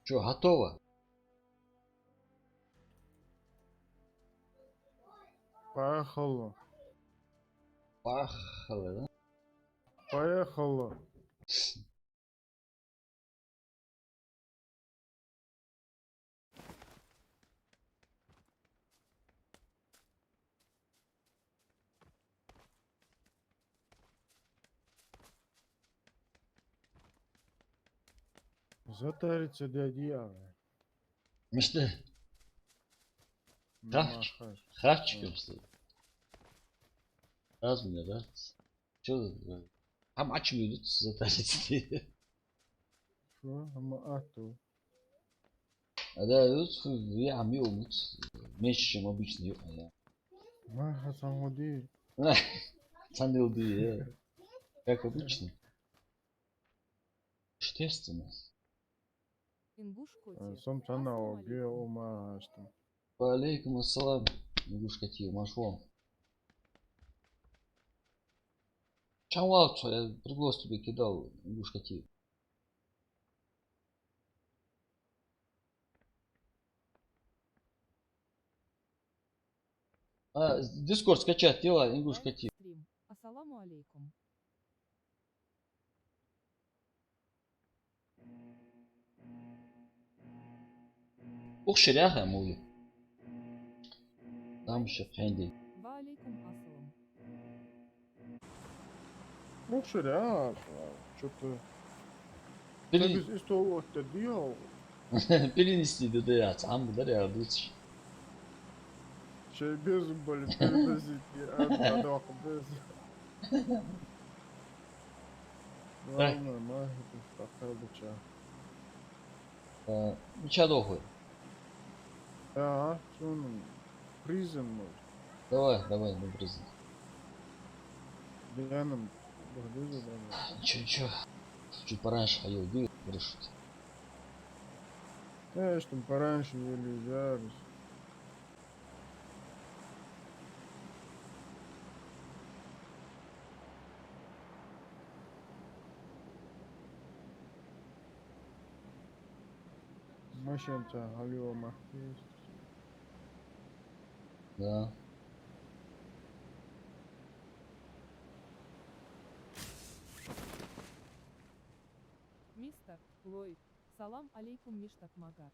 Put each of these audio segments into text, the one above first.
Что, готово? Поехали. Поехали, да? Поехали. Затариться дядя. Мы что, Махач. хавчиком, что ли? Раз мне, да? Что за... Там ач идут затарить. Что? Ату. А да, идут, я умут меньше, чем обычно. Маха самуди. Цандилды, как обычно. Естественно. Ингуш коти. Сам чанao Ассалам ге алейкум. ома аштам. Алейкум ассалам. Игрушка тио, машло. Чанвал, что я приглас тебе кидал, игрушка тио. А, Дискорд скачать, дела, игрушка тио. Стрим. Ассаламу алейкум. Ух, ширяха, мули. Там Вайн еще стрим. хэнди. Ва алейкум ассалам. Ну, ширя. Что-то... Ты без Перенести истого-то делал? ДДА, сам благодаря Адуци. Чай без были переносить. Адак без. Так, Ладно, махи, такая быча. Мечадохуй. А, что он? Призен мой. Давай, ну брызни. Янам. Багдыза, да. Ничего. Чуть пораньше ходил, бил, решить. Что пораньше вели зараз. Машинца Алио Махтиз. Да. Мистер Ллойд. Салам алейкум Миштак Магар.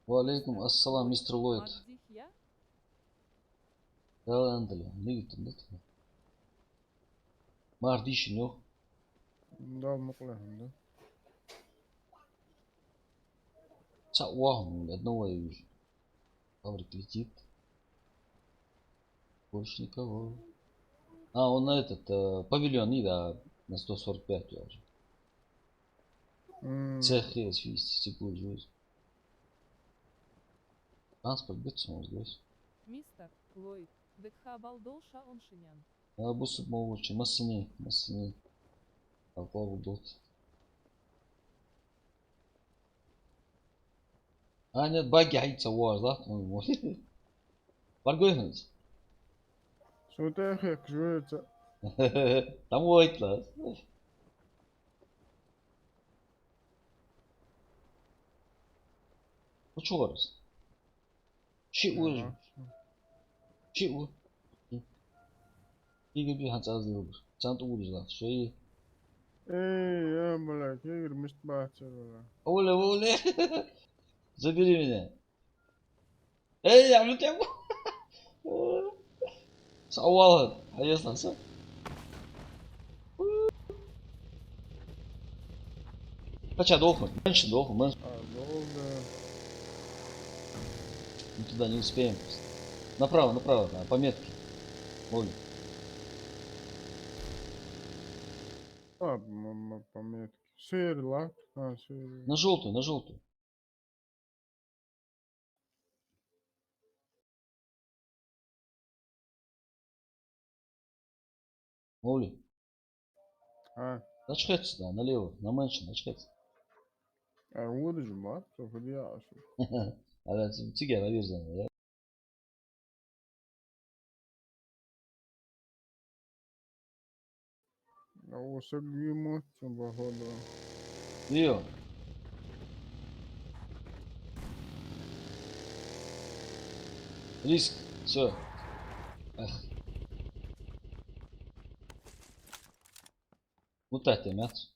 Валейкум ассалам, мистер Ллойд. Маддихья? Да, Андали, не видим, да? Мардишин, yok. Да, муклахам, да. Вахом, одного я вижу. Паврик летит. Больше никого. А, он на этот, павильон, и да, на 145 я уже. Цех есть, видите, стекло жует. Транспорт бетсон, здесь. Мистер Ллойд. Декха балдолша оншинян. А, бусып молочи, массини. Алкоголь дот. А, нет, баги haytsa var, да? Var koyunuz. Что-то хек жуется. Там oytlar. Uçuyoruz. Şey uğur. Ага. Şey uğur. İyi bir hatsız olur. Çanta uğurlar. Şey. Я, блядь, Игорь Мистбахтер, бля. Ole. Забери меня. Эй, я тебя. Сауал. А я станция. Хотя дохнуть. Меньше дохнуть. А, долго. Мы туда не успеем. Направо, да, по метке. Оля. А, пометки. Сыр, лак. А, сыр. На желтую, на желтую. Оля. А, Начхать сюда, налево. На меньше, начхать. буду же, мат, что подъяшу. А тебе наверное, да? А у Сагиму, походу. Лео. Риск. Все. Mutate мясо.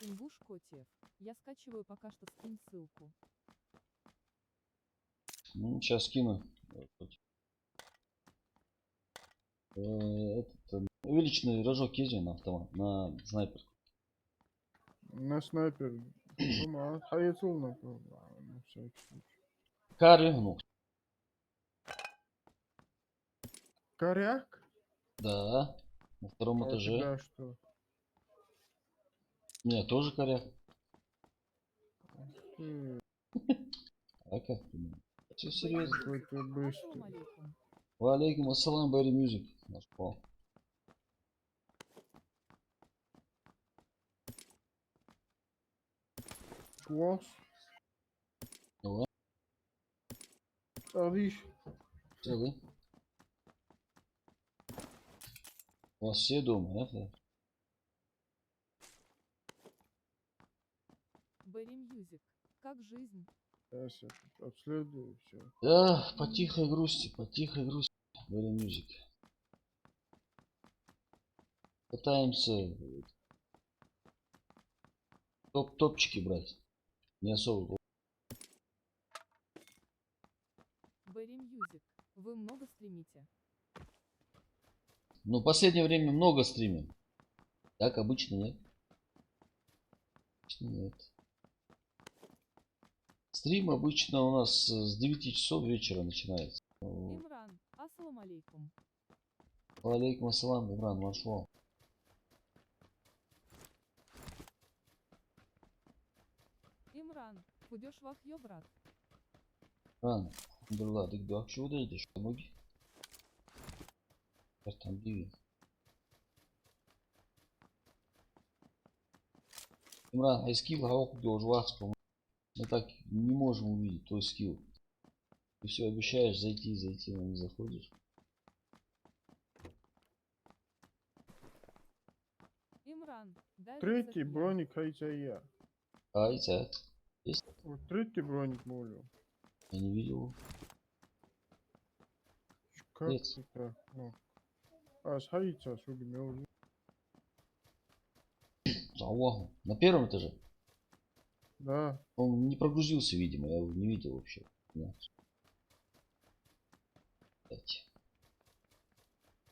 Ингуш Котиев. Я скачиваю пока что, скинь ссылку. Ну, сейчас скину. Увеличенный рожок есть на автомат, на снайпер. На снайпер. Думаю, hayatıl на всякий случай. Карри, ну, Коряк? да, на втором А у этаже. тебя что? У меня тоже коряк. Ты А как ты? Все серьезно. какой-то Ассалам быстрый. алейкум. Валейкум ассалам, Берри Мьюзик. Нашел. Класс. Ну, Алиш. целый. У вас все дома, да? Берри Мьюзик. Как жизнь? Сейчас я тут обследую все. Да, по тихой грусти, Берри Мьюзик. Пытаемся топчики брать. Не особо. Берри Мьюзик. Вы много стримите? Ну, в последнее время много стримим. Так обычно нет. Обычно нет. Стрим обычно у нас с 9 часов вечера начинается. Имран. Ассалам алейкум. Алейкум ассалам, Имран, маршал. Имран. Пудешь вахьё, брат? Имран, алхамдулилlah, ты где чего дойдешь? Помоги. Там дивин. Имран, а скилл хавок должен вас. Мы так не можем увидеть твой скилл. Ты все обещаешь зайти, но не заходишь. Имран. Дай Третий рецепт броник Хайчая. А, и так. Есть? Вот третий броник молю. Я не видел. Как Нет. это? Ну. А с Хайча Сугимеули. Аллаху. На первом этаже. Да. Он не прогрузился, видимо. Я его не видел вообще. Нет. Кстати.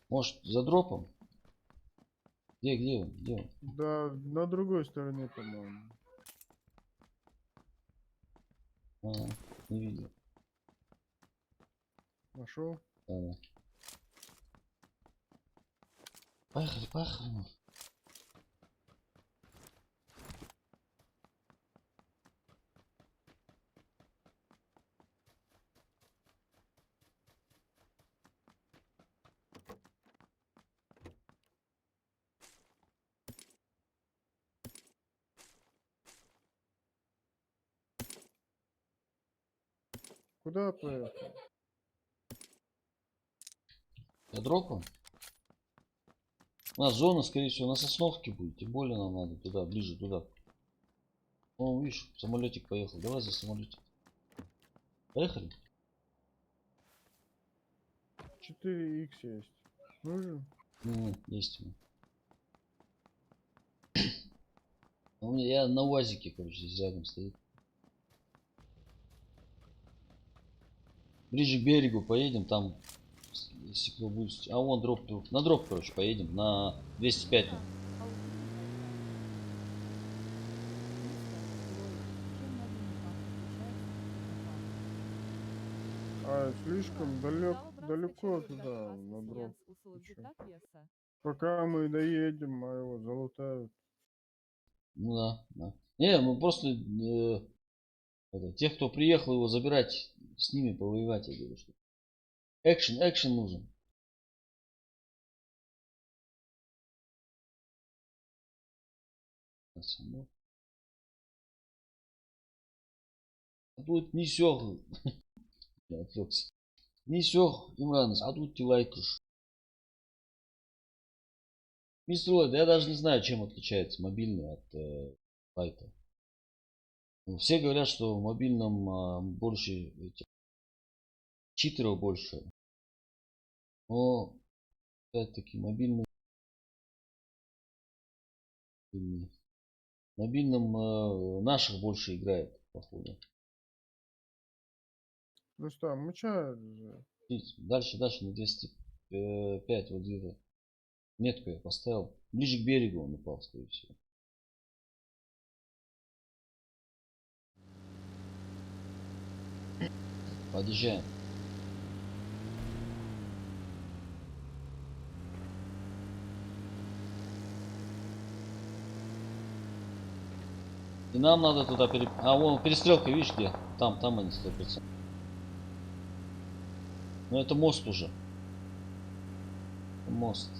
Может, за дропом? Где он? Где он? Да, на другой стороне, по-моему. А, не видел. Нашел? Ладно. Поехали, поехали. Куда поехал? За дропом? У нас зона, скорее всего, на Сосновке будет. Тем более нам надо туда, ближе туда. О, видишь, самолетик поехал. Давай за самолетик. Поехали? 4х есть. Нужен? Есть у меня. А у меня я на УАЗике, короче, здесь рядом стоит. Ближе к берегу поедем, там, если кто будет. А вон дроп, на дроп, короче, поедем на 205. Имран. А, слишком далеко туда, на дроп. Пока мы доедем, а его залутают. Ну да, да. Не, мы просто тех, кто приехал его забирать, с ними повоевать, я говорю, что. Экшен, экшен нужен. А тут несёх. Я отвлекся. Несёх, Имранс, а тут тилайкуш. Мистер Ллойд, я даже не знаю, чем отличается мобильный от лайта. Ну, все говорят, что в мобильном больше этих читеров больше. Но опять-таки в мобильном наших больше играет, походу. Рустам, мы чё? Дальше на 205 вот где-то. Метку я поставил. Ближе к берегу он упал, скорее всего. Подъезжаем. И нам надо туда А, вон перестрелка, видишь где? Там они 100%. Но это мост уже. Мост.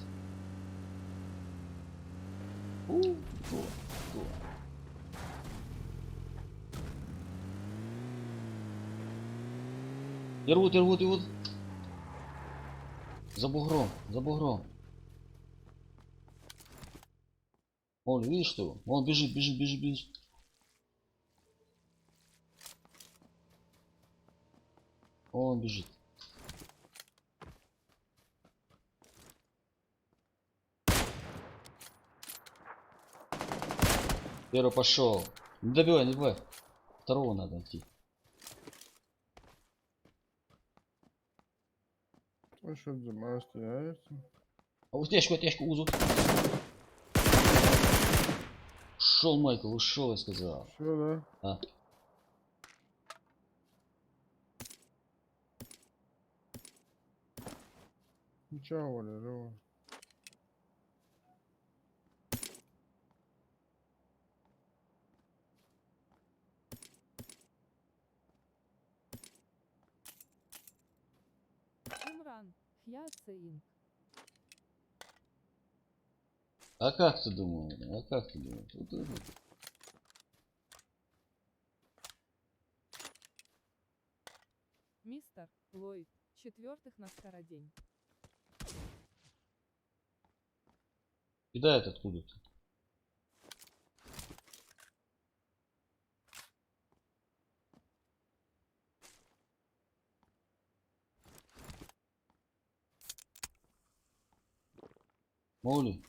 И рвут. За бугром. Оля, видишь что? Он бежит. Он бежит. Первый пошел. Не добивай. Второго надо идти. Ой, что за маster? А вот тяжку узу. Шел, Майкл, ушел, я сказал. Все, да? А. Ничего, Оля, живо. Имран, Хьяцин. А как ты думаешь? Вот это. Мистер Ллойд, четвертых на скородень. Кидает откуда-то. Моли.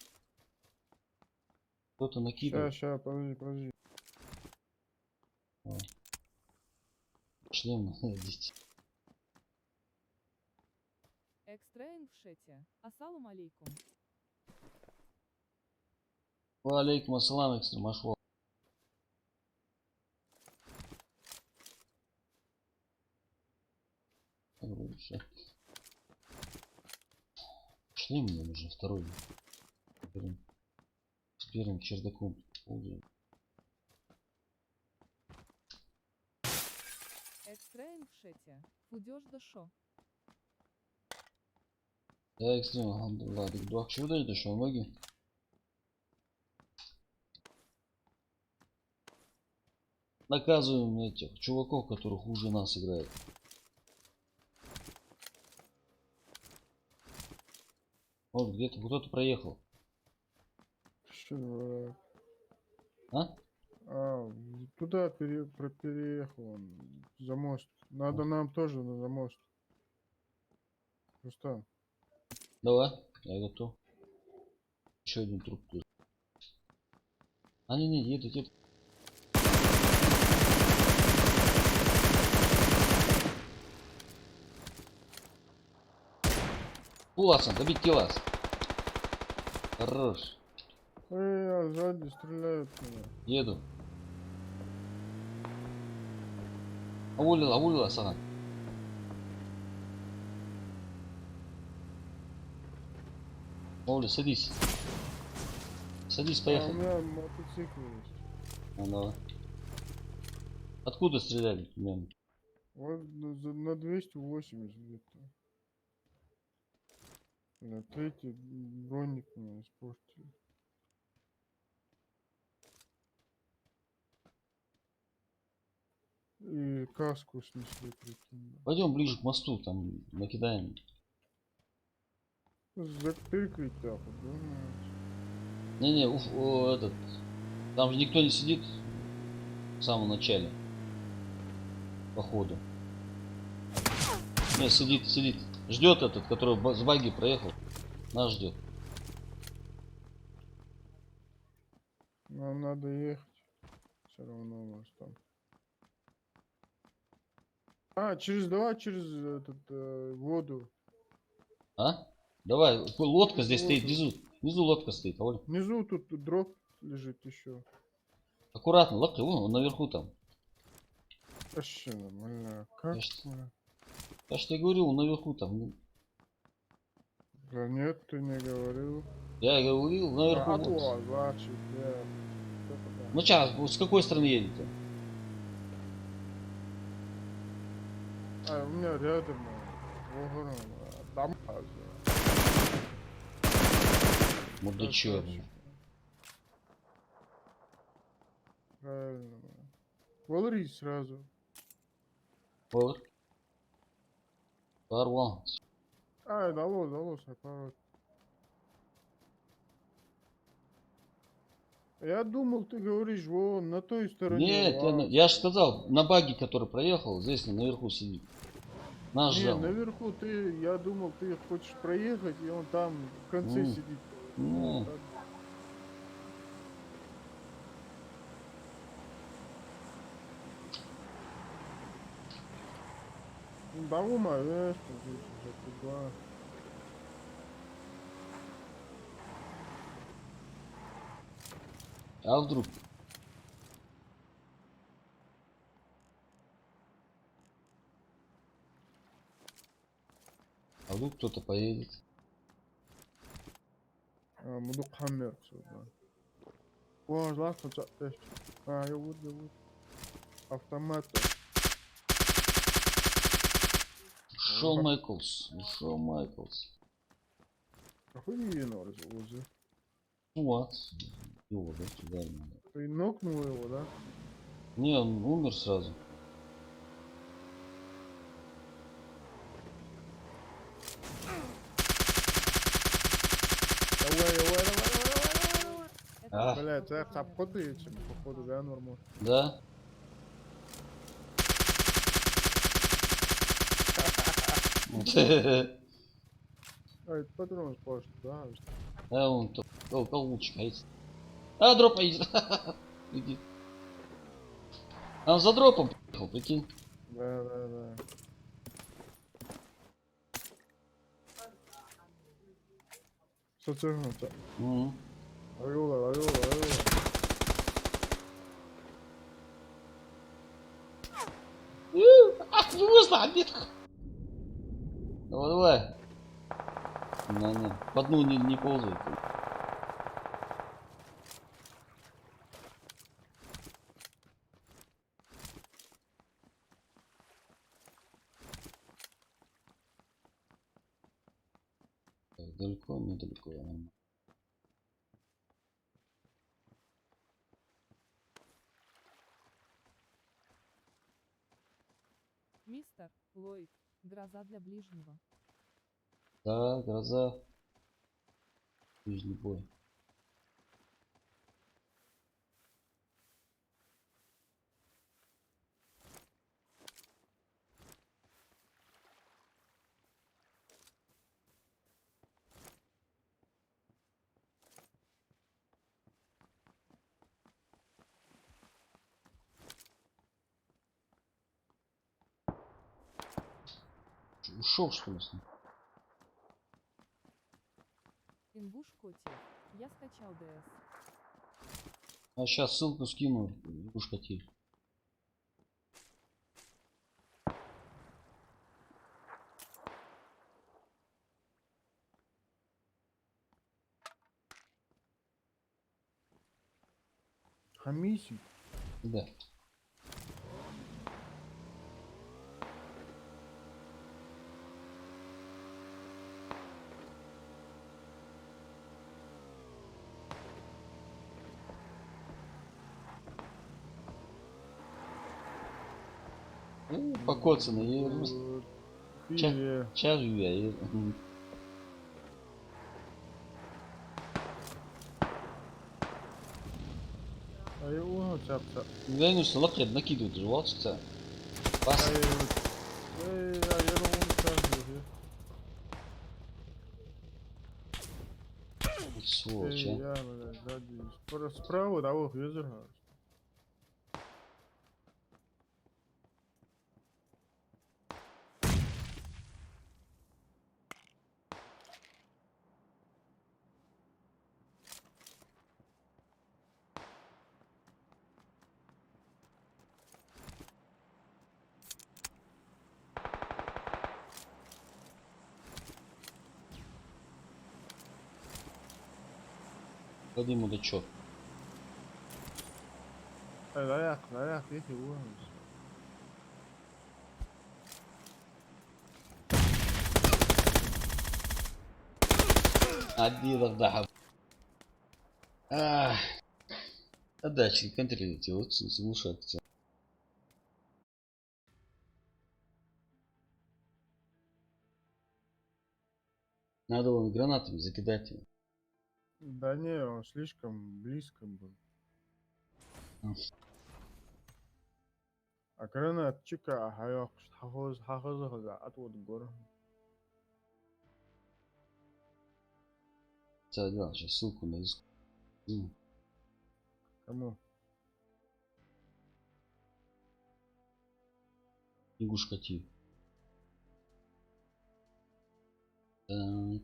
Кто-то накидывает. Ща, подожди. Шлем надо надеть. Экстрейн в шете. Ассалам алейкум. Ва алейкум ассалам, экстремашвал. Шлем мне нужен второй. С первым чердаком. Экстрейн в шете. Фудеж да шо. Да, экстрем, ладно, дуак чего да что ноги? Наказываем этих чуваков, которые хуже нас играют. Вот где-то кто-то проехал. Что, А? туда переехал он, за мост. Надо нам тоже за мост. Рустам. Давай, я готов. Еще один труп тут. А не, едут. Пуласан, добить килас. Хорош. Эй, сзади стреляют меня. Еду. Авулила, Саган. Оля, садись. Садись, У поехали. меня мотоцикл есть. Ну, давай. Откуда стреляли примерно? Вот на 280 где-то. На третий броник мне испортили. И каску снесли, прикинь. Пойдем ближе к мосту, там накидаем. За перекрытие, думаешь? Не-не, этот. Там же никто не сидит в самом начале. Походу. Не, сидит, сидит. Ждет этот, который с баги проехал. Нас ждет. Нам надо ехать. Все равно у нас там. Давай через воду. А? Давай, лодка здесь стоит Воду. внизу. Внизу лодка стоит, Оль. Внизу тут дроп лежит еще. Аккуратно, лодка, вон, он наверху там. Вообще нормально. Как? Конечно. мы? Я ж тебе говорил, он наверху там. Ну, Да нет, ты не говорил. я и говорил, наверху. А Вот. то, значит, я... Это да. Ну сейчас, с какой стороны едете? У меня рядом. Там. Мудачок. Правильно. Валри сразу. Повар. Порвал. Далось, поворот. Я думал, ты говоришь, вон, на той стороне. Нет, лаз. я же сказал, на баги, который проехал, здесь наверху сидит. Нас Не, ждал. наверху я думал, ты хочешь проехать, и он там в конце сидит. Ну, Так. Да ума, знаешь, здесь уже туда. а вдруг? А вдруг кто-то поедет? Мудук хаммер сюда. О, ласка, я вот. Автомат. Шон Майклс. Шон Майклс. Охуенно уже. Ну вот. Его, да, сюда надо. Ты нокнул его, да? Не, он умер сразу. Давай. А. Блять, я обходы этим, походу, да, нормально. Да? Это патрон спрашивает, да? А он толкучка есть. А, дроп поедет. Иди. А он за дропом поехал, прикинь. Да. Социальный. Мгм. Ловила. Не можно, обед. Давай. Не. По дну не ползай. Так, далеко, недалеко. Мистер Ллойд, гроза для ближнего. Да, гроза. Ближний бой. Ушел, что ли? С ним? Инбуш Котев, я скачал ДС. А сейчас ссылку скину. Уж хотели. Хамиси. Да. Покоцанный, Фиге. чарю я. А его чапса. Вену салак я накидывает животца. Бас. Эй, а я думал, чапса. Сволочь, Эй, а. я, блядь, сзади. Справа того езера. Ходи мудачок. Эй, лаяк, эти угол. Адилов да. Ах. Отдачи контролируйте. Вот слушаться. Надо вон гранатами закидать его. Да не, он слишком близко был. А гранатчика, а хахоз, отвод гор. Да, сейчас ссылку на диск. Кому? Игушка Ти. Так.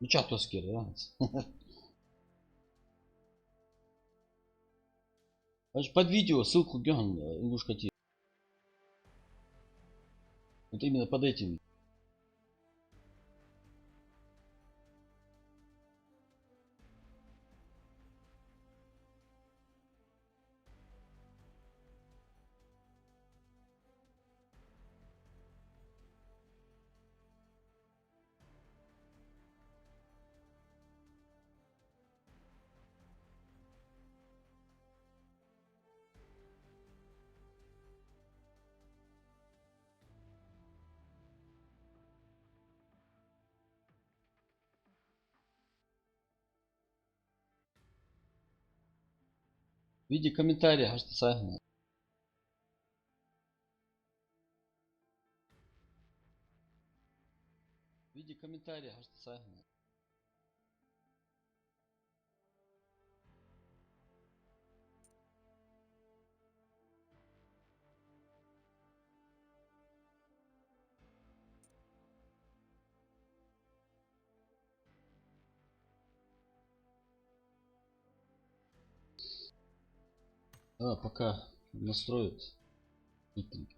Ну чё, тоски, да? Под видео ссылку Гён, Игушка Ти. Вот именно под этим. В виде комментария, аж сайгна. В виде комментария, аж сайгна. А, пока настроят. Быстренько.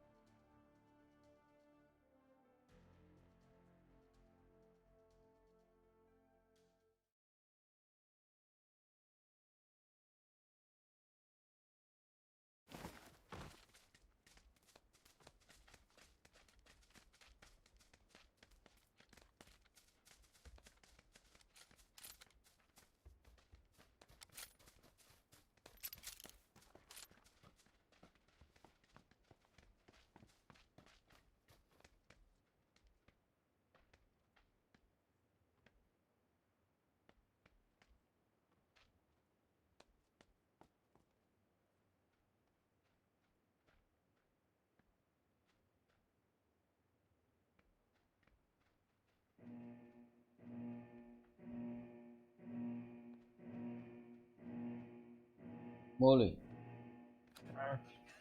Моли.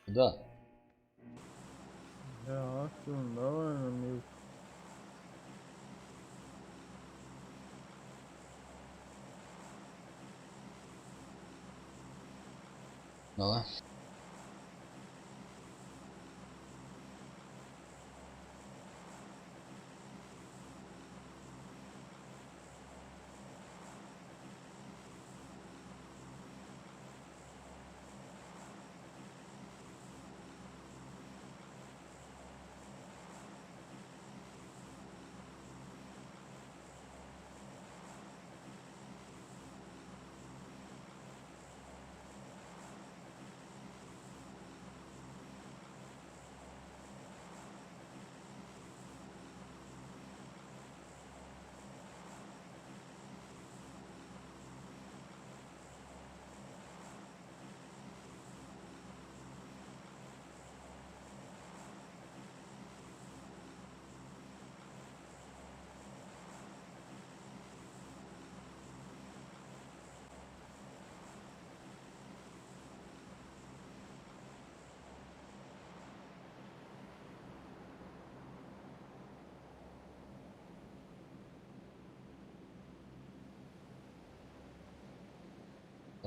Да. Я, давай на мute. Давай.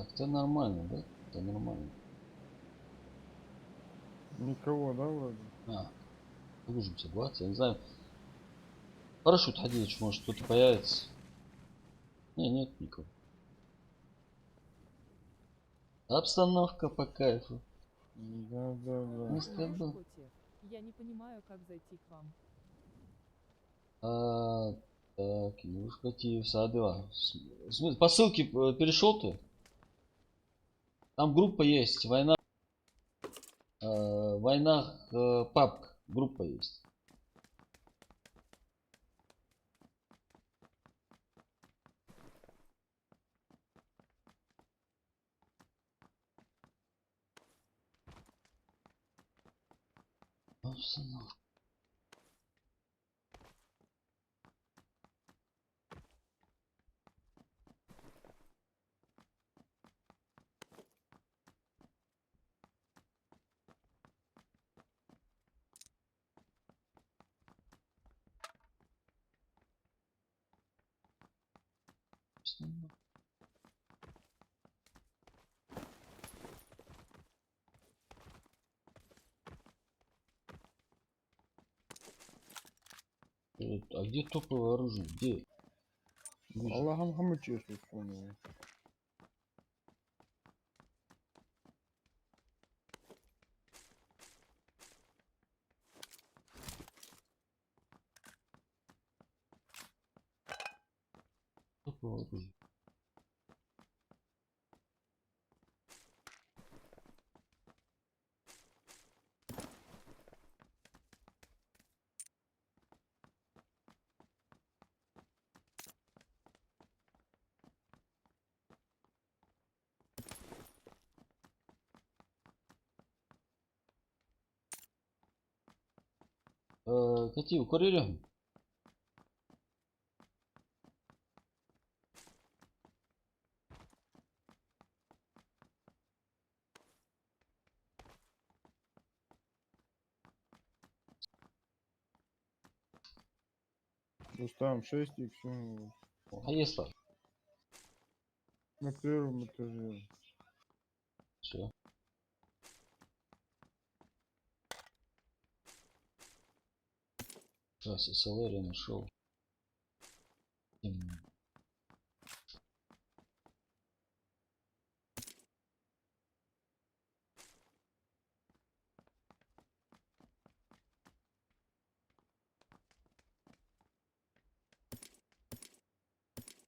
Так-то нормально, да? Это нормально. Никого, да, вроде? Выжимся 20, я не знаю. Парашют Хадидович, может кто-то появится. Не, нет никого. Обстановка по кайфу. Да, да, да. Не скажу. Ингуш Котев, я не понимаю, как зайти к вам. А, так, немножко Садова. По ссылке перешел ты? Там группа есть. Война папк. Группа есть. Обстановка. А где топовое оружие? Где? Не вижу. Аллахом хамычешь, понял. Топовое оружие. Какие укурили? Там 6 и все. А если? На первом этаже. Все. Сейчас СЛР я нашел.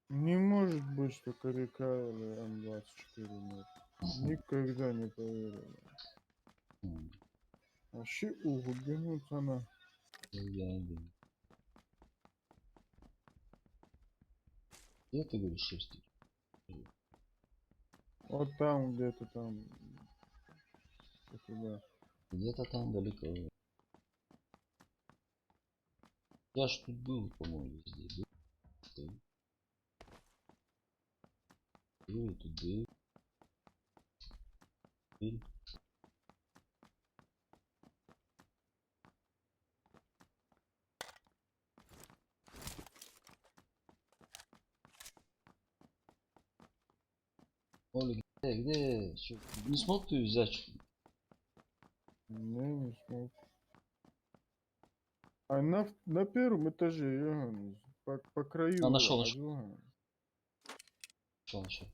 Не может быть, что Коряка или М24 нет. Никогда не поверил. Вообще угубинуться она. Где ты говоришь 6? Вот там, где-то там. Туда. Где-то там далеко. Я ж тут был, по-моему, везде. Был, тут был. Был. Оля, где? Чё, не смог ты взять? Что ли? Не смог. А на первом этаже, Йоганн, по краю. Нашел. Йоганн. Нашел.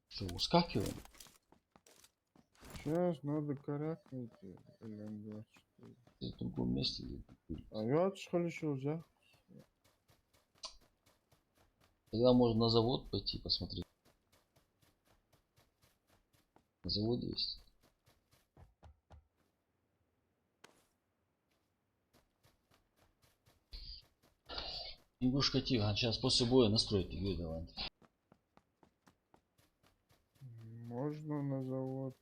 Что, ускакиваем? Сейчас надо корякнуть. Или М24. Ты в другом месте где-то. А я отшхалишил, да? Тогда можно на завод пойти посмотреть. На заводе есть. Игрушка Тиган. Сейчас после боя настроить игры давай. Можно на завод.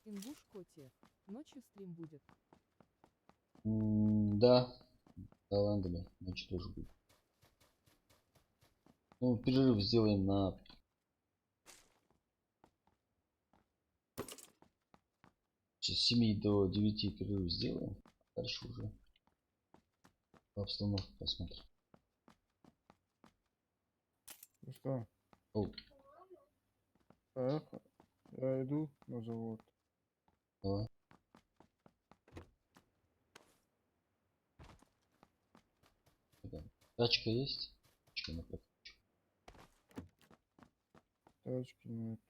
Ингуш Котев, ночью стрим будет. Да. Да, ладно, ночью тоже будет. Ну, перерыв сделаем на... С 7 до 9 перерыв сделаем. Дальше уже по обстановке посмотрим. Ну что, Оу, поехали. Я иду на завод. давай. Да. Тачка есть? Тачка на прокат. Тачки нет.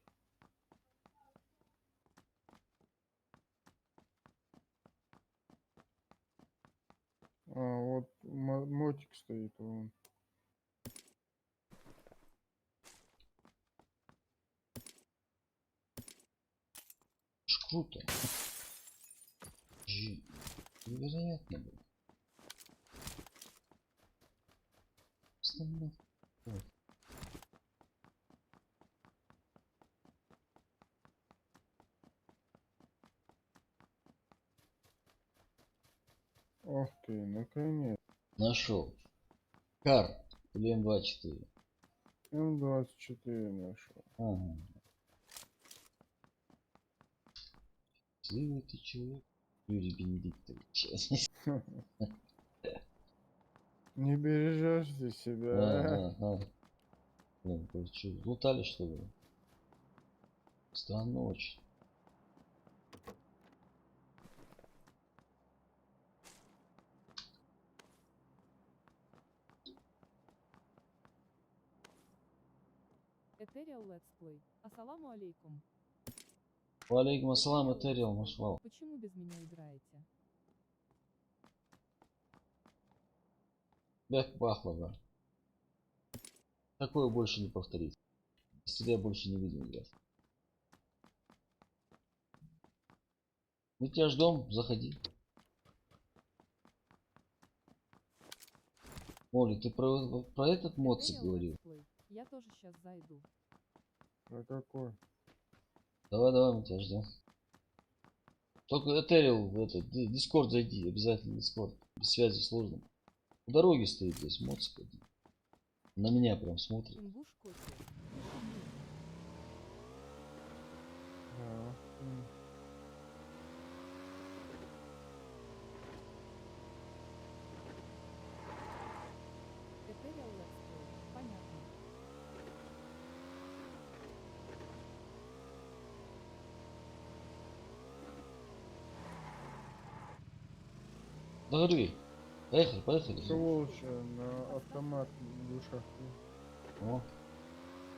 А, вот мотик стоит вон. Ж круто. Жи- Невероятно было. Основной. Вот. Ох ты, наконец. Нашел. Кар. Или М24. М24 нашел. Ага. Счастливый ты человек. Юрий Бенедиктович. Не бережешь ты себя, а? Ага. Блин, короче, лутали что ли? Странно очень. Этериал летсплей. Ассаламу алейкум. Валейкум ассалам, Этериал Этериал, Let's Play. нашвал. Почему без меня играете? Бях пахло, да. Такое больше не повторится. С тебя больше не будем играть. Мы тебя ждем, заходи. Оля, ты про этот модсик Этериал говорил? Let's Play. Я тоже сейчас зайду. А какой? Давай, давай, мы тебя ждем. Только Этериал в этот Дискорд зайди, обязательно Дискорд. Без связи сложно. У дороги стоит здесь модсик один. На меня прям смотрит. Ингуш Котев. Да. Этериал Let's Play. Понятно. Да говори. Поехали, поехали. Сволочь на автомат в ушах. О,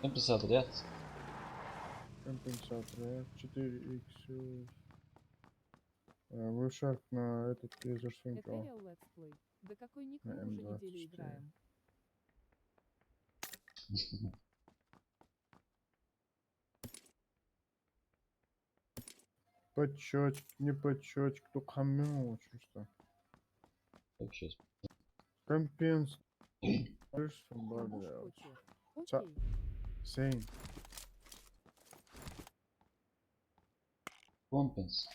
компенсатор, я. Компенсатор. 4Х. В ушах на этот зашвинкал. Этериал Let's Play. Да какой ник На мы уже неделю М24. играем? Подсчетик, не подсчетик, кто хамил, что? Так, сейчас. Компенс. Слышь, Ингуш бля. Котев. Ца- Окей. Сейн. Компенс.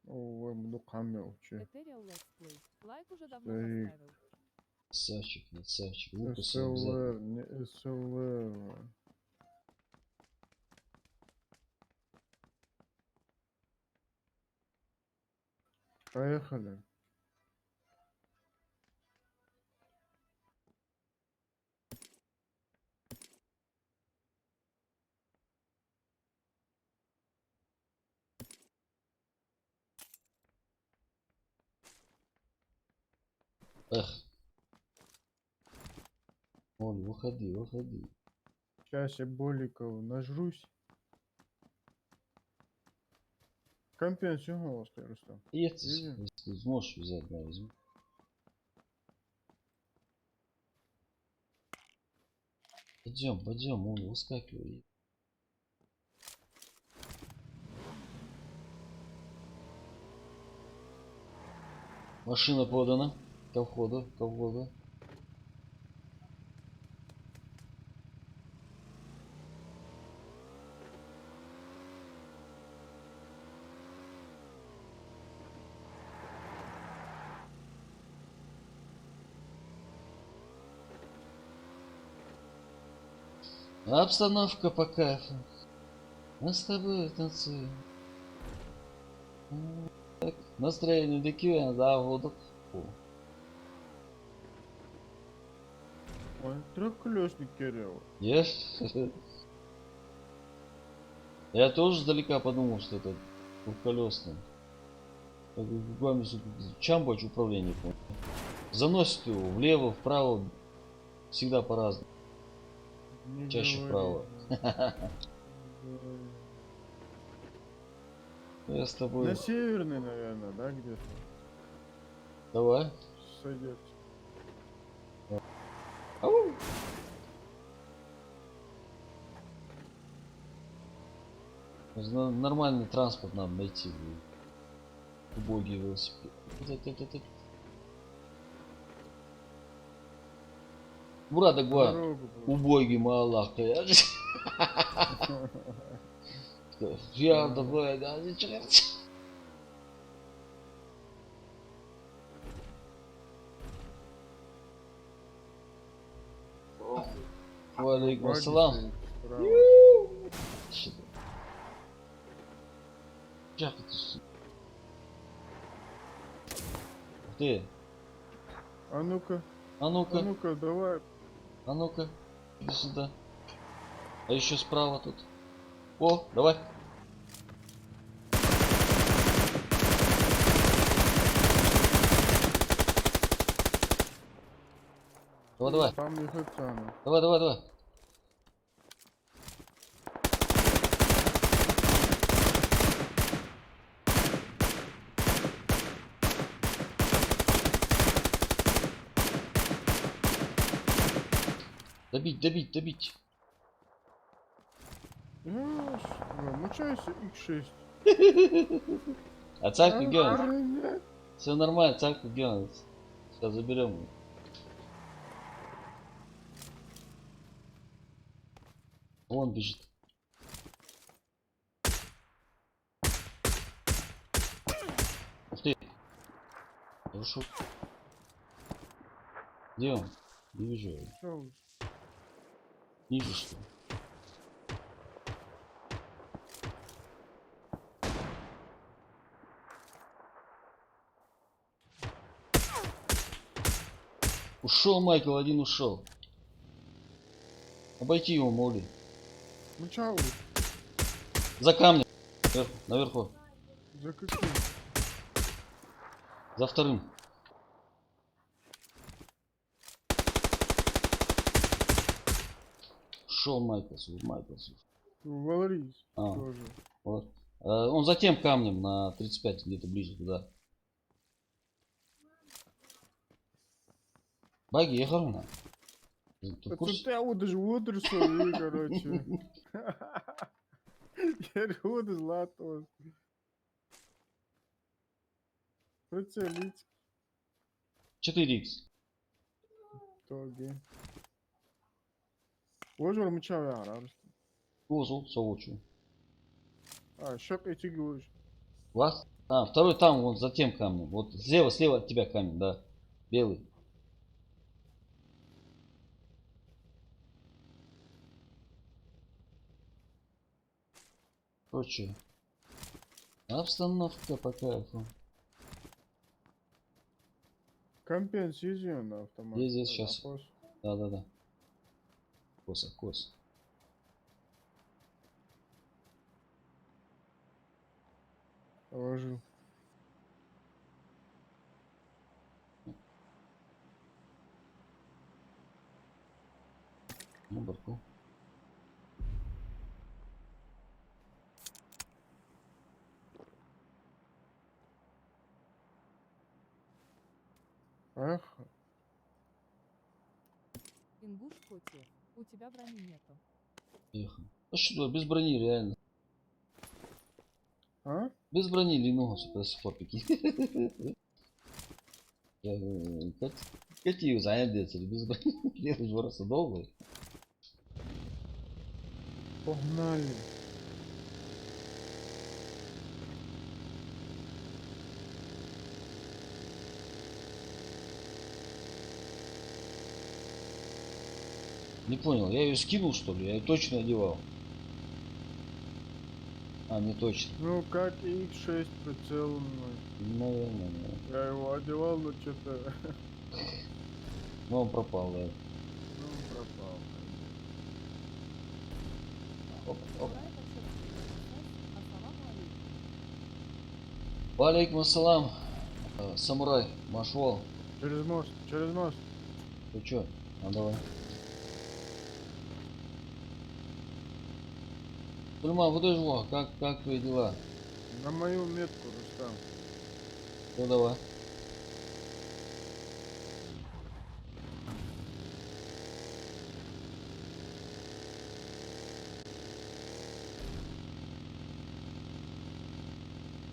Ой, буду хамил, че? Этериал Let's Play. Лайк уже давно Старик. поставил. Красавчик, красавчик. Лукас СЛР, обязательно. не СЛР. Поехали. Эх. Оль, выходи, выходи. Сейчас я боликов нажрусь. Компенсию голос, Рустам. Есть, Видим? если ты сможешь взять, да, возьми. Пойдем, пойдем, он выскакивай. Машина подана. Ко входу, ко входу. Обстановка по кайфу. Мы с тобой танцуем. Так, настроение такие, да, вот. Ой, трехколесник Кирилл. Есть? Я тоже издалека подумал, что это двухколесный. Чамбач управление, понял. Заносит его влево, вправо, всегда по-разному. Не Чаще говори. вправо. Не говори. Я с тобой. На северный, наверное, да, где-то? Давай. Садятся. Ау. Нормальный транспорт надо найти. Блин. Убогий велосипед. Burada var. Дорогу было. Убогий малах. Yarda böyle hadi çıkar. Валейкум Баги ассалам. стоит справа. Что-то. Как это? Ты? А ну-ка, А ну-ка, а ну-ка, давай. а ну-ка. Иди сюда. А еще справа тут. О, давай. Давай, давай. Там не хотят. Давай, давай, давай. Добить, добить, добить. Мучайся, X6. А царь Геонс. Охренеть. Все нормально, царь Геонс. Сейчас заберем его. Вон бежит. Ух ты. Хорошо. Где он? Не вижу его. Всё уж. Ниже что ли? Ушел Майкл, один ушел. Обойти его, моли. Мчал. За камнем. Наверху, наверху. За каким? За вторым. Ушел Майкл, Майкл. Валрись. А. Тоже. Вот. Он за тем камнем на 35, где-то ближе туда. Баги, ехал на. Ты в Это курсе? ты вот даже выдрисовал, короче. Я говорю, злато. Прицелить. 4х. Тоги. Ожор мчал я, арарыстım. Озул, совочу. А, шок эти говоришь. Вас? А, второй там, вот за тем камнем. Вот слева от тебя камень, да. Белый. Короче. Обстановка по кайфу. Компенсизион на автомат. Здесь сейчас. Да. Коса, кос. Положил. Ну, барку. Ах, Ингуш Котев, у тебя брони нету. Ехал. А что, без брони реально. а? Без брони Linux до сих пор прикинь. Какие занятия без брони? Делаешь просто долго. Погнали. Не понял, я ее скинул что ли? Я ее точно одевал. А, не точно. Ну как X6 прицел мой. Наверное. Я его одевал, но что-то... Ну он пропал, да. Ну, Оп, оп. Самурай подчеркивает. Ассаламу алейкум. Валейкум ассалам. Самурай, машвал. Через мост, через мост. Ты чё? Ну давай. Сульман, выдай его. Как твои дела? На мою метку, Рустам. Ну давай.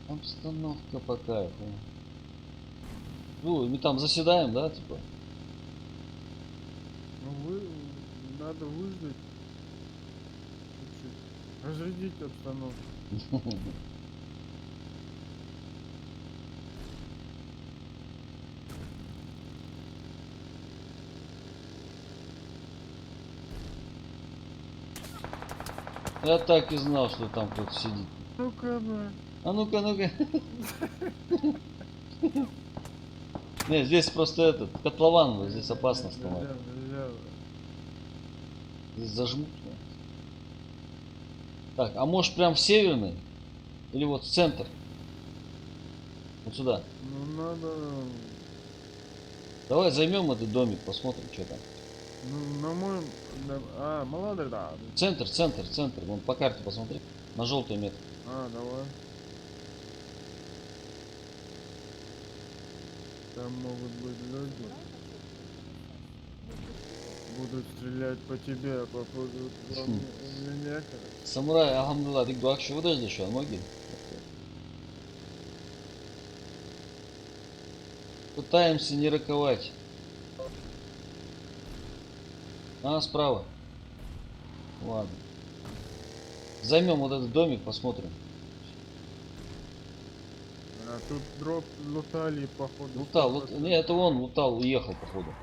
Обстановка по кайфу. Ну, мы там заседаем, да, типа? Ну надо выждать чуть-чуть. Разрядить обстановку. Я так и знал, что там кто-то сидит. Ну-ка, бля. А ну-ка, ну-ка. Не, здесь просто этот, котлован, здесь опасно вставать. Нельзя. Здесь зажмут. Так, а может прям в северный? Или вот в центр? Вот сюда. Ну надо. Давай займем этот домик, посмотрим, что там. Ну, на мой. Молодой, да. Центр. Вон по карте посмотри. На желтой метке. Давай. Там могут быть люди. Будут стрелять по тебе, а попадут в меня, короче. Самурай, алхамдулла, ты дуак şu выдашь şu an Могиль? Пытаемся не роковать. Справа. Ладно. Займем вот этот домик, посмотрим. Тут дроп лутали, походу. Лутал. Не, это он лутал, уехал, походу.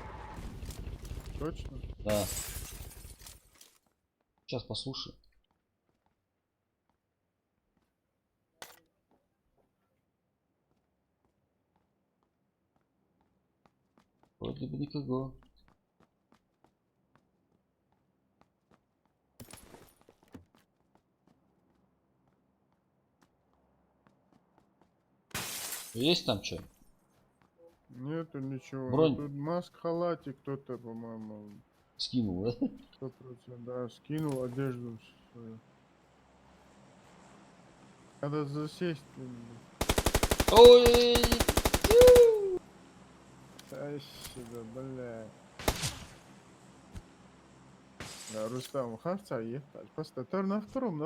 Точно? Да. Сейчас послушай. Вроде бы никого. Есть там что? Нету ничего. Бронь. Тут маск халате кто-то, по-моему, Скинул, да? 100%, да, скинул одежду свою. Надо засесть. Ой! Ай, сюда, бля. Да, Рустам, харца ехать. Просто на втором.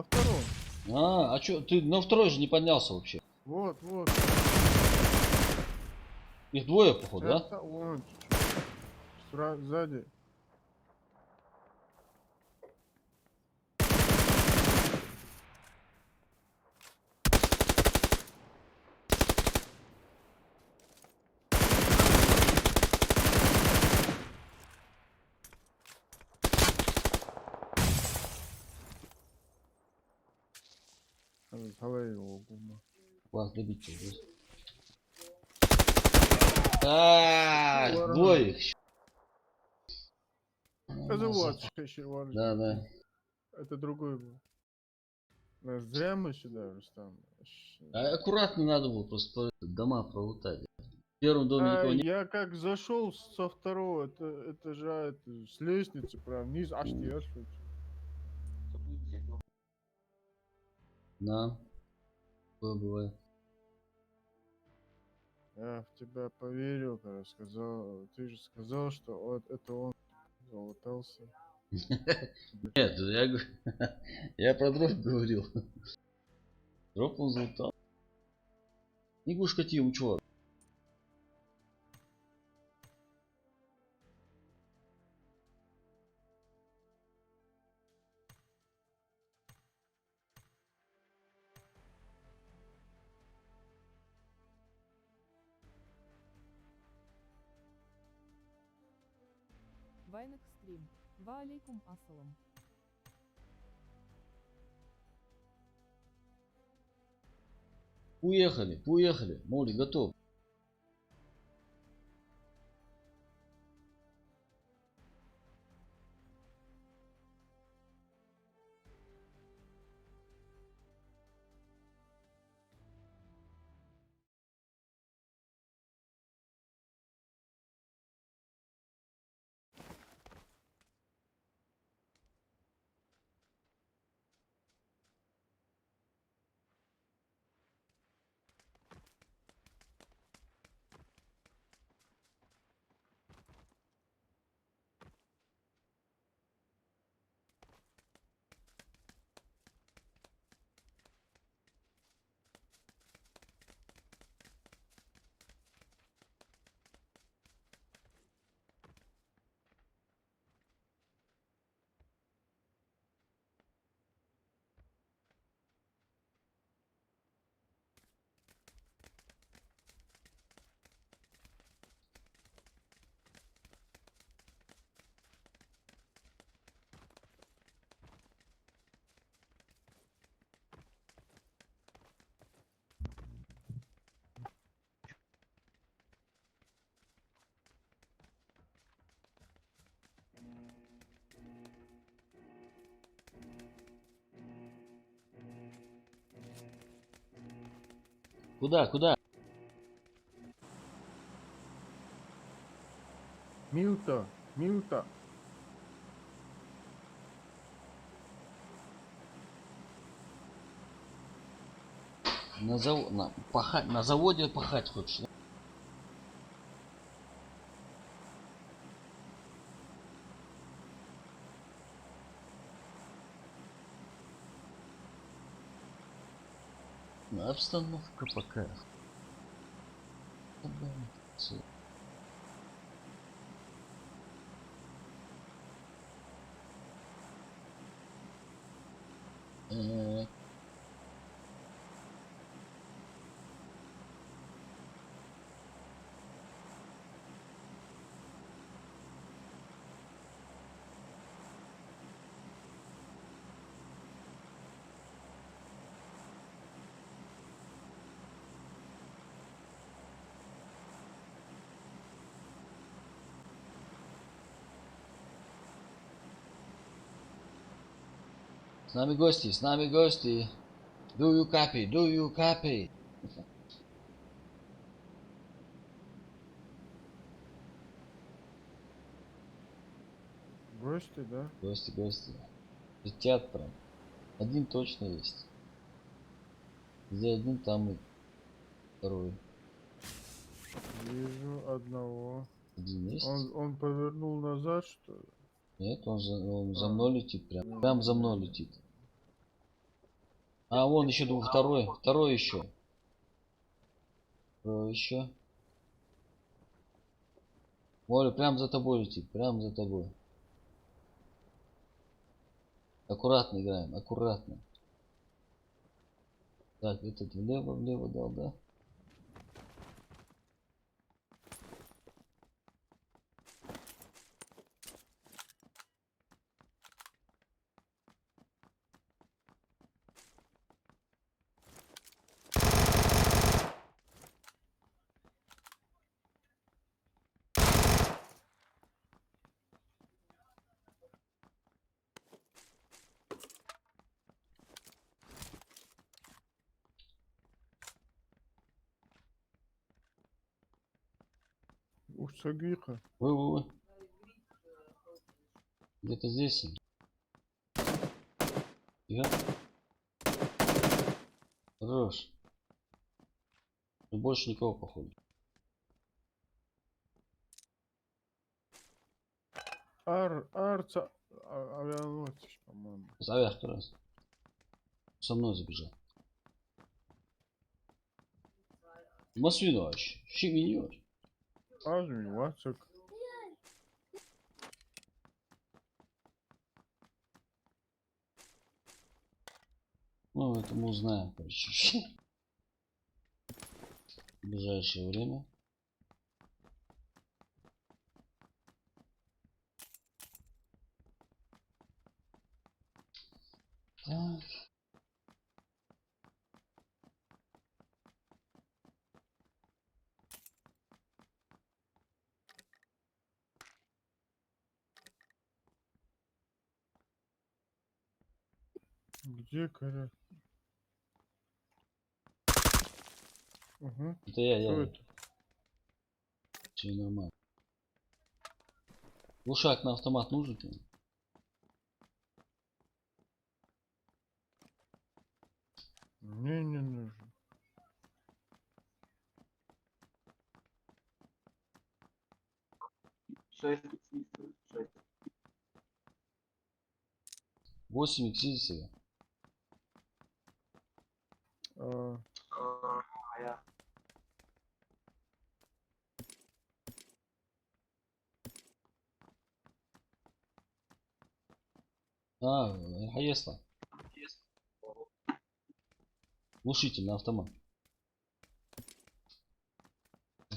А что, ты на второй же не поднялся вообще? Вот. Их двое, походу, да? Это вон чуть-чуть. Сзади. Голове его гума. Вас добить его. Ладно. Двое их. Это вот, еще вон. Да. Это другой был. Зря мы сюда, Рустам. Аккуратно надо было просто дома пролутать. В первом доме никого не... Я как зашел со второго этажа, с лестницы прям вниз, аж ты. Да. Такое бывает. Я в тебя поверил, когда сказал, ты же сказал, что вот это он залутался. Нет, я говорю, я про дроп говорил. Дроп он залутал. Не гушкати, чувак. Вайн экстрим. Ва алейкум ассалам. Уехали. Моли готов. Куда, куда? Милта, Милта. Пахать, на заводе пахать хочешь? Да? Обстановка пока. Э, С нами гости, с нами гости. Do you copy? Do you copy? Гости, да? Гости, гости. Летят прям. Один точно есть. Где один, там и второй. Вижу одного. Один есть? Он повернул назад, что ли? Нет, он за А, мной летит прям. не, Прям за не, мной не. летит. А, вон еще второй. Второй еще. Второй еще. Оля, прям за тобой летит. Прям за тобой. Аккуратно играем. Аккуратно. Так, этот влево дал, да? Ух, Сагиха. Вы. Где-то здесь. Он. Тихо. Хорош. Ну, больше никого, походу. Авианосец, по-моему. Завяз раз. Со мной забежал. Масвиноч. Щемиёч. Азми, Вацак. Ну, это мы узнаем, короче. В ближайшее время. Так. Где коря? Угу. Это я. Что это? Все нормально. Глушак на автомат нужен тебе? Мне не нужен. Шесть. 8 иксили себе. А, Моя. Хаесла. Глушитель на автомат.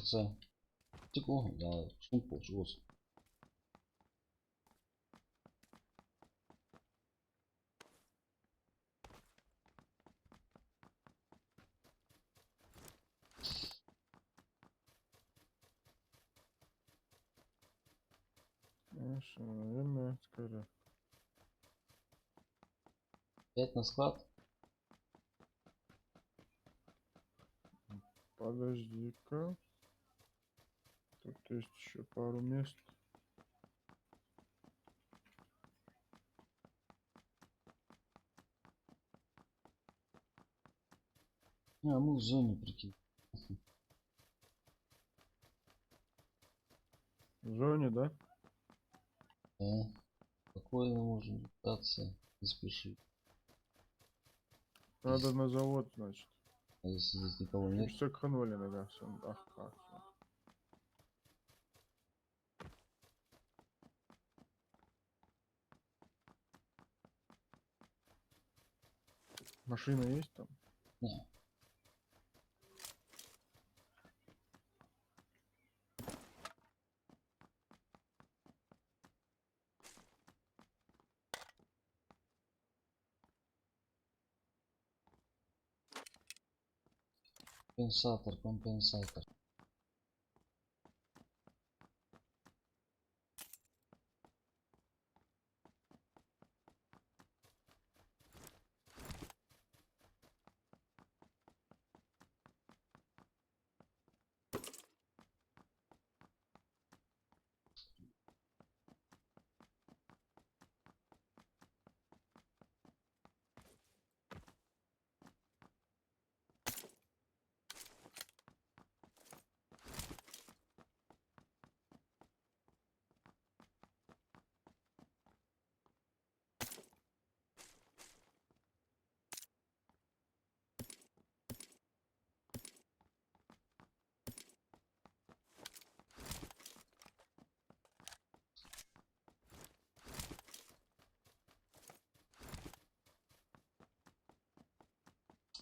Це. Тихо, да, шум получился. Хорошо, наверное, скоро. 5 на склад. Подожди-ка. Тут есть еще пару мест. А, мы в зоне, прикинь. В зоне, да? Да. Спокойно можем пытаться, не спешить. Надо на завод, значит. А если здесь никого нет? Секанули, наверное, все. Ага, всё. Машина есть там? Не. Компенсатор, компенсатор.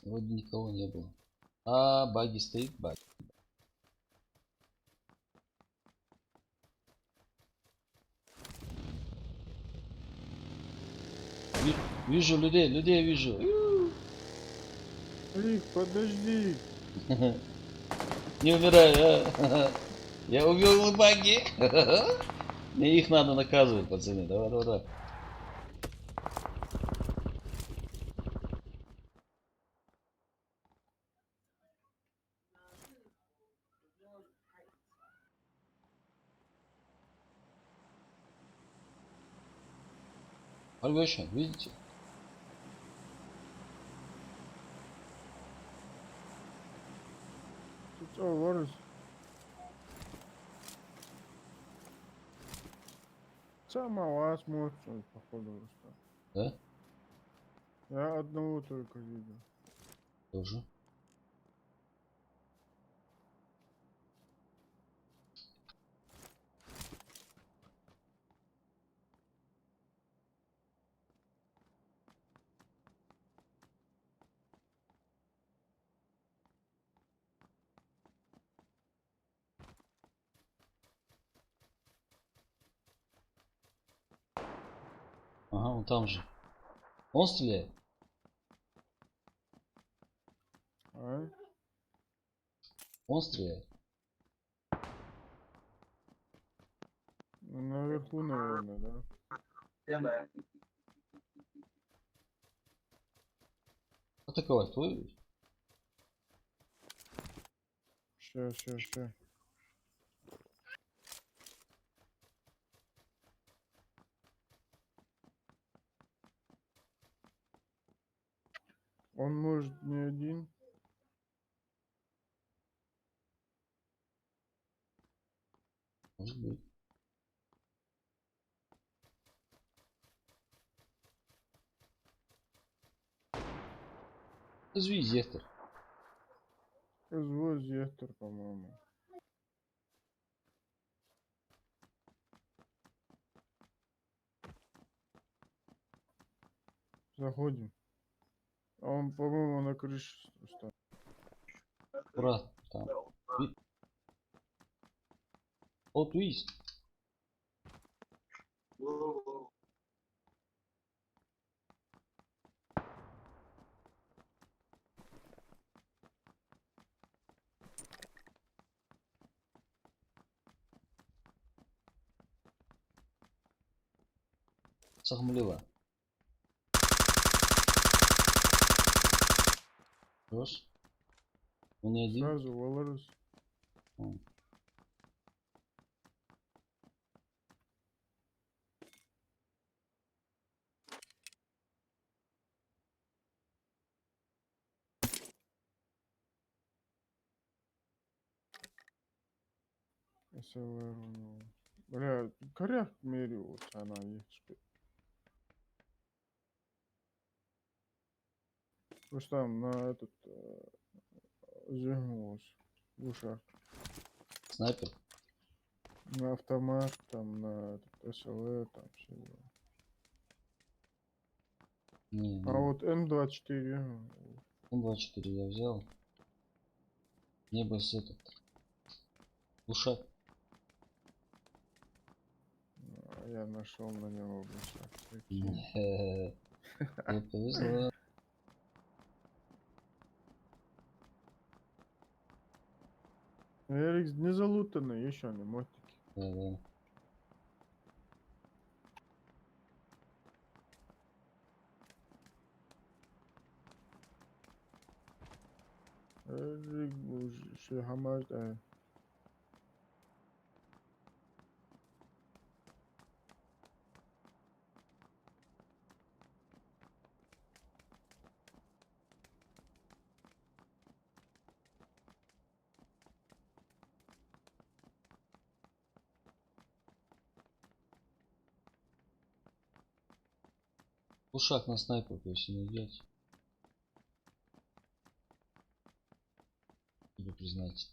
Вроде никого не было. А, баги стоит, баги. Вижу людей, людей вижу. Рик, подожди. Не умирай, а. Я убил баги. Мне их надо наказывать, пацаны. Давай, давай, давай. Альгоша, видите? Ты что, ворос? Самого смотрит, походу, просто. Да? Я одного только видел. Тоже. Ага, он там же. Он стреляет? А? Он стреляет. Ну, наверху, наверное, да? Атаковать твой? Ща. Он может не один. Может быть. Извини, Зектор. Извоз Зектор, по-моему. Заходим. А он, по-моему, на крыше стоит. Ура, там. Вот видишь. Сахмлева. Хорош. Он не один? Сразу Валарус. М. СЛР у него. Бля, коряк мерился она есть. Потому что там на этот загнулся в ушах. Снайпер? На автомат, там на этот СЛР, там все дела. Не, А вот М24. М24 я взял. Небо с этот. Ушак. Я нашел на него бушак. Прикинь. Тебе повезло. Эрикс не залутанный, еще не мотики. Да. Эрик şey hamar Ушак на снайперку, если найдете. Буду признать.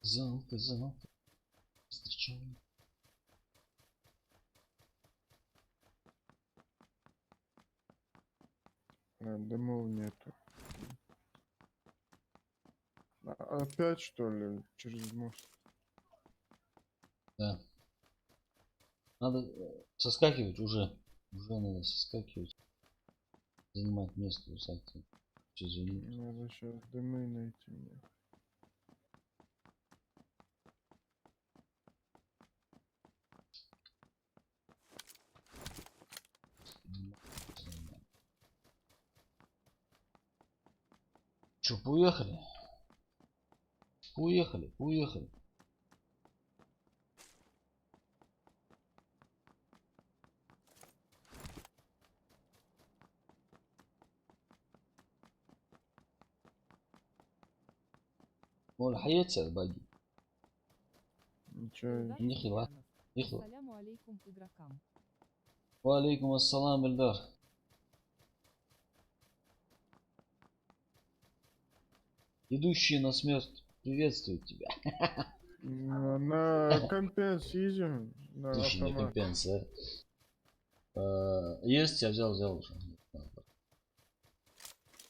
Залка. Встречаем. дымов нету. Опять что ли через мост? Да. Надо соскакивать уже. Уже надо соскакивать. Занимать место у сайта. Извини. Надо сейчас дымы найти мне. Че, поехали? Поехали. Вон حياتي باقي. Ничего. Эльдар Нихила. Тимирянов. Нихила. Ассаляму алейкум игрокам. Валейкум ассалам, Эльдар. Идущие на смерть приветствуют тебя. На компенс съездим на Идущие на автомат. компенса. Есть, я взял уже.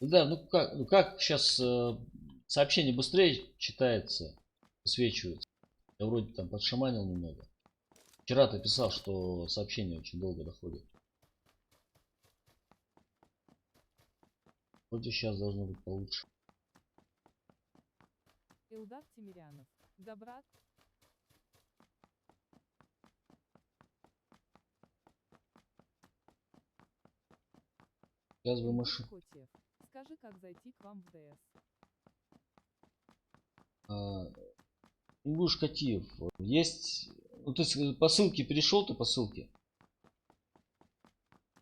Да, ну как сейчас сообщение быстрее читается, высвечивается. Я вроде там подшаманил немного. Вчера ты писал, что сообщение очень долго доходит. Вроде сейчас должно быть получше. Эльдар Тимирянов. Да, брат? Сейчас бы Ингуш машин. Котев. Скажи, как зайти к вам в ДС. Ингуш Катиев. Есть. Ну, то есть по ссылке перешел ты по ссылке.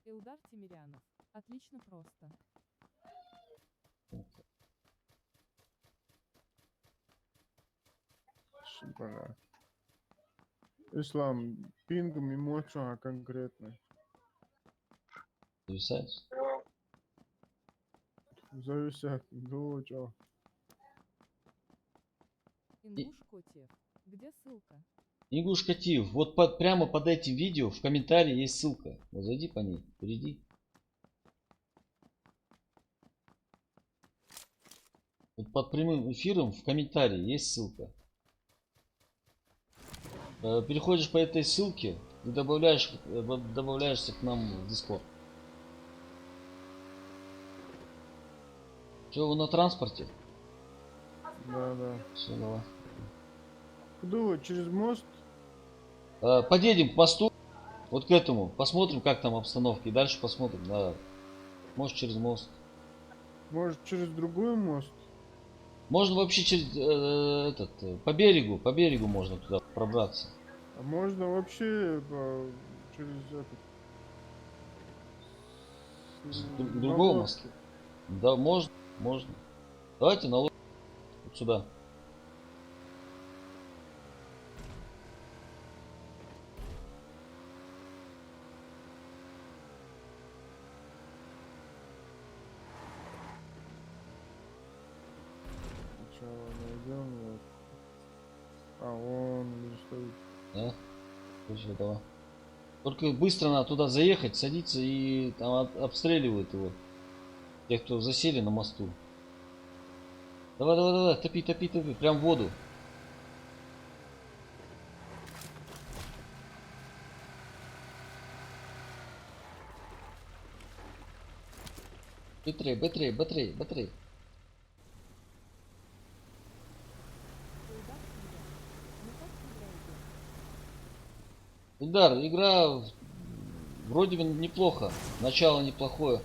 Эльдар Тимирянов. Отлично просто. Бля. Ислам, пингом эмоцию, а конкретно. Зависаешь? Зависят. Ну, чё? Ингуш Котев. Где ссылка? Ингуш Катиев. Вот прямо под этим видео в комментарии есть ссылка. Вот зайди по ней. Перейди. Вот под прямым эфиром в комментарии есть ссылка. Переходишь по этой ссылке и добавляешься к нам в Discord. Все, вы на транспорте? Да. Все, давай. Куда вы? Через мост? Подъедем к мосту. Вот к этому. Посмотрим, как там обстановка. И дальше посмотрим. Да. Может через мост. Может, через другой мост? Можно вообще через по берегу можно туда пробраться. А можно вообще через этот... К на другому лодке. мосту. Да, можно. Давайте на лодку вот сюда. Сначала найдем лодку. А, вон уже стоит. Да? Точно, давай. Только быстро надо туда заехать, садиться и там обстреливают его. Тех, кто засели на мосту. Давай, давай, давай, топи, топи, топи, прям в воду. Быстрее, быстрее, быстрее, быстрее. Илдар Тимирянов. Ну как игра идет? Удар, игра вроде бы неплохо. Начало неплохое.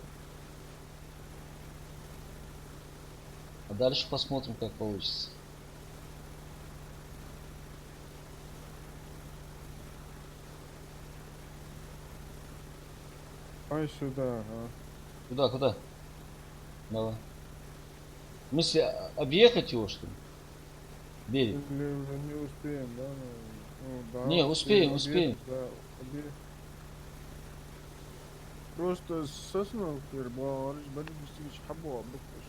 А дальше посмотрим, как получится. Ай сюда, ага. Куда, куда? Давай. В смысле, объехать его, что ли? Берег. Или уже не успеем, да? Ну, да, Не, успеем, успеем. объехать, да, Просто с Сосновки Барыш, Борисович Хабо, бухташ.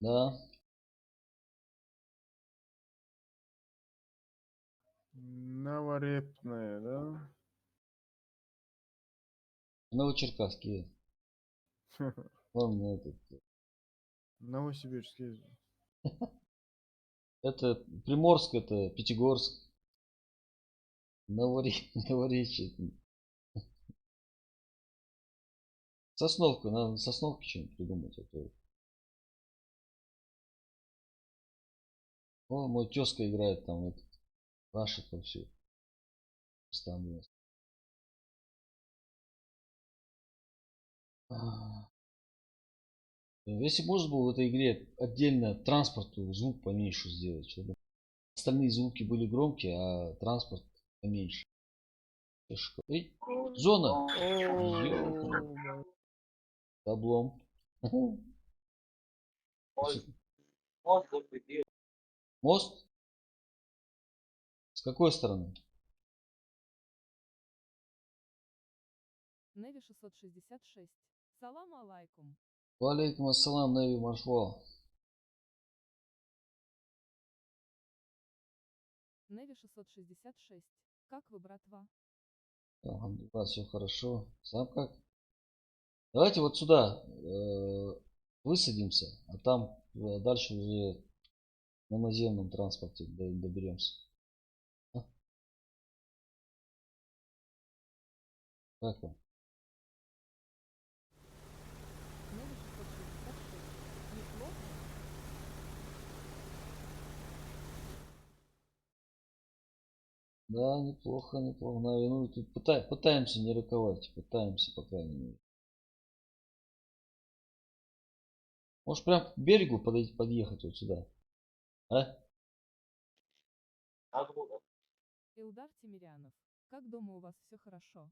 Да. Новорепная, да? Новочеркасский. Ладно, Новосибирский. это Приморск, это Пятигорск. Новоречье. Сосновка, надо Сосновки что-нибудь придумать. О, мой тезка играет там, это, рашит во все. Если можно было в этой игре отдельно транспорту звук поменьше сделать, чтобы остальные звуки были громкие, а транспорт поменьше. Эй, зона! Ёлка. Облом. Мост? С какой стороны? Неви 666. Салам алайкум. Валейкум ассалам, Неви Маршвал. Неви 666. Как вы, братва? Да, все хорошо. Сам как? Давайте вот сюда высадимся, а там дальше уже на наземном транспорте доберемся. А? Как вам? Неви 666. Неплохо? Да, неплохо, неплохо. Ну, тут пытаемся не рыковать. Пытаемся, по крайней мере. Может, прям к берегу подъехать вот сюда? А? Илдар Тимирянов. Как дома у вас все хорошо?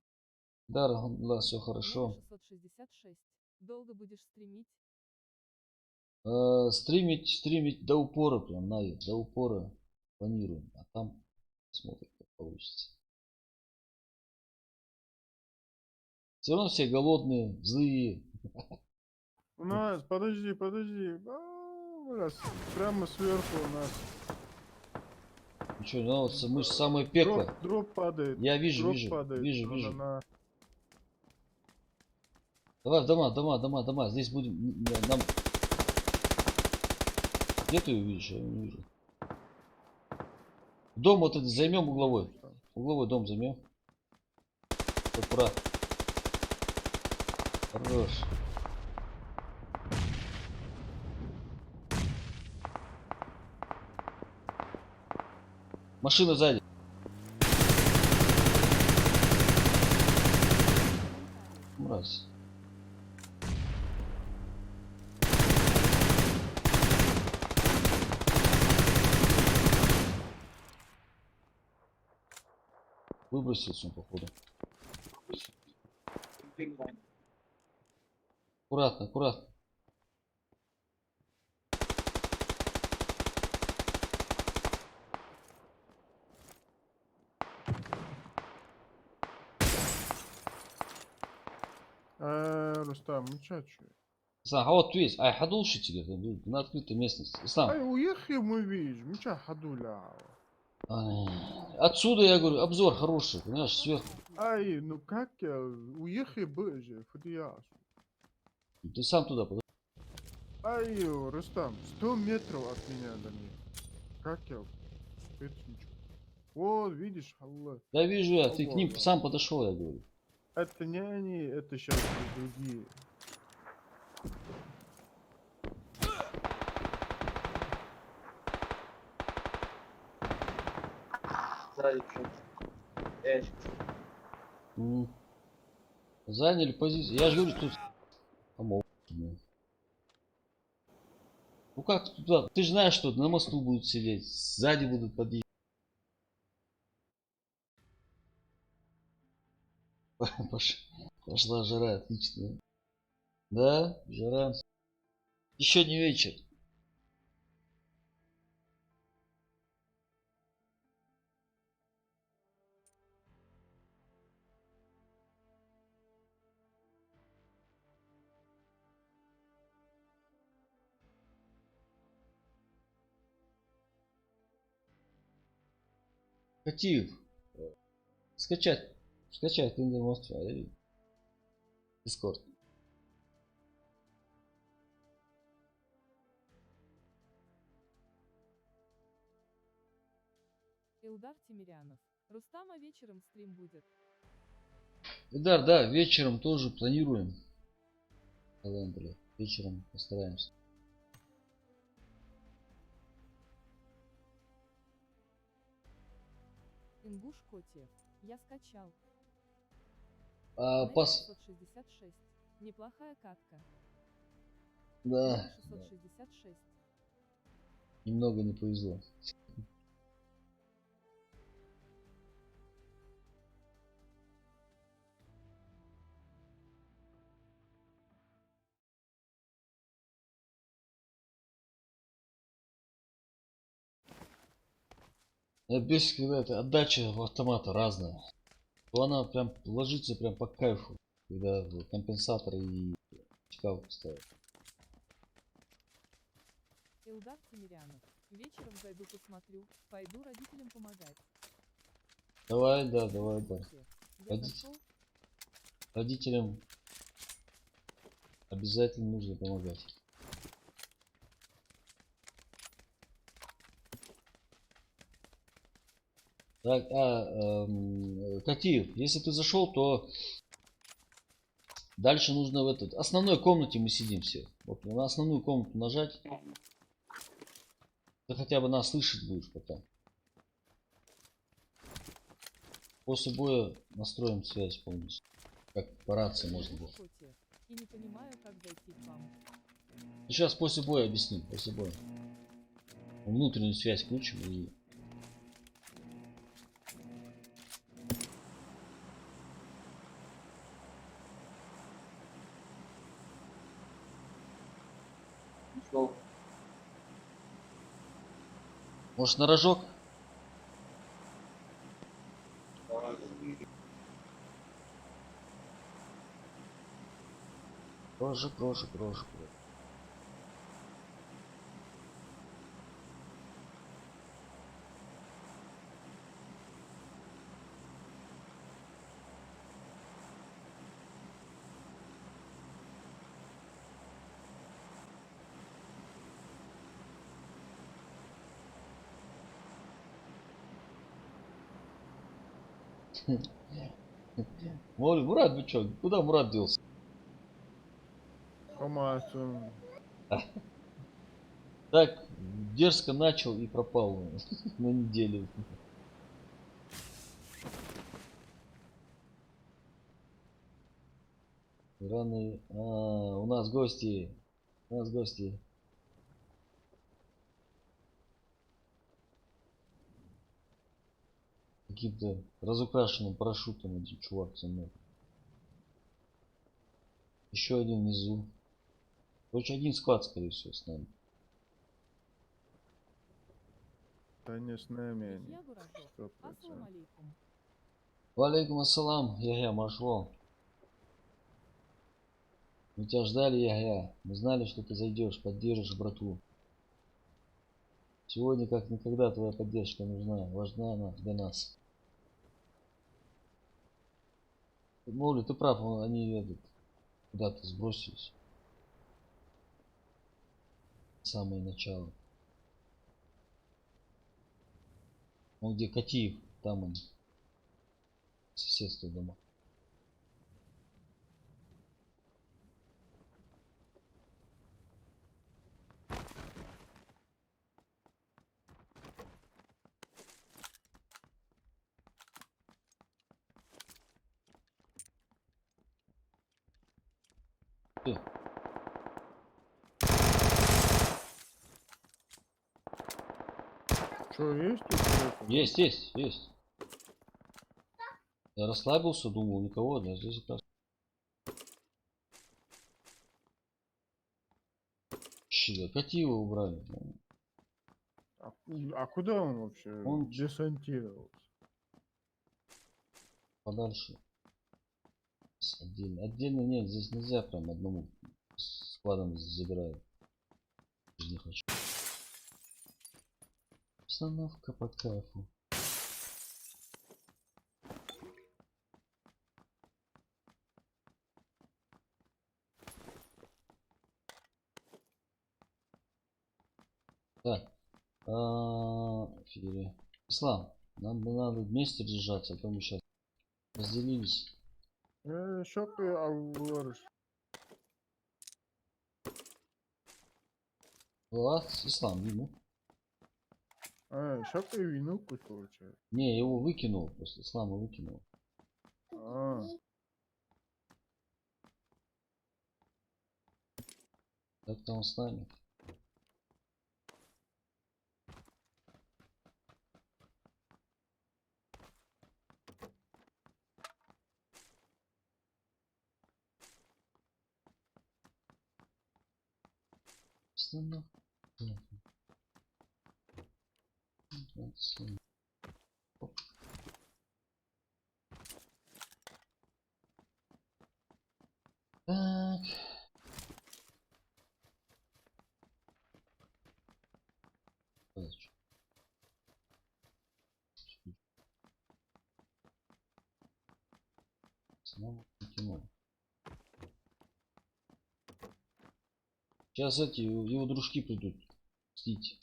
Да, да, все Неви хорошо. 666. Долго будешь стримить? Стримить до упора, прям, Нави, до упора планируем. А там смотрим, как получится. Все равно все голодные, злые. У нас, подожди. Бля, прямо сверху у нас. Ничего, ну, вот мы же самое пекло. Дроп падает. Я вижу, Дроп вижу, падает. вижу. На. Давай в дома. Здесь будем. Нам. Где ты ее видишь? Я не вижу. Дом вот этот займем угловой. Угловой дом займем. Вот прав. Хорош. Машина сзади. Выбросился он, походу. Аккуратно, аккуратно. Рустам, ну чё? Ислам, а вот есть. Ай, ходулши тебе, на открытой местности. Ислам. Ай, уехай, мы видишь, мы чё ходуля. Отсюда, я говорю, обзор хороший, понимаешь, сверху. Ай, ну как я? Уехай боже, фудияс. Ты сам туда подойди. Ай, Рустам, 100 метров от меня до них. Как я? Это ничего. Вот, видишь, Аллах. Да вижу я, ты к ним Оба, да. сам подошел, я говорю. Это не они, это сейчас другие. М. Заняли позицию. Я же говорю, тут помог. Ну как туда? Ты же знаешь, что на мосту будут сидеть, сзади будут подъезжать. Пошла жара, отлично. Да, жара. Еще не вечер. Катив. Скачать. Скачать Tinder Moskva. Дискорд. Илдар Тимирянов. Рустама вечером стрим будет. Идар, да, вечером тоже планируем. Календаре. Вечером постараемся. Ингуш Котев. Я скачал. Пас. 666. Неплохая катка. Да. 666. Немного не повезло. Бесит, когда это отдача в автомата разная. То она прям ложится прям по кайфу, когда компенсатор и чекалку ставят. Илдар Тимирянов. Вечером зайду посмотрю. Пойду родителям помогать. Давай, да, давай, да. Котев. Я Пойди. зашел. Родителям обязательно нужно помогать. Так, Катив, если ты зашел, то дальше нужно в этот основной комнате мы сидим все. Вот на основную комнату нажать. Ты хотя бы нас слышать будешь пока. После боя настроим связь полностью. Как по рации можно было. Котев. И не понимаю, как зайти к вам. Сейчас после боя объясним, после боя. Внутреннюю связь включим и... Может на рожок? Рожек, рожек, рожек. Мурат, вы чё? Куда Мурат делся? Хамасун. Так, дерзко начал и пропал на неделю. Рано... у нас гости. У нас гости. Каким-то разукрашенным парашютом один чувак со мной. Еще один внизу. Короче, один склад, скорее всего, с нами. Да не с нами они. Я Гуражов. 100%. Ассалам алейкум. Валейкум ассалам, Яхя, маршал. Мы тебя ждали, Яхя. Мы знали, что ты зайдешь, поддержишь братву. Сегодня, как никогда, твоя поддержка нужна. Важна она для нас. Моли, ты прав, они куда-то сбросились. Самое начало. Ну где Катиев, там они. Соседство дома. Ты, Что, есть тут кто-то? есть. Я расслабился, думал, никого, да, здесь как раз. Щида, Катиева убрали. Ну, А куда он вообще Он десантировался? подальше. Отдельно. Отдельно нет, здесь нельзя прям одному складом забирают. Не хочу. Установка по кайфу. Так. Фири. Ислам, нам бы надо вместе держаться, а то мы сейчас разделились. Что ты говоришь? Влад, Ислам, ну. Что ты вину получается? Не, его выкинул, просто Ислама выкинул. А, Как-то он с нами. Установка. Так. Снова кино. Сейчас эти его дружки придут. Мстить.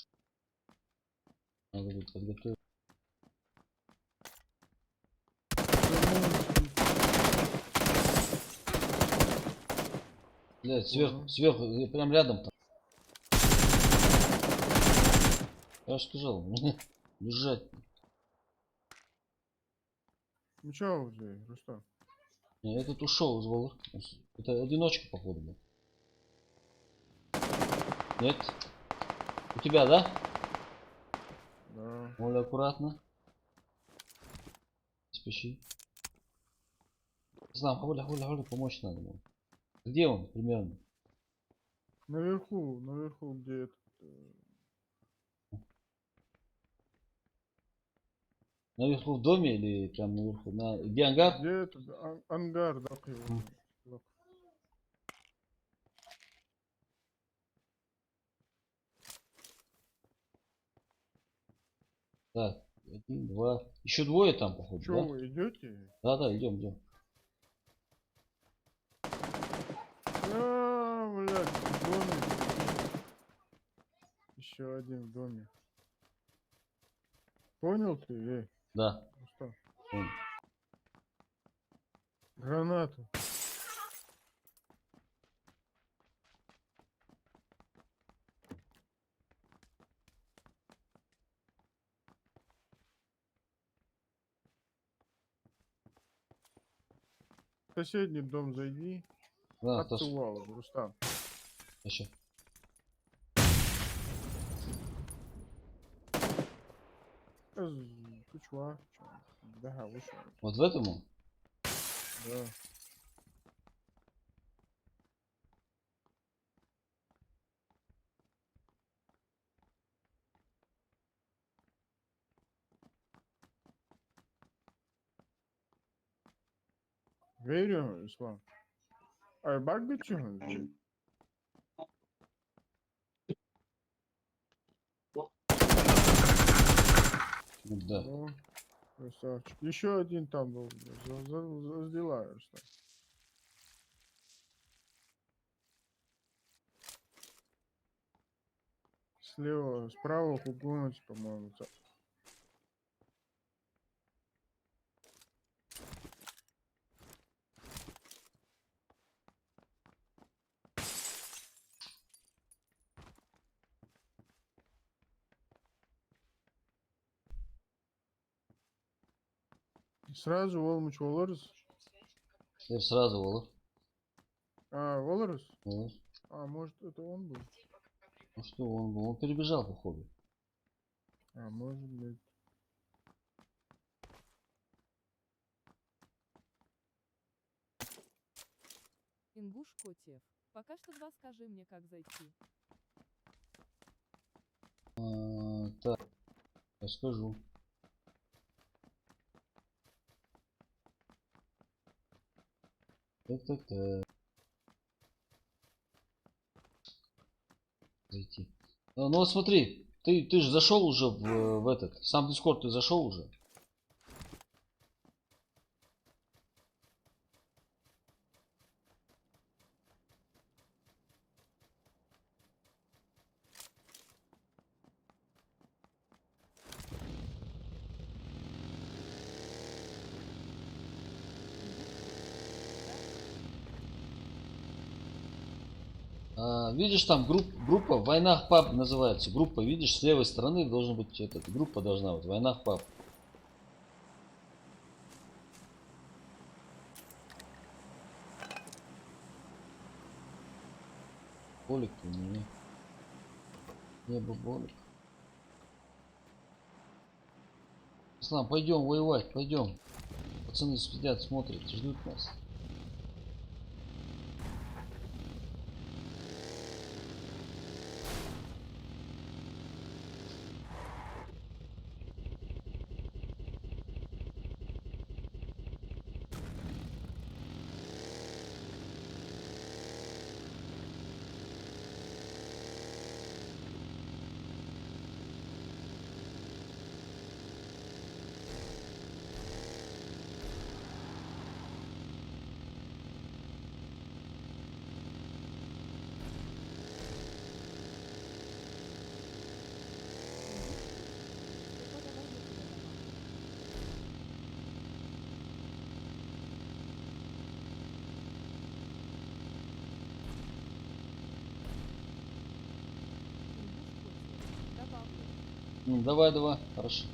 Надо будет подготовить. Блять, сверху, прям рядом там. Я же сказал, бежать. ну чё уже, Рустам? Не, этот ушел из Волы. Это одиночка, походу, был. Нет? У тебя, да? Да. Более аккуратно. Спеши. Знам, холя, помочь надо было. Где он примерно? Наверху, где этот... Наверху в доме или прям наверху? Где ангар? Где этот ангар, да, его. Да. Так, один, два. Еще двое там, походу, Чё, да? вы идете? Да, идем. Блядь, в доме. Еще один в доме. Понял ты, Да. Рустам? Понял. Гранату. В соседний дом зайди. Да, Отцевал, Рустам. еще. Ты чувак, чё? Да, вышел. Вот в этому? Да. Veriyor İslam. Ay bak geçiyorsun. Да. Ну, красавчик. Еще один там был. Сделаешь. Слева, справа по комнате, по-моему. Сразу olmuş oluruz. Я сразу Волов. А, oluruz. Вот. А, может это он был? Ну что, он перебежал, походу. А, может быть. Ингуш Котев. Пока что два скажи мне, как зайти. Так, расскажу. Так. Зайти. Ну вот смотри, ты же зашел уже в этот. Сам Дискорд ты зашел уже? Видишь там группа в войнах паб называется. Группа, видишь, с левой стороны должен быть этот. Группа должна быть в войнах паб. Болик ты не. Небо болик. Ислам, пойдем воевать, пойдем. Пацаны сидят, смотрят, ждут нас. Только давай я тебе дам. Ингуш Котев. Добавлю. Давай, хорошо.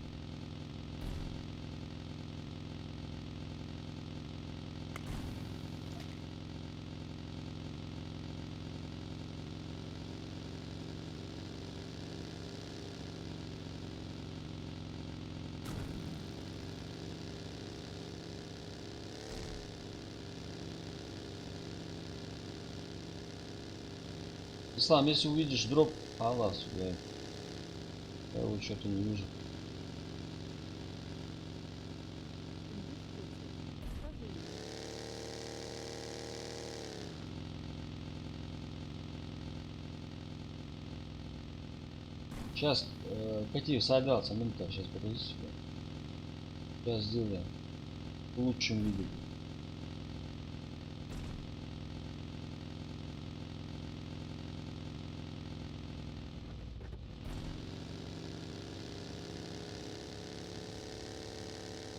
Ислам, если увидишь дроп, Аллах, я его что-то не вижу. Ингуш Котев. Скажи ей. Сейчас, Катив, садался, минута, сейчас подойди сюда. Сейчас сделаем в лучшем виде.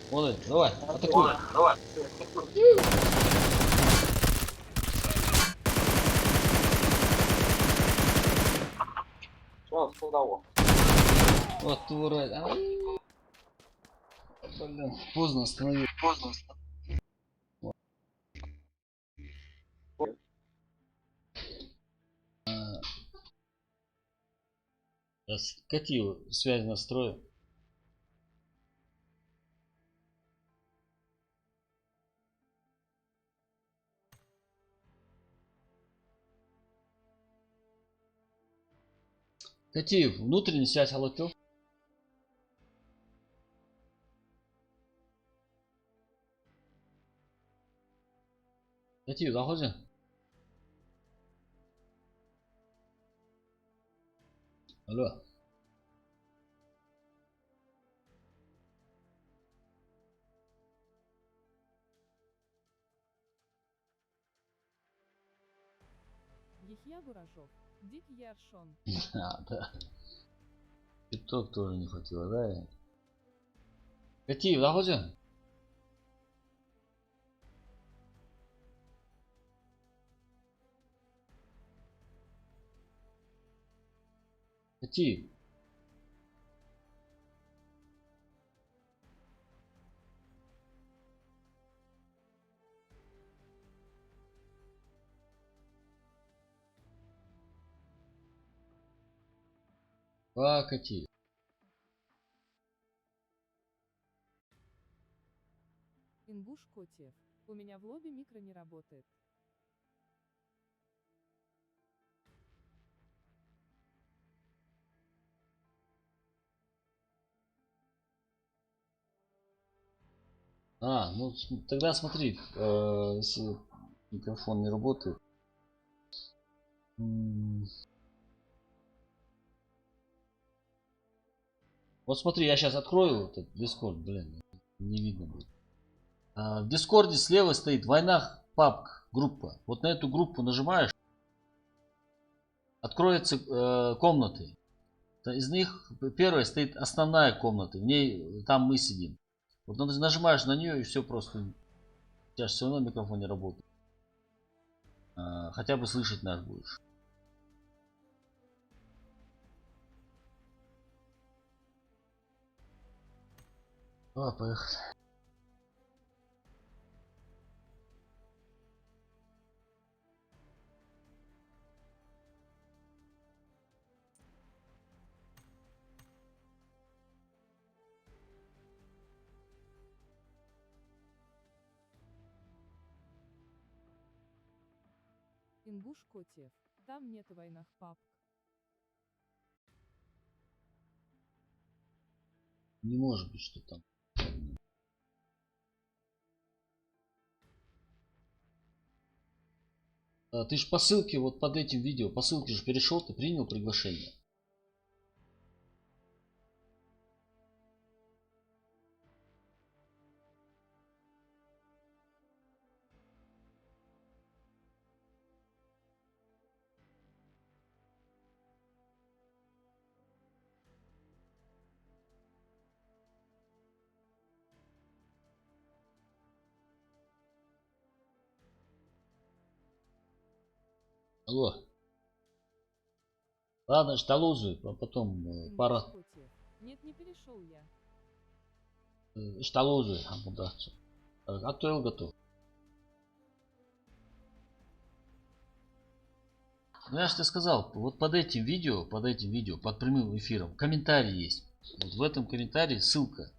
Вот, давай, атакуй. Вот дура. Блин, поздно остановил. Сейчас Катив связь настрою. Катиев, внутренняя связь, алло. Катиев, заходи. Алло. Ехья Буражов. Дик Яршон. А, да. Пяток тоже не хватило, да? Катиев, заходи. Катиев. Катиев. Ингуш Котев. У меня в лобби микро не работает. Ну тогда смотри, если микрофон не работает. Вот смотри, я сейчас открою этот Discord, блин, не видно будет. В Дискорде слева стоит война папка группа. Вот на эту группу нажимаешь, откроются комнаты. Из них первая стоит основная комната, в ней там мы сидим. Вот нажимаешь на нее и все просто. Сейчас все равно микрофон не работает. Хотя бы слышать нас будешь. Поехали. Ингуш Котев. Там нету войнах папк. Не может быть, что там. Ты ж по ссылке вот под этим видео, по ссылке же перешел, ты принял приглашение. Алло. Ладно, шталузы, а потом Ингуш пара Котев. Нет, не перешел я. шталузы, да. Готов, готов. Ну я же тебе сказал, вот под этим видео, под прямым эфиром, комментарий есть. Вот в этом комментарии ссылка.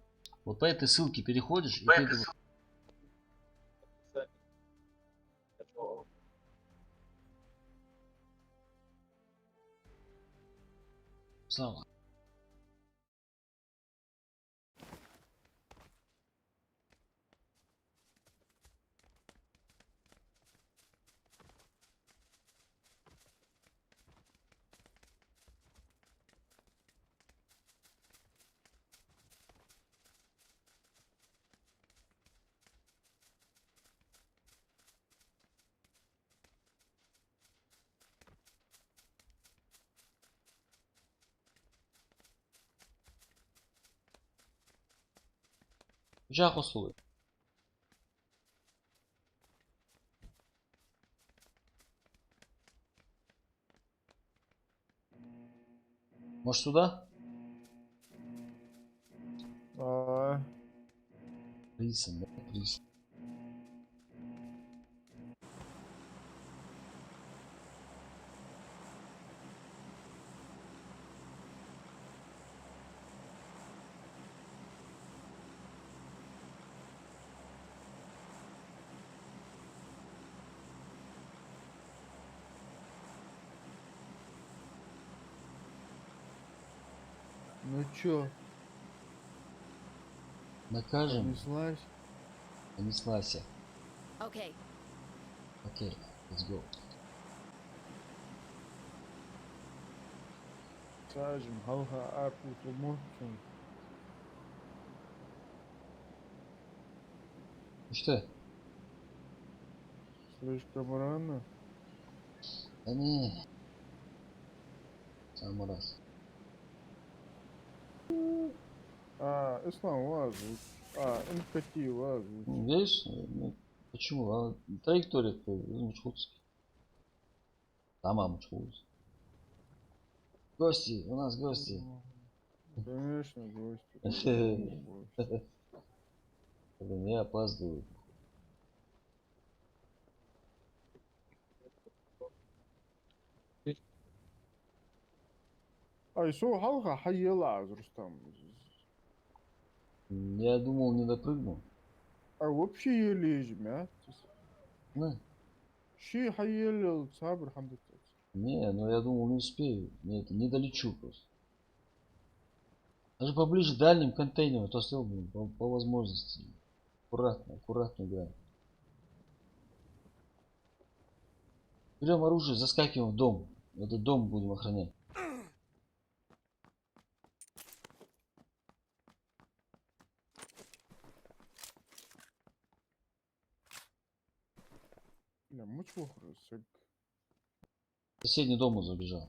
Вот по этой ссылке переходишь, и ты сам. Жах услуги. Может сюда? Присын, да, присын. Ну чё, Накажем, понеслась? понеслась. Okay. Окей, let's go. Сажем, халха, апу, туморчун. Ну что? Слишком рано. Да не. Самый раз. Ислам вазу. НКТ вазу. Видишь? Ну, почему? Траектория-то мучхутский. Тамам мучхутский. Гости, у нас гости. Конечно, гости. Блин, я опаздываю. Шо халха хайела, Рустам. Я думал, не допрыгну. Вообще ележим, На. Ши хайел сабр хамдат. Не, ну я думал, не успею. Нет, не долечу просто. Даже поближе к дальним контейнерам, то стоял, блин, по возможности. Аккуратно, аккуратно играем. Берем оружие, заскакиваем в дом. Этот дом будем охранять. Бля, мучу хрусик. В соседний дом он забежал.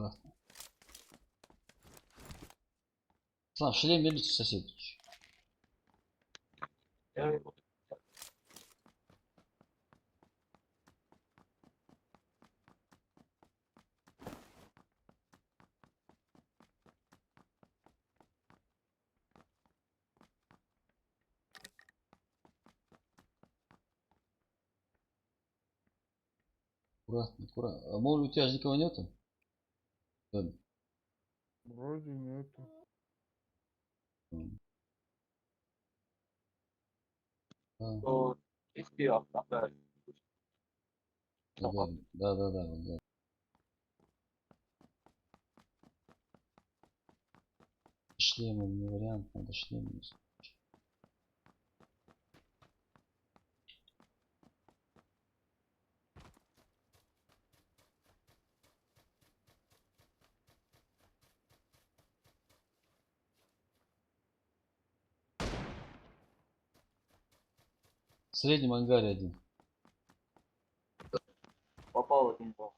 Классно. Слав, в шлем медлится сосед. Аккуратно, аккуратно. А может у тебя же никого нету? Да. Вроде нету. А, то естественно, да. да, да, да, да, да. Шлемом не вариант, надо шлем. В среднем ангаре один. Попал один был.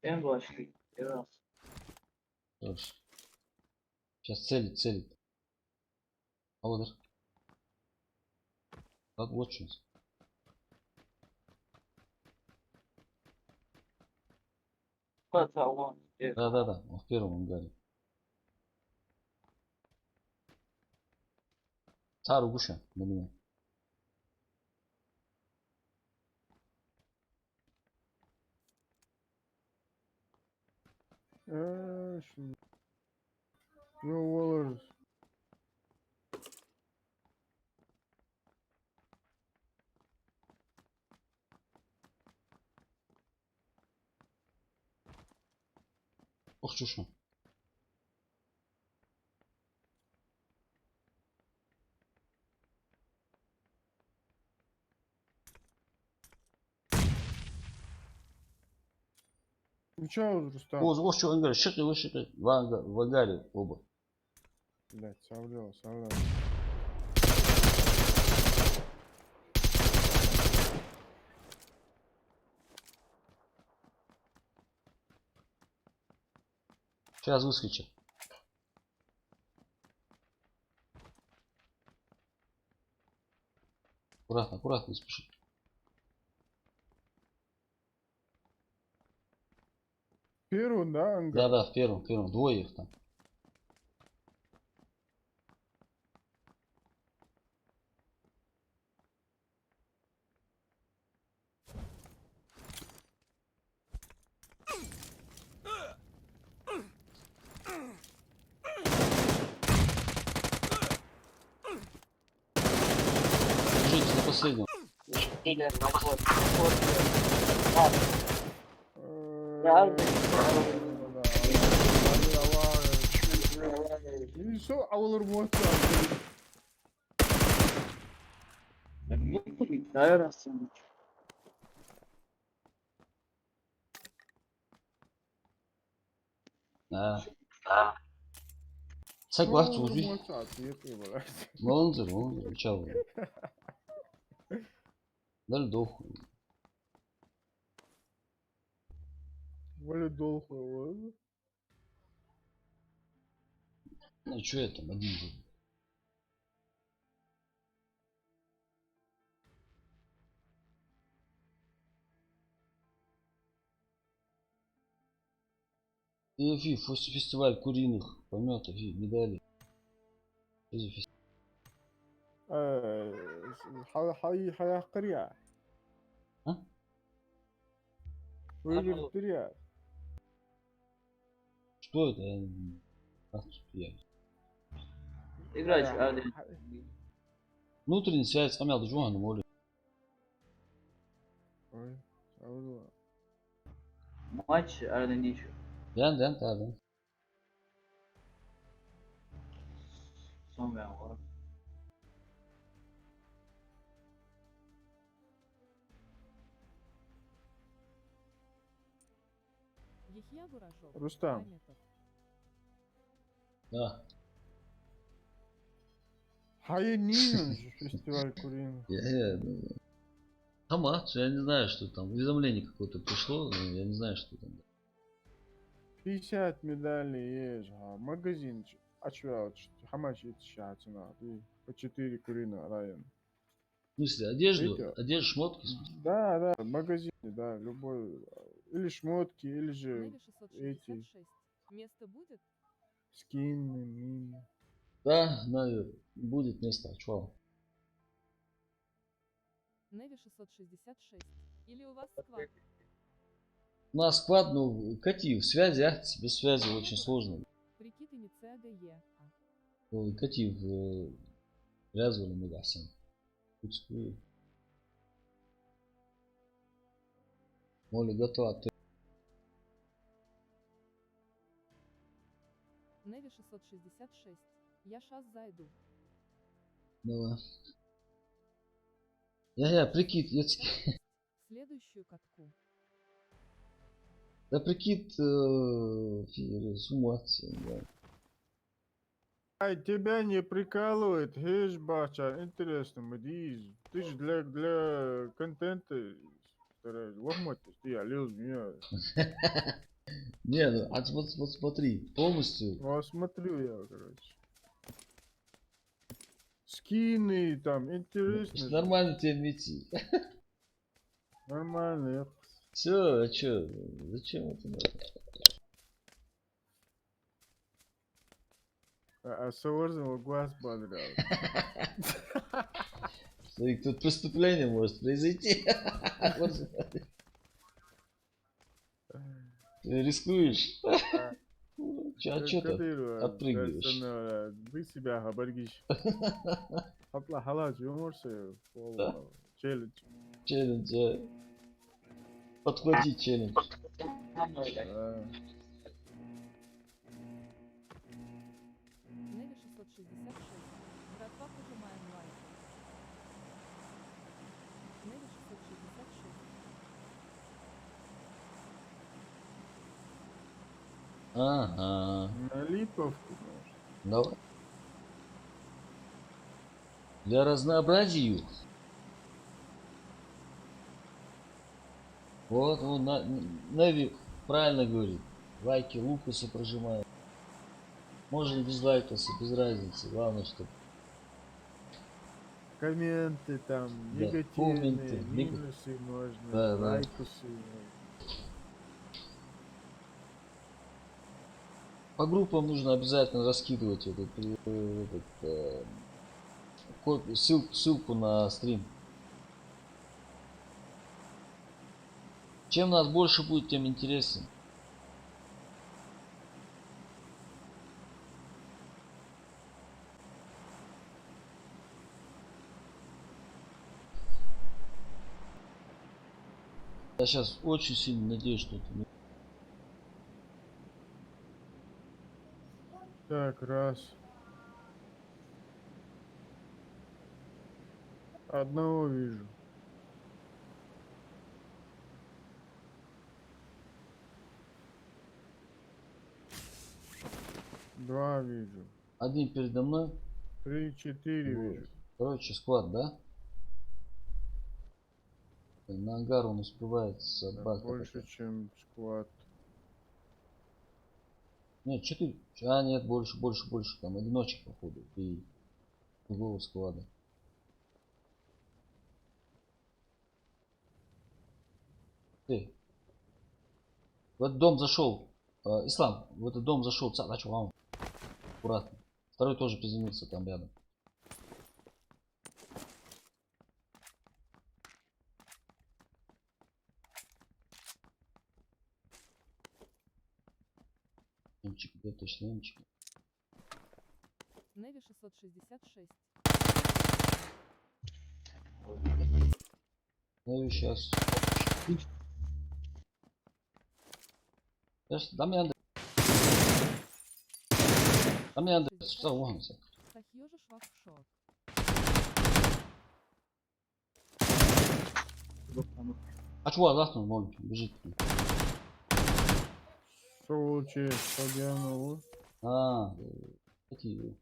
М24, раз. Хорош. Сейчас целит, целит. А вот это. Вот что. Хотя он Да, да, да. Он в первом ангаре. Цару гуша на меня. Ши. Yo, Wallers. Ох, чуша. Ну чё, Рустам? Ох, что ангаре. Шикай, шикай. В ангаре оба. Блять, соврёл, соврёл. Сейчас выскочит. Аккуратно, аккуратно, не спеши. Первый, да, ангар? Да, в первом. Двое их там. Держитесь на последнем. Или вот. Да. И что, ауылыр болса. Наверное, сын. Ha. Sak vakti uzun. Молодцы, учал. Дали доху. Воля долго. Ну что я там один был? Фестиваль куриных пометов и медалей. Что за фестиваль? حياة قرية. ها؟ ويجي قرية. Что это? Я не- Ах, я- Играть в Али. Внутренняя связь, сам я даже не могу. Ой, саула. Матч Али ничего. Да. Son ben var. Яхья Буражов. Рустам. Аметов. Да. Hayır niye фестиваль куриных? Хамат, я не знаю, что там. Уведомление какое-то пришло, но я не знаю, что там. 50 медалей есть. Магазин açıyor. Хамаш yetişatına. По 4 куриных район. В смысле, одежду? Видео. Одежду, шмотки? в смысле? Да, в магазине, да, любой. Или шмотки, или же Неви 666. Место будет? скины, мини. Да, наверное, будет место, чувак. Неви 666. Или у вас сквад? У нас сквад, ну, кати, в связи, без связи очень сложно. Прикид инициага Е. Кати врязвали мы, да, всем. Моли готова. Неви 666. Я шас зайду. Давай. Я, прикид, я Следующую катку. да прикид с ума, да. Ай, тебя не прикалывает, хеш, бача, интересно, мадиз. Ты же для контента стараешься. Лохматишь, ты олел меня. Не, ну, вот смотри, полностью. Ну, а смотрю я, короче. Скины там, интересно. же. Нормально тебе мети. Нормально, я. Все, а чё? Зачем это надо? А Саурзова глаз подряд. Смотри, тут преступление может произойти. Ты рискуешь? А чё ты отпрыгиваешь? Вы себя габаргиш. Хапла халач, юморсы. Да. Челлендж. Челлендж, подхвати челлендж. Неви 666. Братва пожимаем лайк. Неви 666. Ага. На липовку, может. Давай. Для разнообразия. Вот, Нави правильно говорит. Лайки Лукаса прожимают. Можно без лайкаса, без разницы. Главное, чтобы Комменты там, Да, негативные, комменты, минусы можно, Да. лайкусы. По группам нужно обязательно раскидывать ссылку на стрим. Чем нас больше будет, тем интереснее. Я сейчас очень сильно надеюсь, что это не... Так, раз. Одного вижу. Два вижу. Один передо мной. 3, 4 вижу. Короче, склад, да? На ангар он успевает с Да, бака. больше, чем склад. Нет, 4. А, нет, больше. Там одиночек, походу. И другого склада. Ты. В этот дом зашел. Ислам, в этот дом зашел. Вам. Аккуратно. Второй тоже приземлился там рядом. Эмчик, где точно эмчик? Неви 666. Ну и сейчас. Дам я Андер. Дам я Андер. Что он? Сахьёжа швах в шок. А чего захнул, он бежит. Сволочи, подъянуло. А, какие?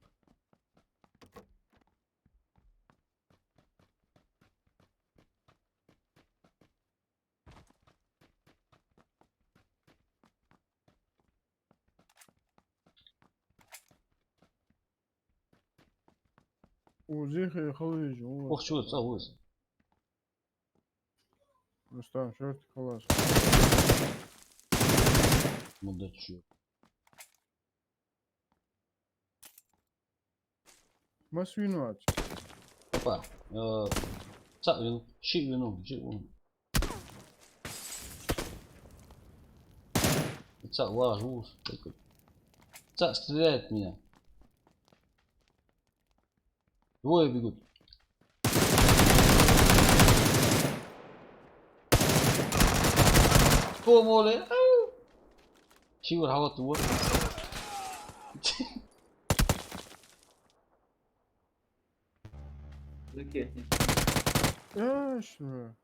Узиха и халыжу. Ох, чего это завоз? Рустам, черт халаш. Мудачок. Масвинуач. Опа. Вину. Щи вину. Ложу. Стреляет в меня. Двое бегут. Кто моле? Чего работает? Вот. Ракетник. Что?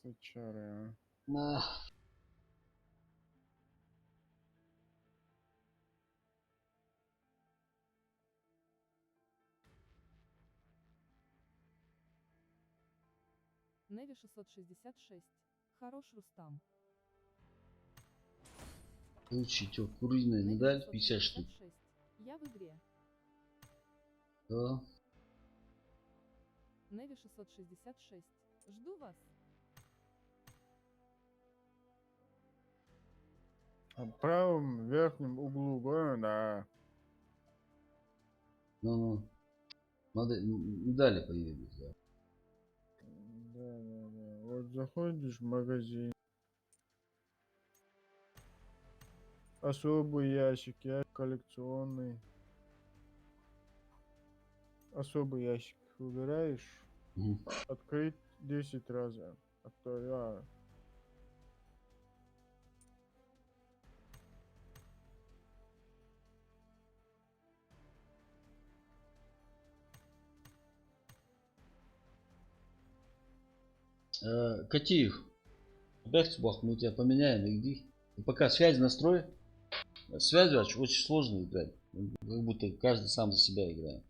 Сычары, а. На. Неви 666. Хорош Рустам. Лучше что, куриная Неви медаль 50 штук. 666. Я в игре. Да. Неви 666. Жду вас. В правом верхнем углу города. Ну. Надо медали появились, да. Да. Вот заходишь в магазин. Особый ящик, коллекционный. Особый ящик выбираешь. Мгм. Открыть 10 раз. Открываю. Катиев. Опять мы тебя поменяем, иди. Пока связь настрой. Связь очень сложно играть. Как будто каждый сам за себя играет.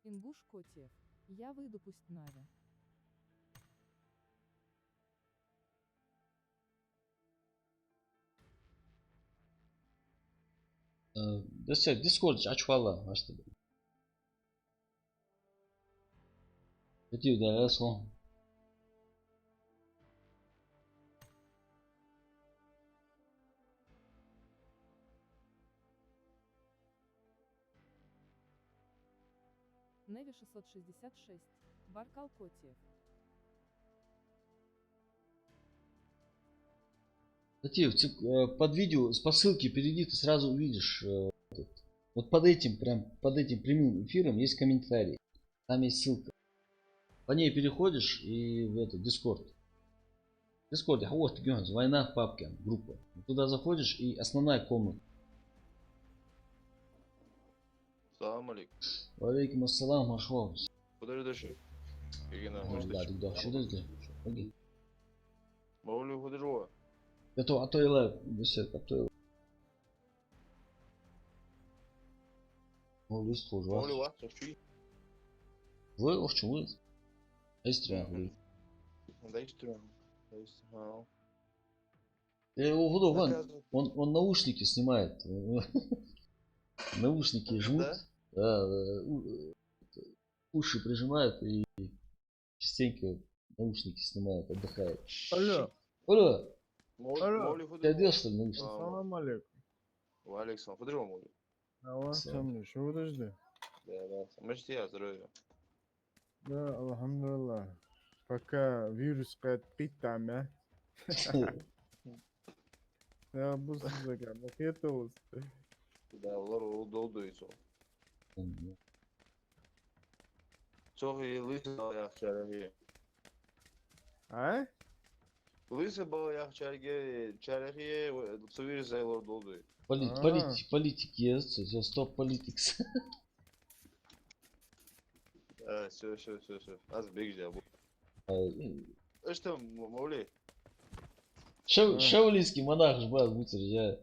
Ингуш Котиев. Я выйду, пусть Нави. Дискорд açvala başladı. Katiyev da son. 666. Баркал Котиев. Затеев, под видео по ссылке перейди, ты сразу увидишь. Вот под этим, прям под этим прямым эфиром есть комментарий. Там есть ссылка. По ней переходишь и в этот Discord. В Discord, вот, война в папке, группа. Туда заходишь и основная комната. Салам алейкум. Валейкум ассалам, маршал. Подожди. Кегена, Да, что ты здесь? Маули художество. Это атойлар, бесед, атойлар. Маули служу. Маули ва, совчи. Вы, ошчу, вы. Эстря, Дайстрю. я его буду, он наушники снимает. Наушники жмут. Да, уши прижимает и частенько наушники снимает, отдыхает. Алло, Оля, Маули ты одел художество. что ли наушники? салам алейкум. Ва алейкум. Художество Маули. А вас Салам. там что подожди? Да. Можете я здоровья. Да, алхамдулилlah. Пока вирус питам, а? Я буду зака, макетос. Да, олар олду исо. Соги лысы яхчарги. А? Лысы бал яхчарги, чарги, цувир зайлор долду. Политик есть, все, стоп политикс. Все. Аз бегжа. Что, Маули? Шаулинский монах жбал, муцер,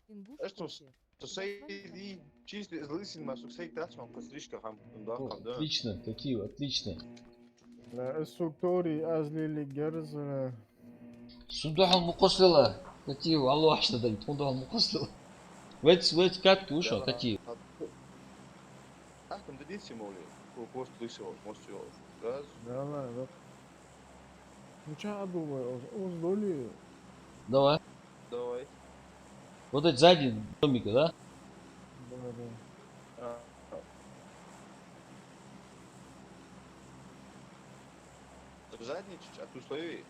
Ингуш Что Котиев. Сусейди чисто из лысин, но сусей тачман пострижка хам да. Отлично, какие, отлично. لا السكتوري أزلي جرز Сундухан мукослила. Какие, аллах что дает, сундухан мукослила. В эти катки ушел, какие? Ахтам дадите моли, пост лысого, мост его. Газ, لا لا لا مش عدو أوزدولي Давай. давай. Вот эти сзади домика, да? А, задничать, а ты стои.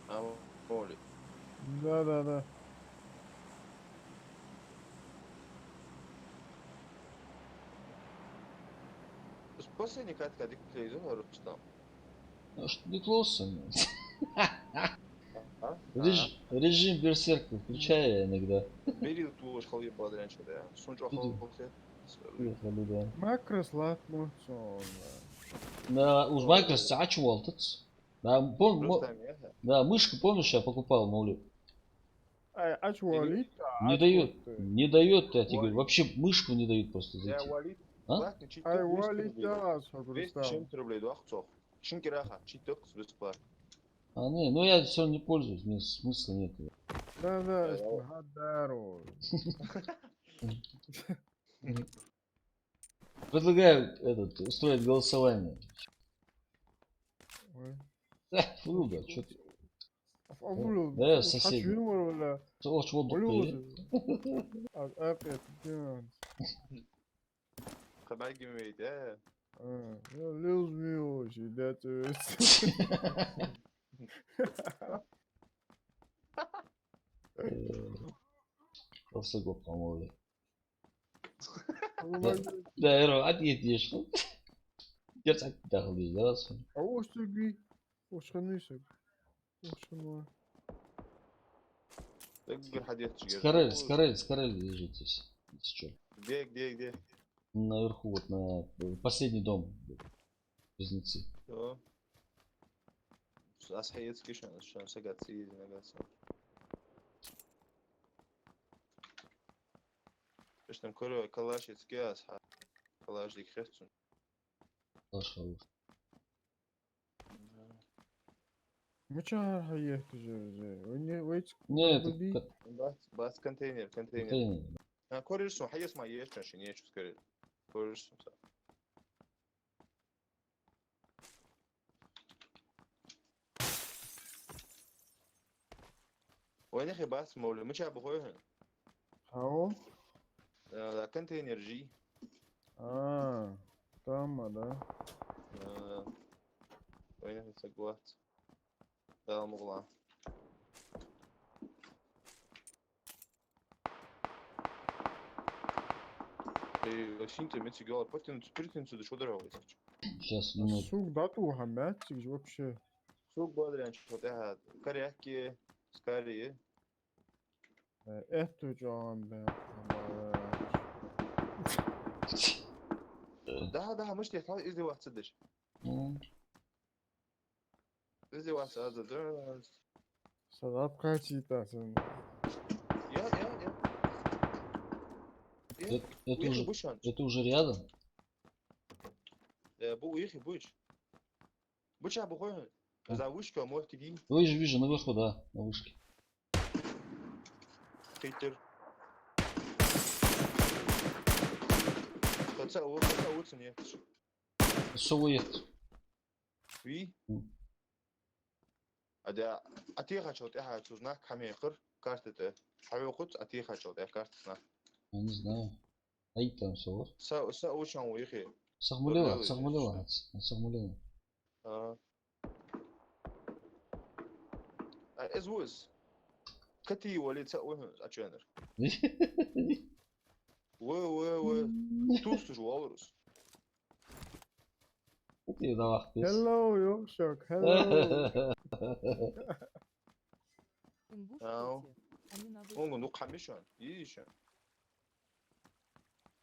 А моли. Да Последний катка диклейзон Рустам. Ну что ты клоусон? А? Режим берсерка включаю я иногда. Бери ту шхале бодрянча, да. Сунчо халбосе. Поехали, да. ماكرس لا تموتون На уж Майкрос ачувал тут. Да, Рустам, я. да, мышку помнишь, я покупал, мол, أي أشوالي не дает, я тебе говорю, вообще мышку не дают просто Я зайти. валит. А? Платный чит. أي والي 200 تاس рублей, да, хцов. Шинкираха, читок бесплатно. А, не, ну я все не пользуюсь, мне смысла нет. لا اسمها دارو Предлагаю устроить голосование. Фу, да, что ты. أقول Да, соседи. حشوي ولا Солоч воду ولوز أقيت جان Kabagi miydi he? لوز ميوش ده Просто гоп помогли. Да, Эро, отъедешь. Держать дохлый, да? أوش تبي وش خنيسك وش خنوا Теггер хадет чигер. Скорель лежит здесь. Чё? Где? Наверху, вот на последний дом. Близнецы. Все. Асхаецкий шан сагат сиди нагаса. Эш там коро калашецкий асха. Калаш дик хрестун. Хорошо. مشاهر هيك جي ويت Не, بدي это Бас контейнер. контейнер. А коришсон хайес ма еш чаши не чу скорее. Коришсон. وين اخي باس مولى مش ابغوه هاو لا كنتينر جي Там, да? Понятно, согласен. Да, могла. И Синтия Метигала притянуть сюда, что дорого. Сейчас минут. Сук, да, ту хамятик вообще. Сук бодрян, что ты коряки, скорее. Это Джон, да. Да, мышь я стал издеваться дальше. Ну, Издеваться, да. Садап качита, сын. Я. это уже рядом. Bu uyuyor bu iş. Bu çabuk bu koyun. За вышку, а может и Вижу, наверху, да, на вышке. Питер. Хотя улица нет. Все уехать. Ви? М. А ты хочу, знак камер, карты-то. А вы хоть, а ты хочу, карты знак. Я не знаю. Аид там все. Вот. Са очень уехал. Сагмулева. Эзвуз. Кати валит са уехал, а ченер. Вы. Туз жуалрус. Ты давай. Hello, Йошак, hello. Ингуш Ау. Котев. Они на Он выход. ну камешон, видишь?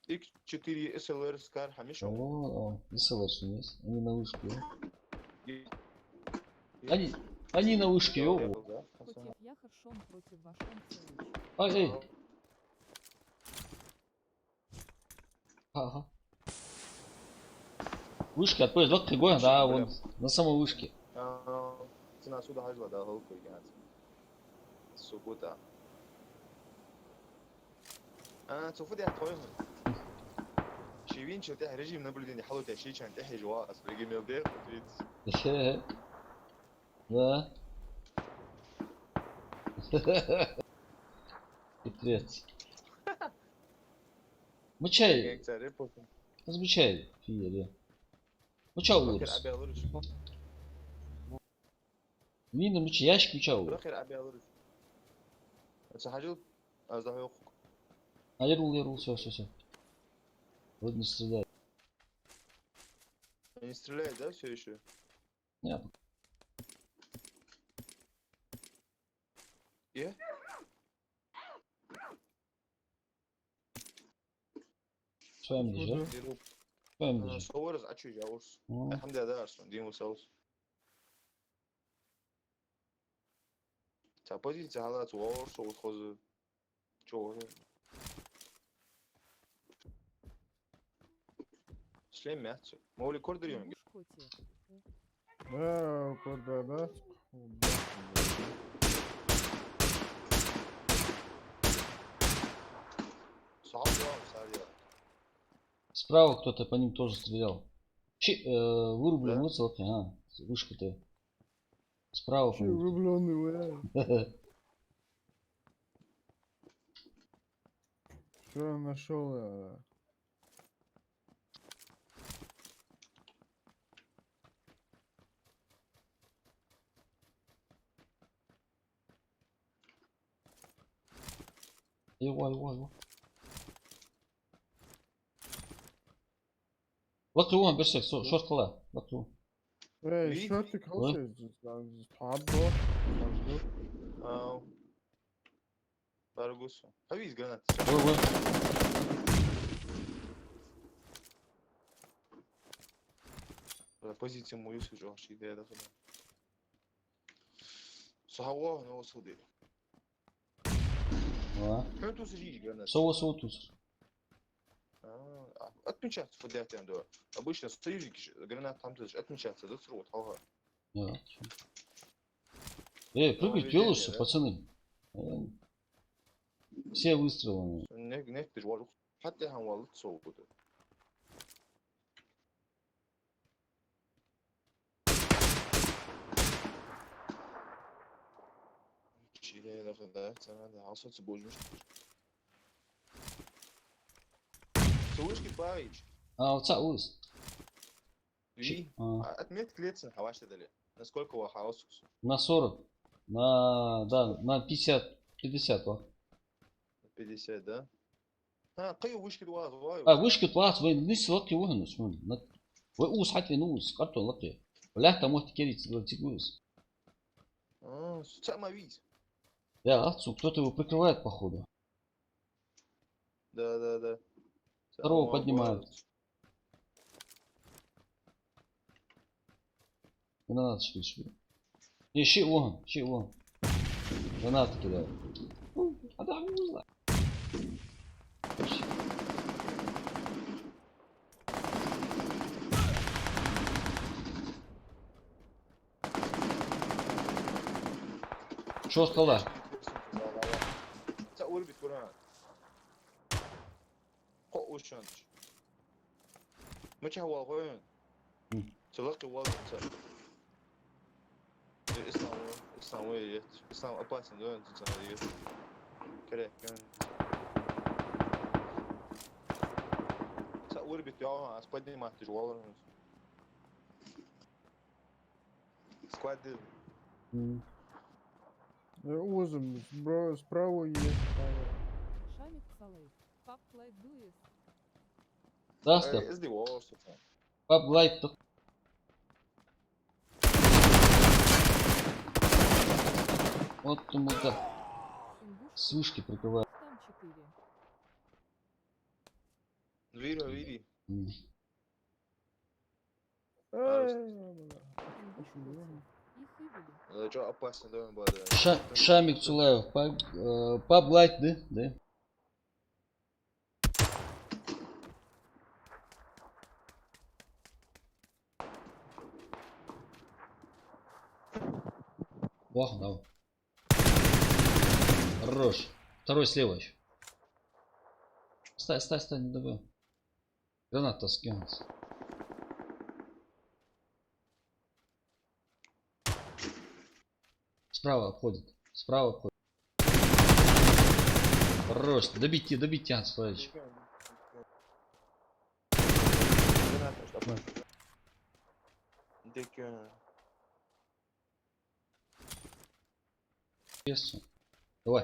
X4 SLR Scar хамешон. О, весело, что есть. Они на вышке. И- Они на вышке, Да, о. да. Котев я хорошо против вашего целуч. Эй. Ага. Вышки отправить, вот пригорно, да, вон на самой вышке. Цена сюда хажла, да, голку играть. Суббота. цуфу ده طويل. شيبين شو تح رجيم نبلدين يحاولوا تشيء كان تح جواز رجيم يبدأ Да. Питрец. Мычай. Размычай. Фиере. Мыча урус. Мина мычай, ящик мыча урус. بالآخر أبي أورد. سهجل أزده Лерул, все. Вот не стреляй. не стреляет, да, все еще? Нет. Я? В своем лежит. В своем лежит. صور أشوف جاوس. Ну, الحمد لله ده أصلا دي مسوس. позиция على صور صوت خوز. شو шлем мясо. Моли кордерион. Ингуш Котев. Да, куда, да? Садя. Справа кто-то по ним тоже стрелял. Вырублен Да? выцелки, вышка-то. Справа. Че, влюбленный, Что нашел я? Его. Вокруг он берсек, шорт кала. Вокруг. Эй, Ви? что ты хочешь? Табо. Баргусу. Повис гранат. Ой. Позиция мою сижу, идея даже. Сахава, но суды. Кто тут сидит гранат? Соу туз. Отмечаться в фотографии, да. Обычно союзники гранат там тоже отмечаться, да, срут, ага. Прыгать делаешься, да? пацаны. Все выстрелы. Не тяжело. حتى هم والله تصوت. شيء ده خدها سنة ده عصت سبوجمش. سويش كيف بايش؟ Овца уз. Ви? Отметь клетцы, а ваш дали. Насколько у хаос? На 40. На 50. 50, ва. 50, да? قي وش كده واضح وش كتواص وين لسه وقت وهنس من وقوس حتى نوس قطع لقي ولا تموت كريت تقوس. سامع виз. Да, отцу, кто-то его прикрывает, походу. Да. Второго поднимают. Гранат шли. Не, щи вон. Гранаты кидают. А да, не знаю. Что сказала? تقول بتقولها قو شانش مش هو غين تلاقي واضح اسلام опасен да это كده كان تقول بتقولها اسبدي ما تجوال سكواد Узом, справа есть. Шамик Салей. Пап Лайт Дуис. Да, Степ? ازدي واسط Пап лайт тут. Вот ему так Ингуш с вышки прикрывает. там 4. види Ингуш Котев. Их вывели. что опасно да бада Шамик Цулаев. Пап лайт, да? Плохо, давай. Хорош. Второй слева еще. Стай, не добил. Гранат-то скинулся. Справа обходит. Хорош. Добить тян, Славич. Давай.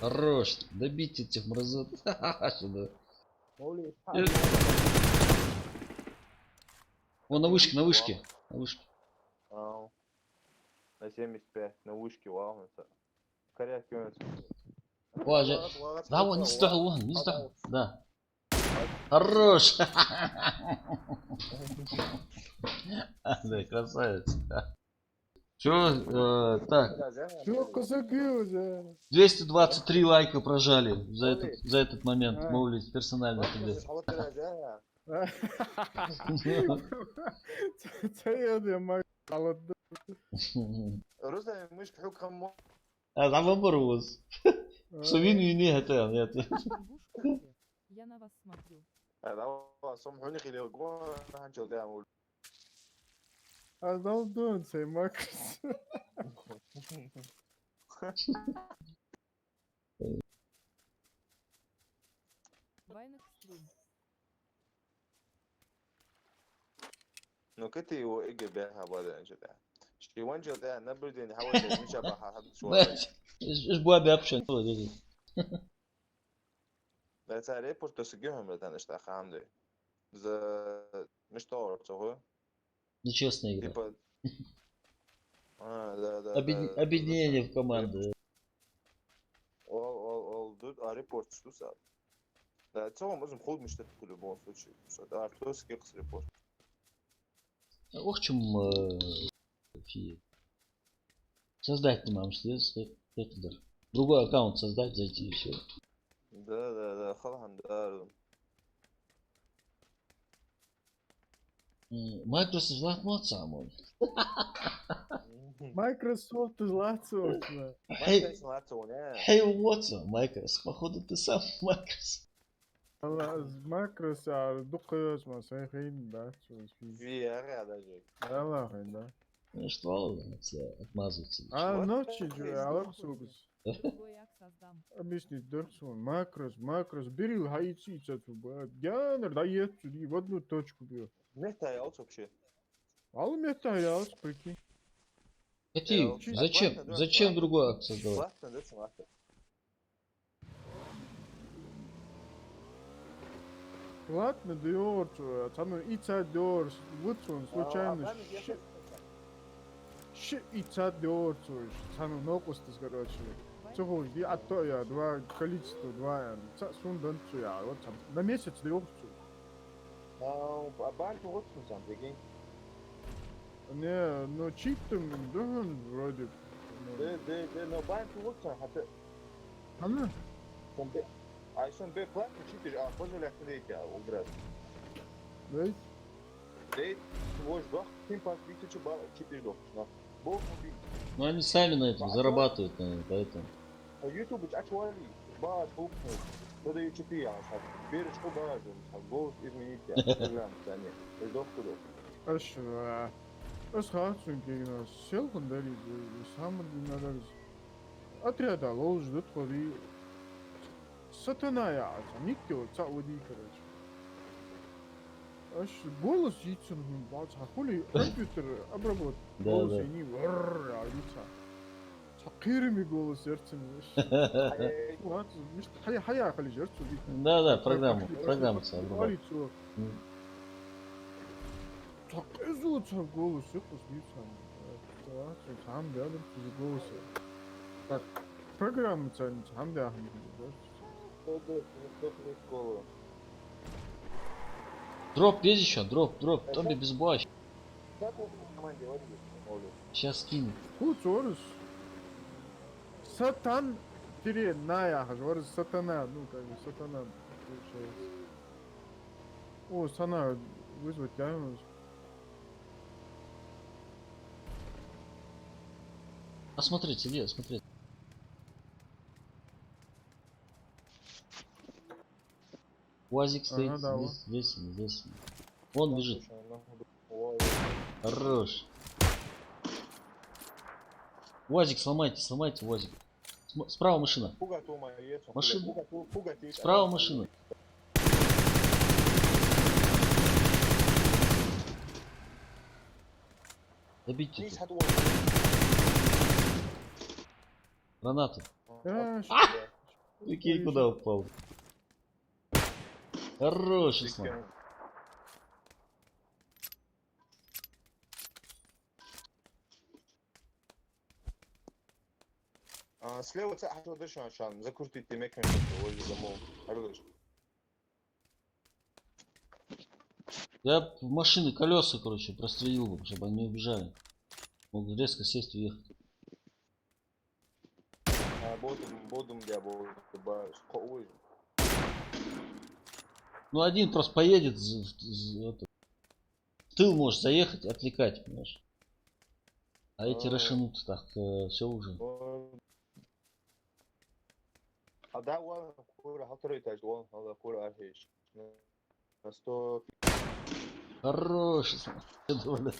Хорош. Добить этих мразот. Сюда. Вон на вышке. На 75 на вышке вау коряк Ладно. Да, вон, не сдал. Да. Хорош. Да, красавец. Чё, так, Все, казаки уже. 223 лайка прожали за этот момент. Молюсь персонально тебе. Це май холодно. رزق مش حكم А вопрос. Что вини это. Ингуш Котев. Я на вас смотрю. هذا سامحوني خلي الجو هنشوف ده اقول Адам дон, це Макс. Вайнек стрим. انه كتي واجي بها بعد انشوف شي وانجو ده نبردين حاول نشبه حد شويه ايش بوا بيبشن. لا ترى ريبورت تسجلهم بدنا نشتغل عندي ز مش طور صح Нечестная игра. типа да Объединение в команду. ол репорт что сам да целом можем ход мечтать в любом случае да кто скекс репорт Ох, чем фи. Создать не могу, что это. Другой аккаунт создать, зайти и все. да خلاص да Microsoft златмотца мой. Microsoft златцовка. Хейлмотца, Microsoft. Походу ты сам Microsoft. Microsoft دقيقة ما سيخين ده. في غير даже والله خين ده. Ствол отмазывается. А Вот ночи это же, есть, аларсубис. Другой ак создам. Объяснить дорсон. Макрос. Берил хайци цацуба. Гянер дает сюда в одну точку бьет. Мета я вообще. Ал метаялс, прикинь. Какие? Чисто. Зачем? Зачем другой акт создавать? Платно, да, цена. Ладно, дёрцу, там ица дёрс, вот он случайно ица дёрцу, там нокустас, короче. Цього и а то я два количество два, сун донцу я, вот там на месяц дёрцу. А банку вот сам, прикинь. Не, ну чиптом, да, вроде. Да, но банку вот сам, хотя Она? а если он б платно, чипишь, а позволяет смотреть, я убрать. Да? Ты вож дох, ты по 1000 баллов чипишь дох, на. Бог убил. Ну они сами на этом зарабатывают, наверное, поэтому. А YouTube actually, баш букну, продаю чипы, я сам. Берешь по бажу, сам, голос изменить, я. Программ, да нет. Это дох куда. Аш, аш хацун гейна, селхан дари, самар динадарис. Отряда лож дот ходи. Сатана я, никто, цауди, короче. Аж голос яйцем, бац, хули компьютер обработал. Да, Голос да. и не яйца. Сакирми голос сердцем. Вот, хая хали сердцу. Да, да, программа собрала. Сакизуца голос, все пусть сам рядом с голосом. Так, программа ценится, сам рядом. Дроп есть еще, дроп, Тоби без бач. Как он в команде водит? Сейчас скину. Куцорус. Сатан ная, говорит сатана, ну как бы сатана получается. О, сана вызвать камеру. Осмотрите, где смотреть? УАЗик стоит Ага, да, здесь. Вон бежит. Хорош. УАЗик сломайте УАЗик. Справа машина. Машина. Справа машина. Добейте. Гранаты. Прикинь, куда упал. Хороший слон. Слева це автодишна шан, закрутити мекан, возле домов. Хорош. Я в машины колеса, короче, прострелил бы, чтобы они не убежали. Мог резко сесть и уехать. Бодум я был, ой. Ну один просто поедет, в тыл может заехать, отвлекать, понимаешь? А эти расшинут так, все уже. А да, вон, кура, который этаж, вон, кура, архиш. На 100. Хороший слон.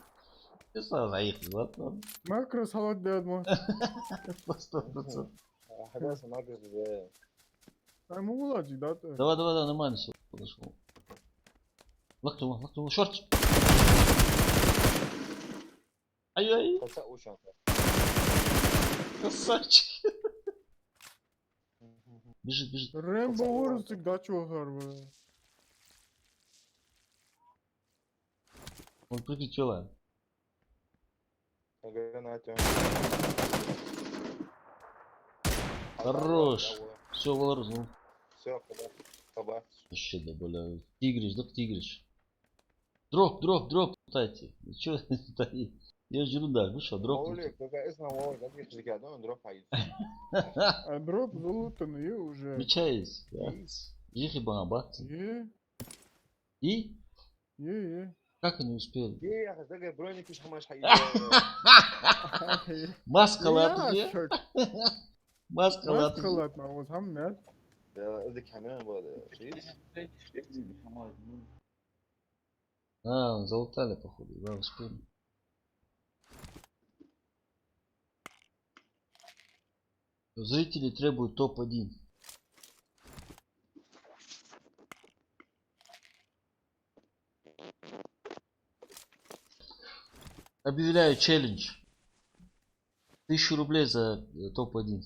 Ты сам заехал, ладно? Макро салат дядмо. По 100%. Хадаса магаз, да. А ему улади, да? ты? Давай, нормально все подошел. Лохнул, шорт. Ай-яй, Хотя учен. красавчик. Бежит. Рэмбо Уоррен всегда чего гарва. Он прилетел. Гранату. Хорош. Все, выларзнул. Все, каба. Вообще, да, бля. Тигрич. Дроп, кстати. Че стоит? Я жру, да. Ну что, дроп. Олег, только из нового, как видишь, я думаю, дроп поедет. А дроп залутанный уже. Мечаясь. Ехай бабац. И? Как они успели? Я хотел броники шамаш хайя. Маска лапы. Маска лапы. Маскалат, но вот сам нет. ده كمان ولا شيء Залутали, походу, да, успели. Зрители требуют топ-1. Объявляю челлендж. 1000 рублей за топ-1.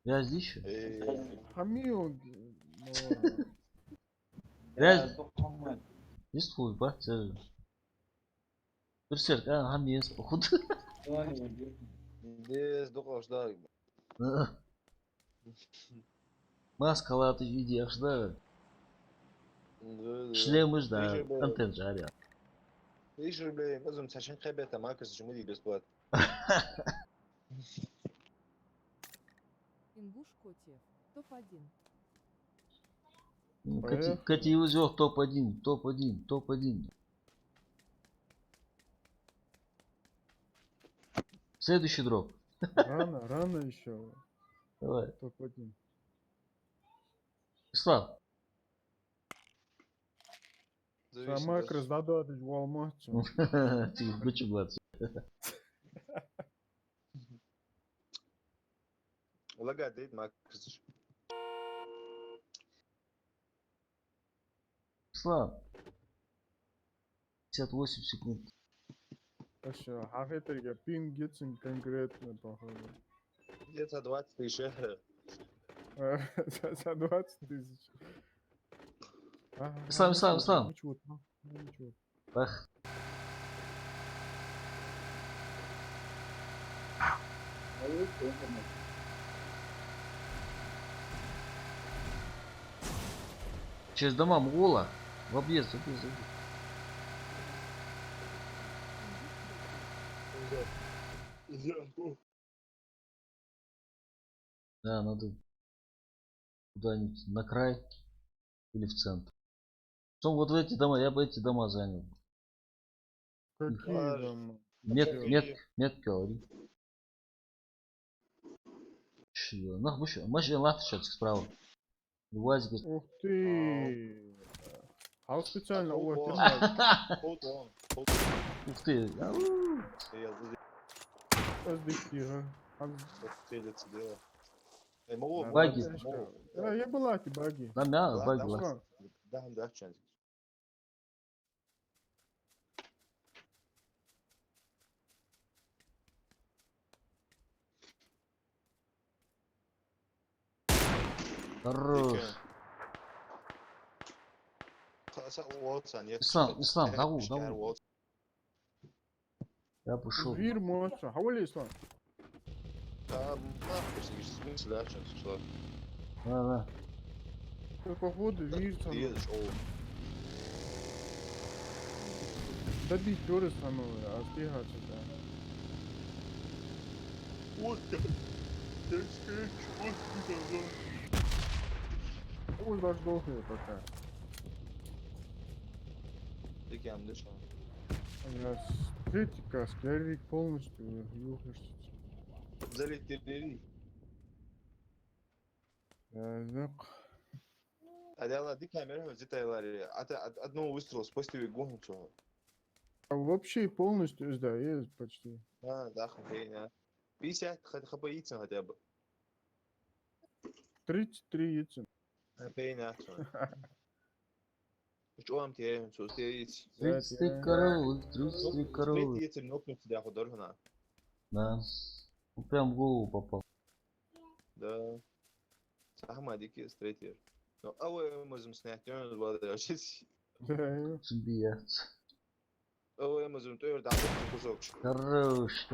Я здесь еще? Хамил. Реально? To'xtamman. Есть твой, бать? Берсерк, хам есть, походу. Дез доqoshlar. Маскалаты в виде да. Шлемы да. Контент жаря. 1000 рублей. O'zim sashin qaybetaman, aka shuni бесплатно. Ингуш Котиев. Топ-1. Поехали. Кати Узёв топ-1, топ-1, топ-1. Следующий дроп. Рано еще. Давай. Топ-1. Ислам. Самая красота это волматча. Ты бычу глаз. Лагает deydi makr. Ислам. 58 секунд. Хорошо. Хахетрига пин гетсин конкретно походу. Где-то 20 тысяч. За 20 тысяч. Ислам. Ничего. Бах. Через дома Мгола. В объезд. Да, надо куда-нибудь на край или в центр. Потом вот в эти дома, я бы эти дома занял. Какие дома? Мет говори. Нах, машина лафт сейчас справа. Вазик говорит, Ух ты. А специально у вас Hold on. ух ты. Оздыхтига. Целится дело. Мало Баги. Я была эти баги. Да, мя, баги. Да, чанс. Хорош. Ислам, дау. Я пошел. Вир моца. Хавали ислам. Да. Походу вир там. Добить тоже самое, а стигаться да. Ой, ваш долгий пока. Критика, склерик полностью юхаешься. Залетели. Так. Адела, ди камера, детайлари. Одного выстрела спустили гонку. А вообще полностью, да, есть почти. Да, хуйня. 50 хотя бы яйца хотя бы. 33 яйца. Пейна. Что вам тебе, что стоит? 33 коровы. Яйца нокнуть тебя художественно. Да. Ну, прям в голову попал. Да. Сахма дикий стрейтер. Но мы можем снять, он возвращается. Да. Смеяться. Мы можем тоже дать кусок. Хорош.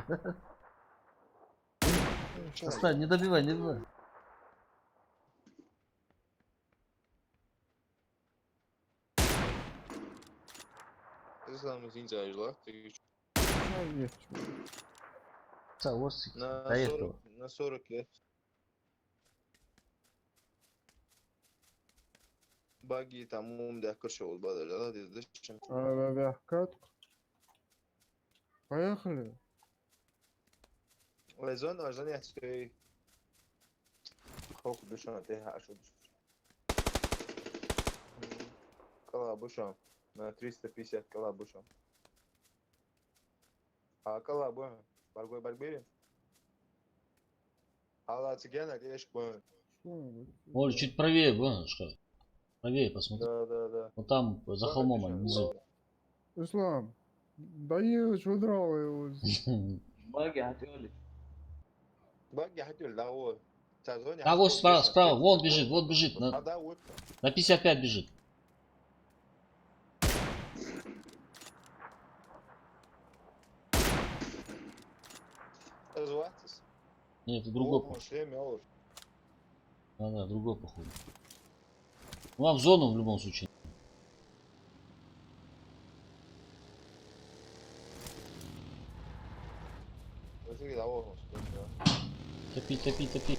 Остань, не добивай. Это самое интересное, Есть. Саворсик. на До этого. 40 лет. Баги там умда крышевал бадал, да, зачем? Катку. Поехали. Лезон, занятие. Хок душан, ты хашуд. Калабушан. На 350 калабушан. А калабу Барбери. Алла цыгана, видишь, понял. Что? Оля, чуть правее, Гонушка. Правее посмотри. Да. Вот там, за холмом, внизу. Ислам, доел, что драл его. باقي هتقولي. Баги хотел, да, вот. А вот справа, справа, вон бежит, вот бежит. А На да, вот. 55 бежит. Развивайтесь. Нет, это другой. О, шлеме, о. Да, другой походу. Ну, а в зону в любом случае. Смотри, да, вот. Топи, топи, топи.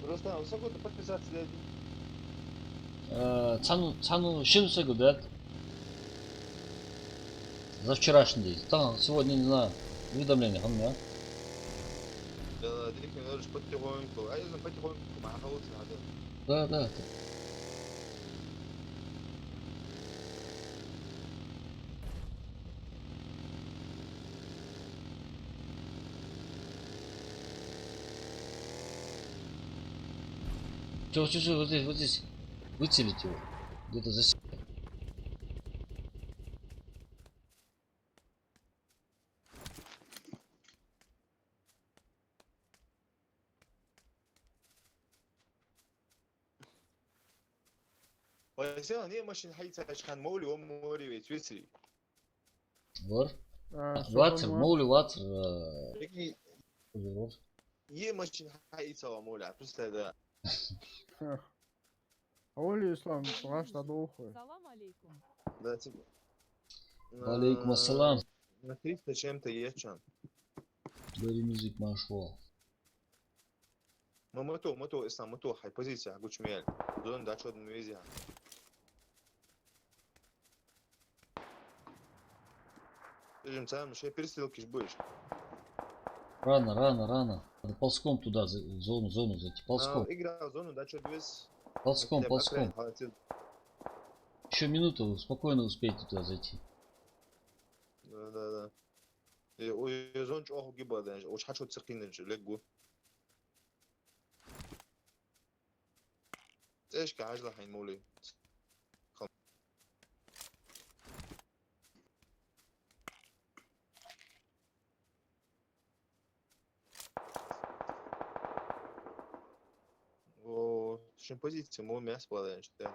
Рустам, высоко ты подписаться для Цану Шинсегу, да? За вчерашний день. Там, сегодня, не знаю, уведомление, он меня. Да, дикий, надо потихоньку. А я знаю, потихоньку, махался, надо. Да. Все, вот здесь. Выцелить его. Где-то за... ويصير هني ماشي نحيت كان مولي ومولي بيتويسري Вор. А, Ватер, Моули, Ватер. لكن Вор. يه ماشي نحيت ومولي عرفت هذا Оли, Ислам, плащ надо ухуй. Салам алейкум. да типа Алейкум ассалам. на 300 чем-то ечан Бери музык машвал. ما متو اسلام متو هاي بوزيشن اقول شمال دون دا شود نويزي Идем сам, еще перестрелки ж будешь. Рано. Надо ползком туда, в зону зайти. Ползком. Игра в зону, да, что двез. Ползком. Еще минуту, спокойно успейте туда зайти. Да. И зон чоху гиба, да, уж хочу цехинен же, легу. ايش كعجلة حين مولي о шин позиция мол мяс падаешь да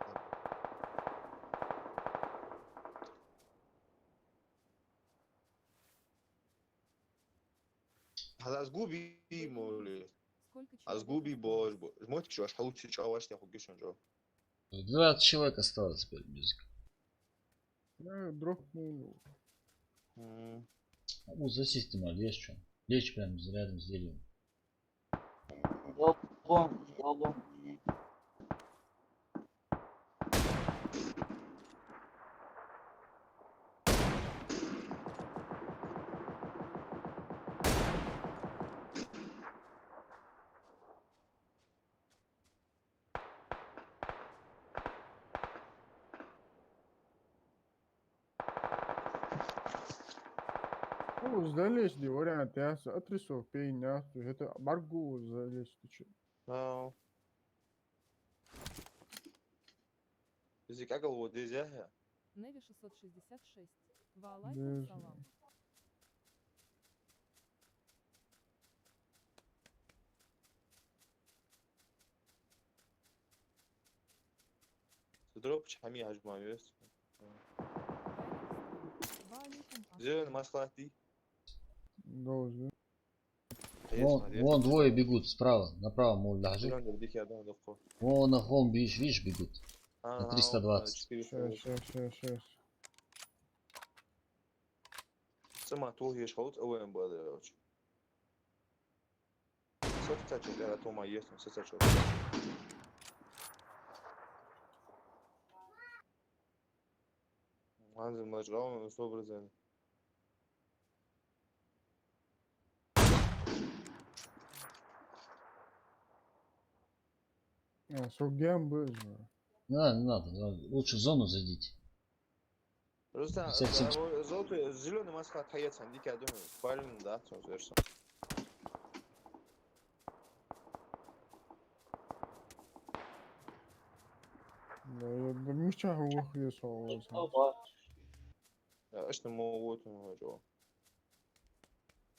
هذا زغوبي مولي Сколько زغوبي человек бош жмотик что аж халучи чаваш я хугишен жо 20 человек осталось теперь музыка. Дропнул. Вот за система лечь что. Лечь прямо рядом с деревом. يلا. Ну, залезь, вариант, я отрисовал, пейня, это баргу залезь, ты че? язык агал вот здесь я Неви 666. Ваалайкум салам. дроп чами ажма есть Ваалейкум зелен маслати Должен. Вон двое бегут справа, направо, мол, ляжи. зелен дик я дам дохо Вон на холм, видишь, бегут. На 320. Сейчас. سمع توهي شوط اوين بهذا صرت تاچ على توما يسن سسچ منزل مجرى صبر زين Согем бы же. Не надо. Лучше в зону зайдите. Ruslan, Seksen- ziloni maska tayetsan dikkat edin. Balını da atıyoruz versin. Да мش هو خير صوت. Ya işte moğutun hoca.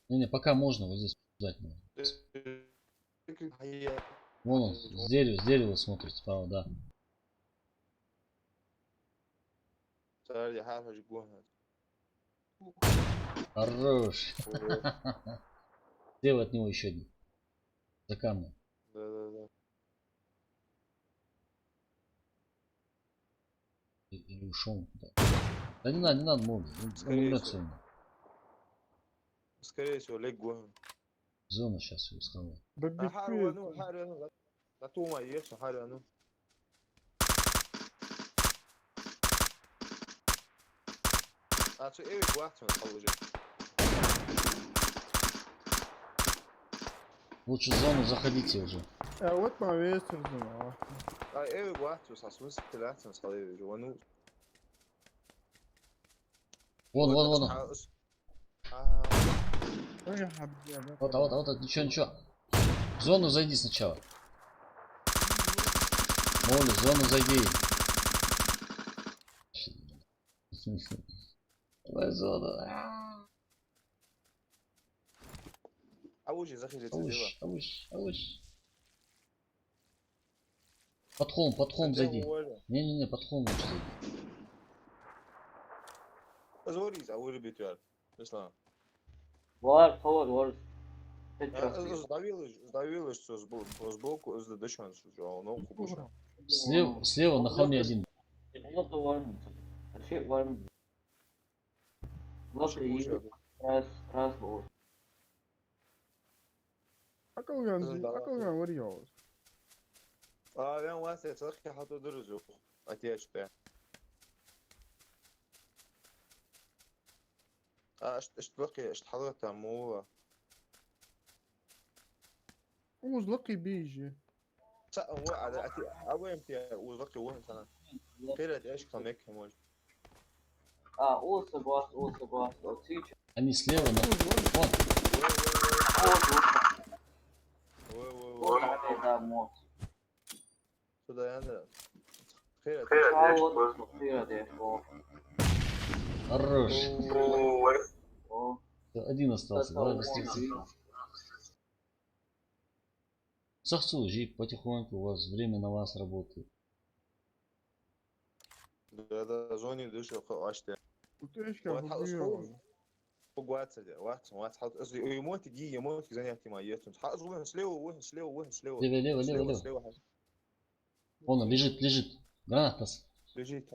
Не, пока можно вот здесь ждать можно. Hayır. Вон он, с дерева смотрит справа, да. Sadece her hoca güven. Хорош. Слева от него еще один. За камнем. Да. Или ушел куда. Да не надо, можно. Он Скорее умрет всего. сегодня. Скорее всего, лег güven. Зона сейчас его схавает. Да Harvanı, бипи. harvanı. Natuma yiyorsun harvanı. Açı evi güven kalacak. Лучше в зону заходите уже. Вот ما вестерзин. Evi güven sasını sıkılarsın salıyor. Onu Вон. Я حبيبي. Вот. Ничего. В зону зайди сначала. Моли, в зону зайди. Давай в зону. Avuç zakhireti deva. Ауш. Под холм зайди. Не, под холм лучше зайди. Zoriz avuri bitiyor. Ruslan. Var, var. Сдавилось все сбоку, сдачан, но купуша. Слева на холме один. Not var mı? Şey var mı? Nasıl iyi? Раз был. Акалган вариоз. Ben vase tsakhi hato duruzu. Atiyashta. اشتبقي حضرتها مو وزلقي بيجي. على أتي أوين في وزقي وين سنة كيرت إيش كمك همول А, согласен. Отлично. Они слева на... Вон. Вот, да, мод. Сюда я не كيرت Вот, вперед, Хорош. О, Один остался. Давай быстрее. Сахцу, жить потихоньку. У вас время на вас работает. ده زوني دوش أشتى قلت ايش كان بيجي. وقعدت واحد حط أصلي يموت زني احتماليات حط وين سلو Лево. Вон он лежит. Гранатас. بيجي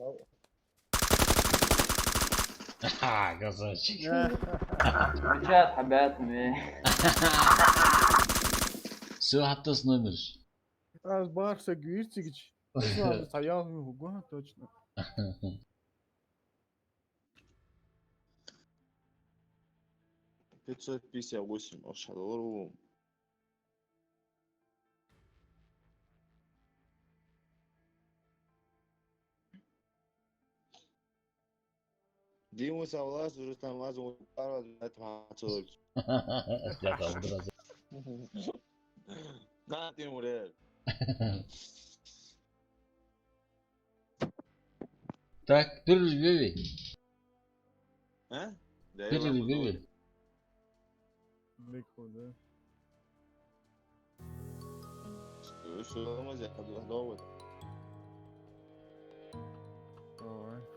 Ха, красавчик. ребят, حباتنا. Все, Аттас номер. Аз Барса Гвирцигич. Стоял в угол, точно. 558 أشهر Диму согласен, уже там лазу пару на этом отцовке. Я там одразу. На, Тимур. Так, перерывай. А? Перерывай. Легко, да. Что мы здесь новый? Давай.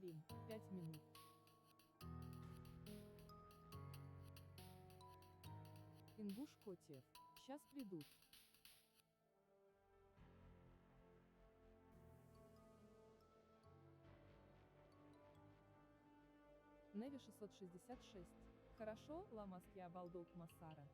стрим. 5 минут. Ингуш Котев. Сейчас придут. Неви 666. Хорошо, Ламаски обалдолт Масара.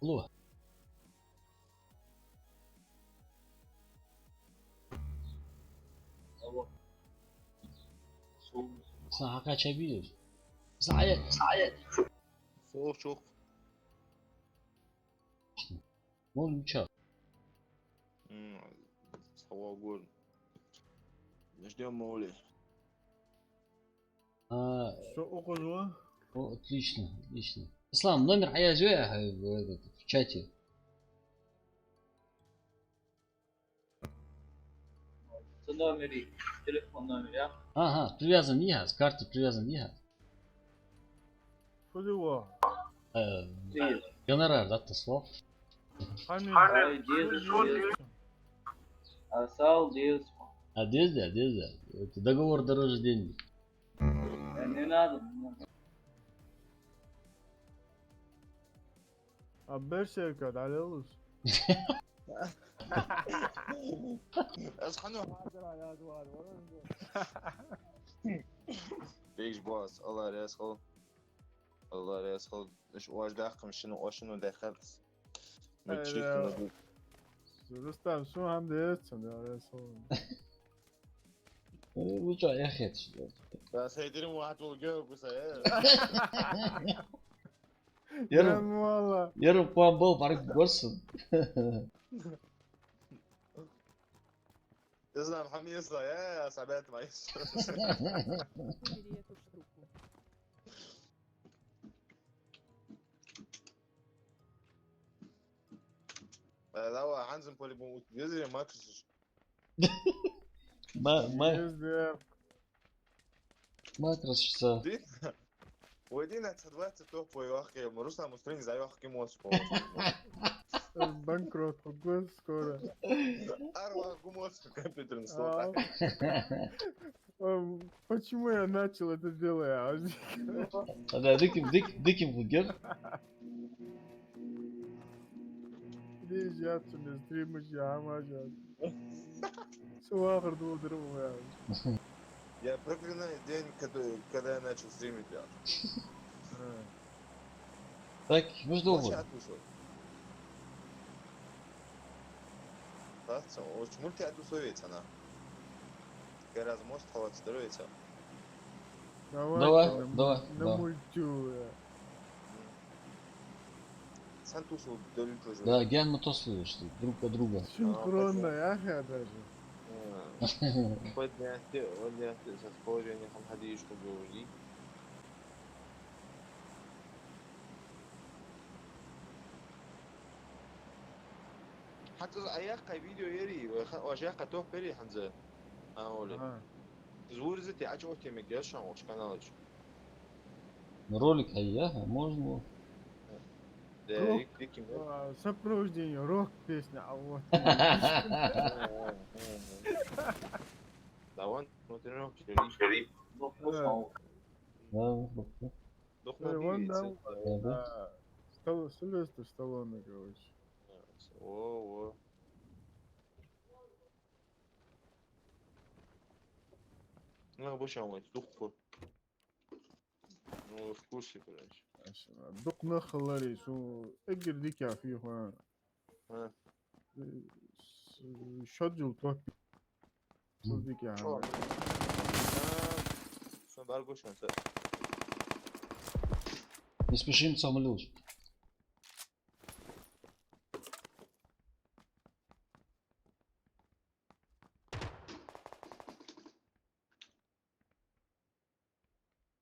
Алло. Sen hak açabilir. Sayet. Soğuk çok. Ne oldu uçak? Soğuk gol. Ждем моли. Что около? Отлично, отлично. Ислам, номер Аязуя в чате. Это номер, телефон номер, я. Ага, привязан ЕГАЗ, к карте привязан ЕГАЗ. Что дела? Диз. Гонорар отослал. Hani? Ay, Диз. Асал, Диз. Одежда. Это договор дороже денег. Не надо. Haber şirket alıyoruz. اصحى بيش باص الله يسخل الله يسخل مش واش داخل شنو داخلس Hayda. Rustam şu anda yetsin ya Resul. Ну что, я хочу. بس هيدرم واحد والجو بس Yarın, Ben valla. yarın puan bol para görürsün. تسلم حميصة يا سعبات ما يسر Бери эту штуку. لا هو حنزم بولي بوت بيزري ما كسش Yüzde. Макрос ودينا تدوات توب ويوخي مرسنا مسترين زي يوخي موسكو Банкрот. Год скоро. أروى موسكو компьютер А, نصوت Почему я начал это делать? Да, диким бургер. Лишь я тебе стримишь, я мажу. Все ахр дуру я. Я проклинаю день, когда я начал стримить. Так, мы ждем. Мульти отусовец она. Гораздо мост хавать строится. Давай. На мультю. Сантусу долю тоже. Да, ген мы то слышишь, друг от друга. Синхронная, ага, даже. Подняты, со спорением ходишь, что говорить. حتى اياقا فيديو يري واشاقا توه بري حنزه اولي زور زتي عجو تي ميجاشان وش каналыч Ролик, можно. да диким Сопровождение, рок песня, а вот. да вон внутренок шериф Да, дохна Вон бивица там, Сильвестр Сталлоне, короче. о ну обучал мой духу ну в курсе короче دق نخلري شو اقدر ديك فيه هون ها شجل توك شو ديك يا عم شو баргуш он Не спешим самолет.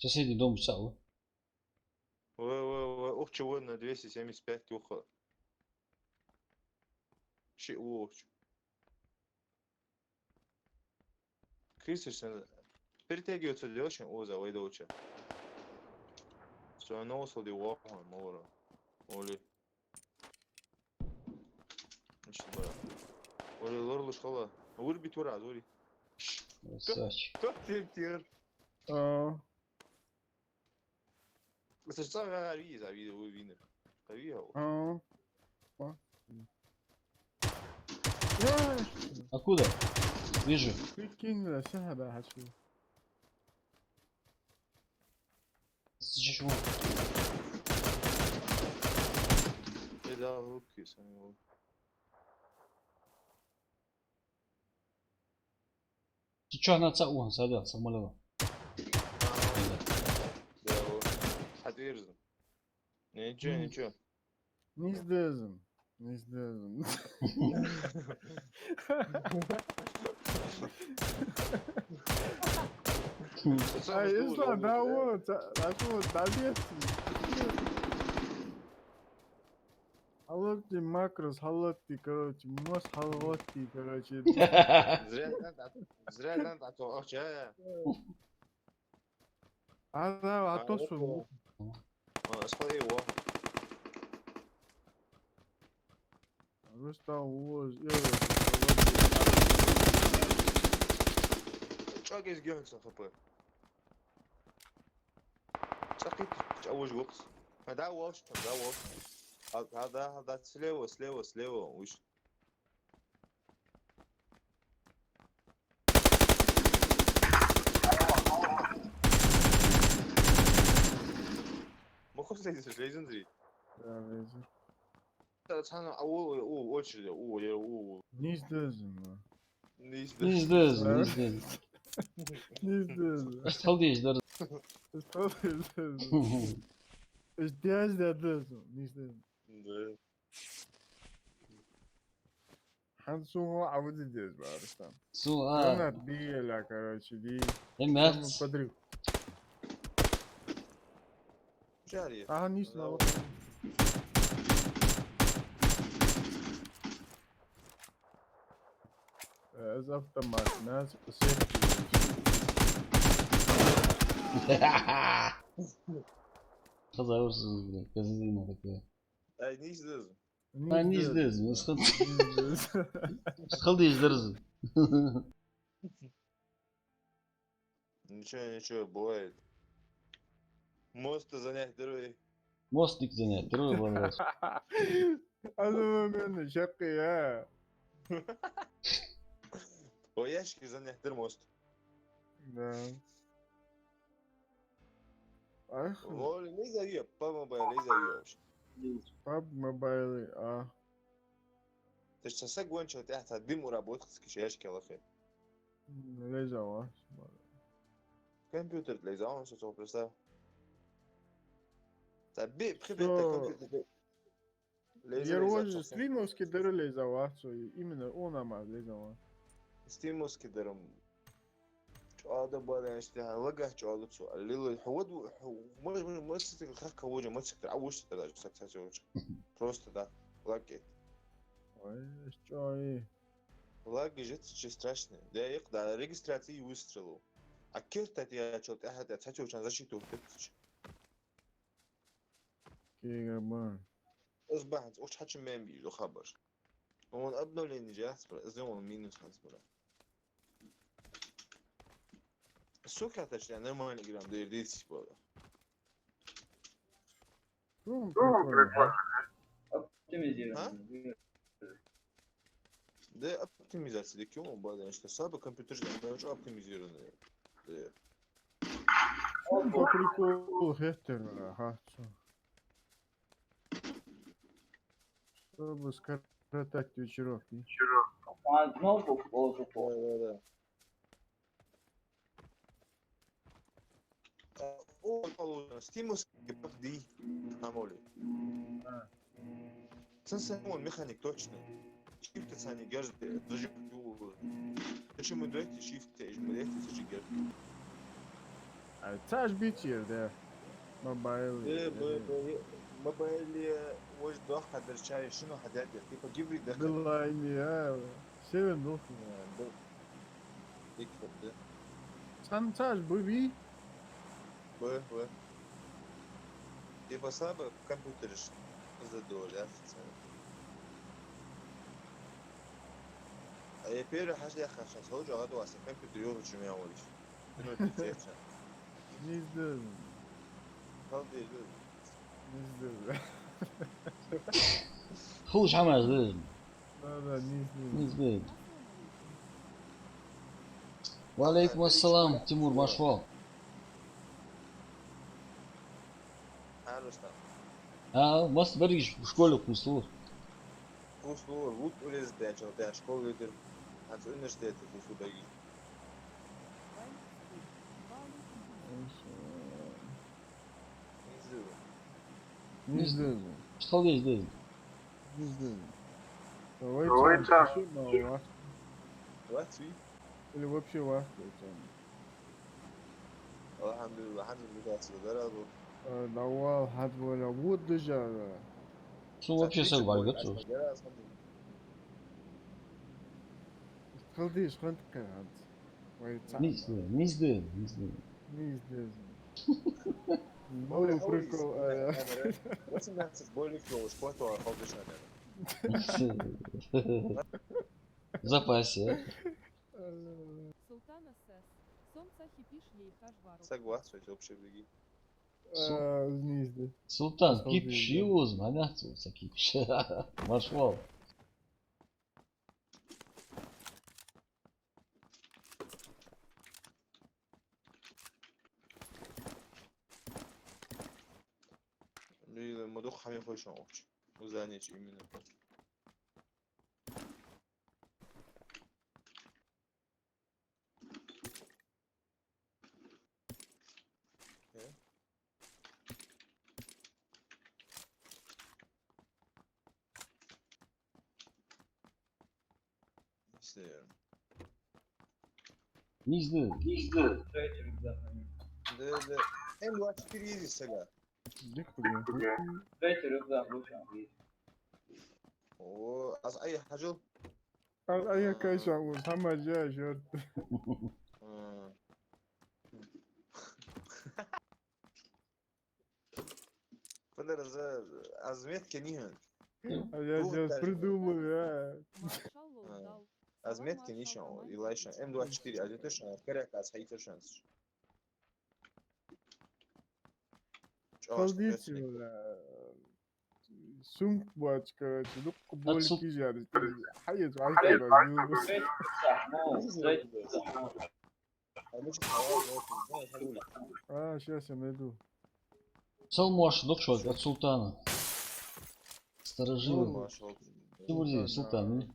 Соседний дом сал. ух чего на 275 уха شيء ووش كريستيان перетягивай отсюда очень оза вайдоча что оно осуди уаха мора оли значит бара оли лорлу школа урби тура зори Красавчик. кто тир بس ايش صار غريب زي هو فينر غريب Откуда? Вижу. прикинь, сяда хочу. Чего? да руки сами Ты чё на цау садил самолет? отверзан ничего Не сдезен. Не сдезен. А если да вот, а что добьется? حلقتي ماكروس حلقتي короче مش حلقتي короче زرع ده انت هتوقفش ها. هذا عطوش اصحى ايه هو Rustam was شو جيز جيون صفر سقيت اول وقت هذا واش هذا سليو وش ما خفت ليزن زري انا اول очередь не издезим نيش Не издезим, не издезим. не издезим Что ты ешь, что ты издезим издез дедезим не издезим حنسوه عاوز يدز بقى رستم انا Суа. دي لا короче دي Эмерт. بدري شاري اه نيس اذا افتمت ناس سيفتي Разорвался, блядь, козлина такая. اي نيش دز А, не издезим. Что ты ешь, дерзу? ничего бывает мост занять дороги Мостик занять, трое понравился. هذا من شقي يا وياشكي занять در мост نعم اخ هو ليزا يب بابا باي ليزا يب باب موبايلي اه تشتسق وين شو تحت ديم ورابوت خسكش ياشكي الله خير ليزا واش كمبيوتر ليزا اون شو برسا تبي بخبت Что كمبيوتر يروج ستريمовский дыры леза واش именно он ама леза واش ستيموس كدرم هذا بقى اشتها وجه جوالك سؤال اللي الحوض ما تستطيع الخك وجه ما تستطيع عوش تلاقي سكتة просто да лаги ой что и лаги جت شيء страшный да يقدر регистрации выстрелу а كيرت я что-то أحد أتحكي وكان защиту بتفتش كيغمان أصبحت وش حكي ما بيجو خبر هون أبنو لين جاهز إذا مينوس حسبنا السوق هتاش يعني ما نقدر ندير ديتش بقى شو прикольно Оптимизирование. ده оптимизация دي كيوم بعدين إيش تصاب الكمبيوتر ده مش оптимизированный ده по приколу хеттер ага чтобы скоротать вечеров Кнопку позу. да о стимус دي عمولي سنسى هو الميخانيك точно شيفت ثاني جرد درجة شو مدريت شيفت مدريت تجي جرد تاج بيتير ده موبايل موبايلي وش ضخ قدر شاي شنو حداد كيف اجيب لي دخل بالله اني سيفن دوخ يكتب ده سان تاج بوبي بوه كيف صاب كمبيوتر زدوا لا اي بير حاجه خاصه سوج غدو اسا كمبيوتر يوم جميع وليش شنو تيتش نزل هذا نزل خلص عمل زين. لا نزل نزل. وعليكم السلام تيمور مشروع. Mas берешь в школе вкусно. Вкусно, вот улез дача, да, школу идет. А то университет вкусно даги. نزل Что здесь здесь? نزل давай чаще мало Вот في или вообще вас الحمد لله الحمد لله صدر давал حد ولا вот déjà Su вообще Sen сак бар boy- götür. aslında gel aslında. قلدي شكون تكاد ويتعب Мизды. ميز لازم Böyle مو havayız. بريكو Nasıl nasıl böyle flow sport var havada şu an. В запасе. Султана Сес. Солнца хипиш ей хажвару. Согласен, вообще другие. ميز Султан, Nasıl кипиш değil ya? его знамятся, кипиш. Маршвал. الموضوع همه خودشون اوش. وزنیش ایمینه. İstemiyorum. Мизды. Третий рюкзак. De M24 easy Sega. Третий рюкзак лучше английский. Oo, az ay hacıl. اي كايش محمد جاي شورت Hmm. Федер азметки нихен. я сейчас придумал я Маршал дал. Азметки ничем. И лайша М24. А ты что? Коряк, а схайти шанс. قلديتي ولا سمك باتش короче ну Отсу- болики жарить حيز Третий وعايز рюкзак, ну, третий рюкзак, ну. сейчас я найду Салмош, докшот от султана. Старожилы. Тимурзи, султан.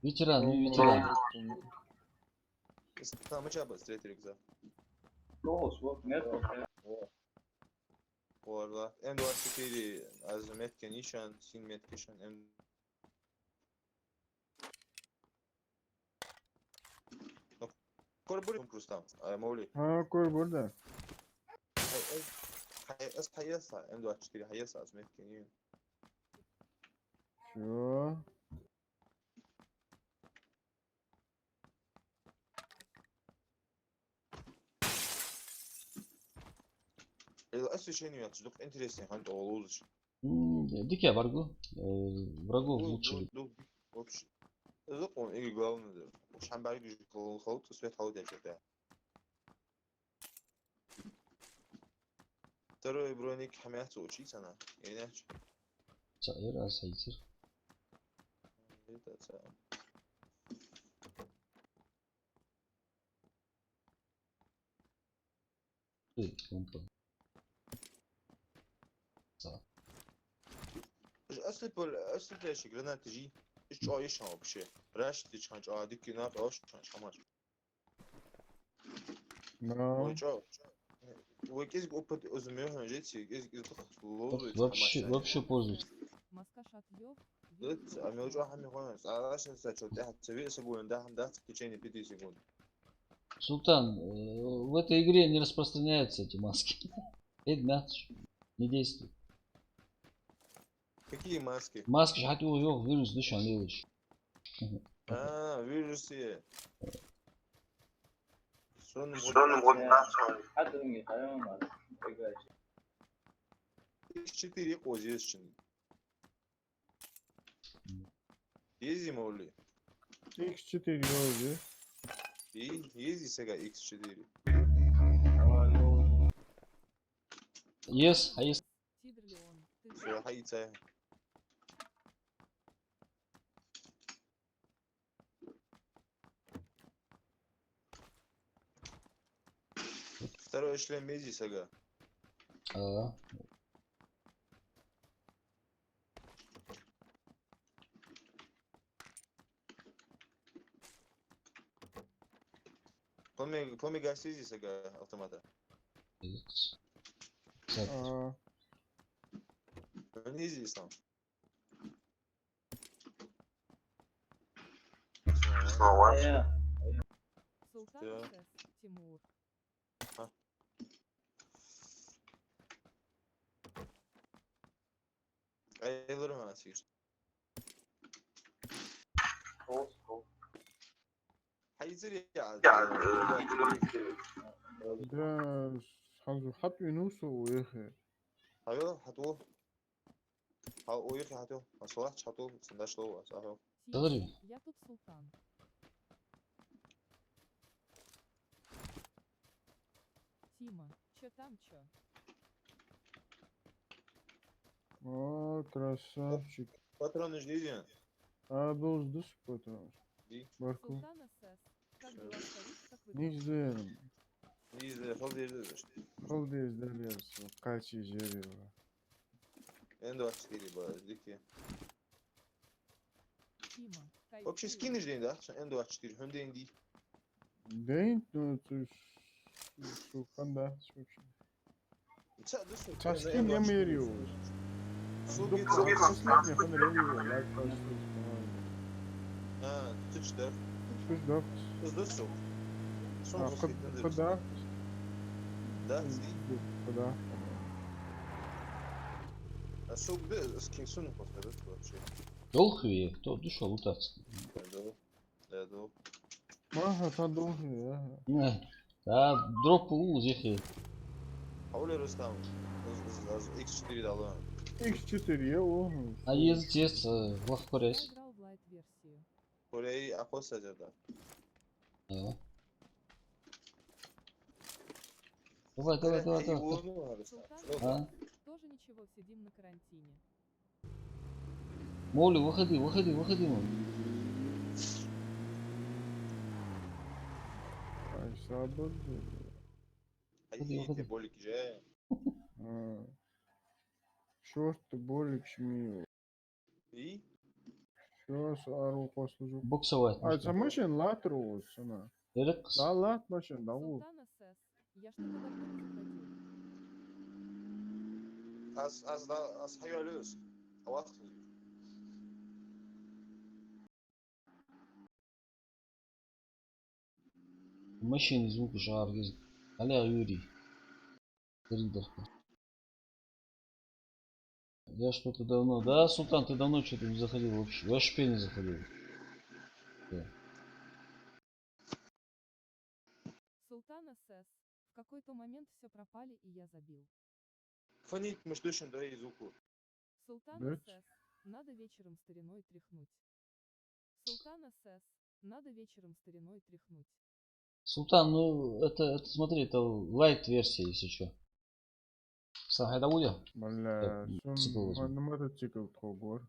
Ветеран, не ветеран. Tamam çabuk straight rükza. Голос, вот, метро. Bu arada M24 az metke nişan, sin metke şan M. Korburun kustam. Mavli. ها كور برده Az hayasa M24 hayasa az metke nişan. شو Освещение отжук интересный хант олуз. Дике врагу. Врагов лучше. Вообще. Это он и главное. Шамбарик же холод, свет холод я. Второй броник хамятся учиться на. Иначе. Çayır az hayır. Это Компа. اصل ليش granat تجي ايش عايش هم بشيء راش تيجي عادي كنا راش شمال نا ويجا وكيز опыт озмёрно жить из лозы Вообще пользуюсь. Маскашат Йов. а мы уже هم خلاص راش نسأل ده تسوي سكون ده هم ده تيجي 5 секунд Султан, в этой игре не распространяются эти маски. Эдмят не действует. какие маски Маски حتى его вирус дышан лилыч. вирусы сонным حتى من يخيرون ما تقدرش. X4 кози için Ези моли X4 يوزي и ези сега X4 Yes, а есть. Тидрлеон. Ты все хайца второй шлем ези сега Помни гасизи сега автомата. Низи сам. Султан Да. Сес. Тимур. Ayılırım ha siz. Olsun. Hayır ya. ده حط نوسه يا اخي. Hayır, hadi. Ha, o yok hadi. Asla çatı, sandaş lo, asla. Тима, Говори. я тут Султан. Тима, чё там чё? О, красавчик. Patron izleyin. А должен потом. İyi. Барку. Султан СС. Как дела, старик? Как вы Не дома? izleyelim. İyi de, hal izleyin işte. Холди издаляться. Качи жерева. En de açık değil bu arada. Dik ya. Тима, Вообще скин кайфуй. izleyin de. En de açık değil. Höndeyin değil. Дейнт, ну, то есть... Султанда. Таскин я мерил. Sovyet. Последний фонаревил. Лайк пошел. Ha, sıçtı. Слышь, да? Hızlı sok. Son А, hoşgörüden куда? Da, Куда? sok da skin sonu koşarız вообще. Долхуе, кто душо лутаться? Да, да. Ага, та долгий, ага. Да, дроп у зехи. Havle Rüstem. X4 de alalım. X4 я ого. А ездец, Я лахпорез. играл в лайт-версию. Kore'yi akıl sacada. Давай, давай, давай, İyi давай. vurdu mu Rüstem? А? Тоже ничего, сидим на карантине. Молли, выходи, выходи, выходи. Ай, сабыр. Hayır, te bolik je. Шорт, болик, шмил. İyi. Сейчас ару послужу. Боксовать. А, это машин латрус, она. Эрекс. Да, лат машин, да, вот. Султан СС. Я что-то давно не заходил. Az hayalıyoruz. Havak. Машины звук жар. Аля Юрий. Ридерка. Я что-то давно... Да, Султан, ты давно что-то не заходил вообще. Вообще не заходил. Султан СС. В какой-то момент все пропали, и я забил. Фанит мышлышын да и звуку. Султан Блядь. СС. Надо вечером стариной тряхнуть. Султан СС. Надо вечером стариной тряхнуть. Султан, ну это смотри, это лайт версия, если что. Сахайда будем? Бля, цикл возьму. сон, на мотоцикл тхогор.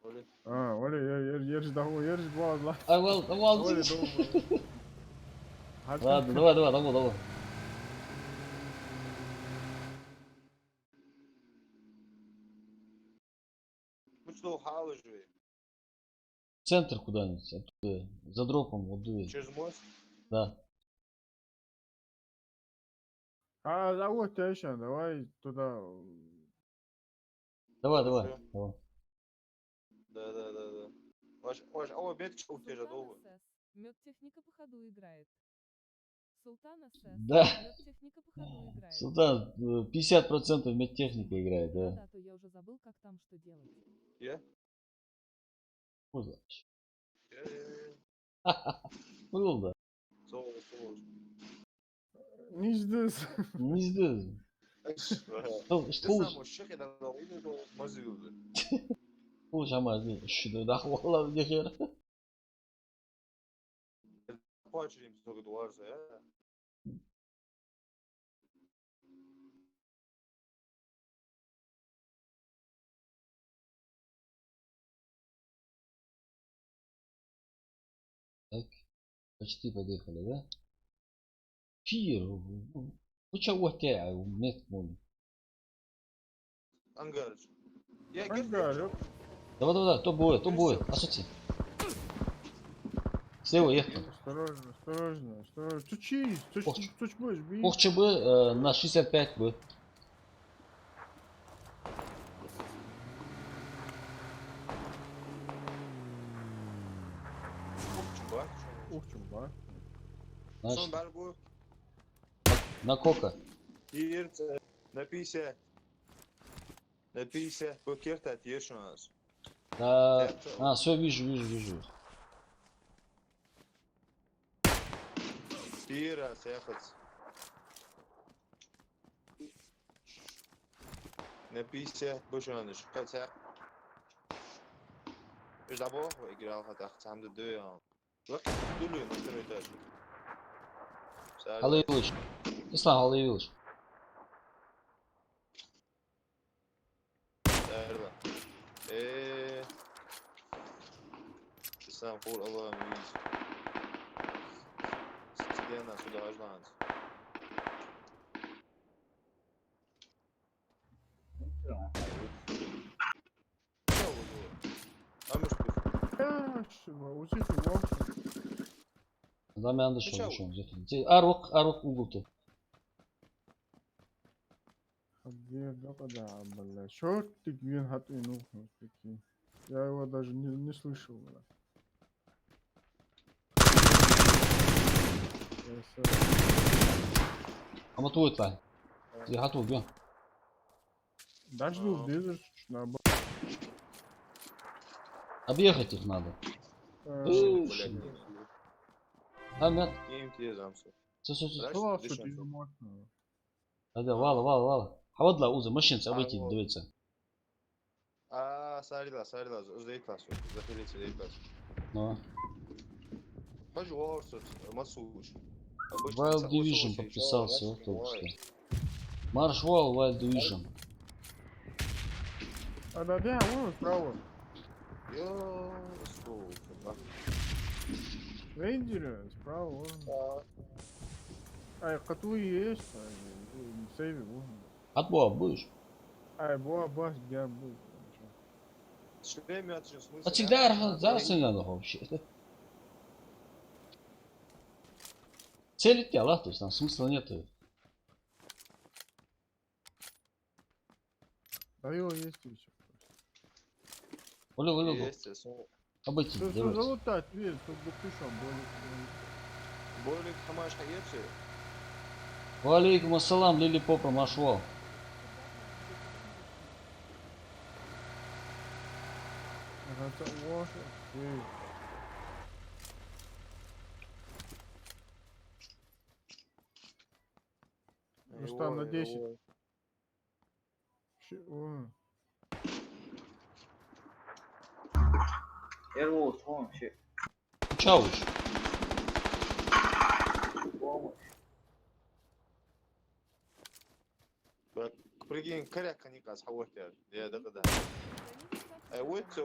Öyle. А, Оля, ярж даху, ярж базла. Ай, вал, Оля, дома. Ладно, давай, давай, давай, давай. Bu что хавы же. В центр куда-нибудь, оттуда, за дропом, вот дует. Через мост. Да. А, да вот, Тайшан, давай туда. Давай, давай, Всё. давай. Да. Ваш, о, меточка у тебя же долго. Султан СС. Медтехника по ходу играет. Султан СС. Да. Медтехника по ходу играет. Султан, 50% медтехника играет, Надо, да. а то я уже забыл, как там что делать. Ya. Куда? Был, да. Soğuk. Не здесь. Не знаю. Что Ты уж, сам ушек, это довольно долго мазил. уж, амазни, что да, хвала мне хер. Почерим много дуарza ya. Так, почти подъехали, да? Фир, ну чего тебя, мет мой. Angar. Ya Ангар, ёп. Давай, то будет, асоци. Слева ехал. Осторожно. Тучись, Ох. туч будешь бить. Охче бы на 65 бы. Bak. Ух, чумба. Son Значит, berbu. на кока. Bir. Na 50. На 50 букет отъешь у нас. Да. Это- А, все, вижу. Пира, сяхац. На 50 бушаныш. Хотя... Ich habe auch играл, хотя сам до дуя. Вот дулю на второй этаж. Халай Юлыч. Ислам Халай Юлыч. Сарла. Сам фур Allah'ım iyiyiz. Стена сюда ажланс. Что вы тут? А мы что? Учитель, вот. Да, мен Ничего. дошел. Арук угулты. Где, да, бля. Чёртик вин хатвинул. Такие. Я его даже не слышал, бля. Ama tuvalet var. Я готов, бьем. Даже не убежишь, наоборот. Объехать их надо. Блядь. А, мен. Кем тебе замсу? Все. Сказал, что ты не можешь. Hadi valla. Havadla uzun машинцы А, обойти, вот. дивиться. А, сарила. Сдает класс. Захилить, сдает класс. Ну. Пожалуйста, Масуш. Wild Division подписался, вот только что. Маршвал Wild Division. А да, вон справа. Йо, сука. Рейнджеры, справа, вон. Ай, коту есть, сейви, вон. Отбоа будешь? Ай, бас, где будет? Шлеме отжим смысл. А всегда зараз не надо вообще. Целить тебя, то есть там смысла нет. Да его есть еще. Олег, Есть, все. обойти, Что дивиться. залутать, видишь, тут бы ты сам более. Болик хамаш хаетси. Валейкум ассалам, Лили Попа, Машвал. Хотя, вот, эй. Рустам на 10. О, Эрвус, вон, вообще. Чауш. Помощь. Прикинь, коряка не каз, хавотя. Я да. Ай, вот, я.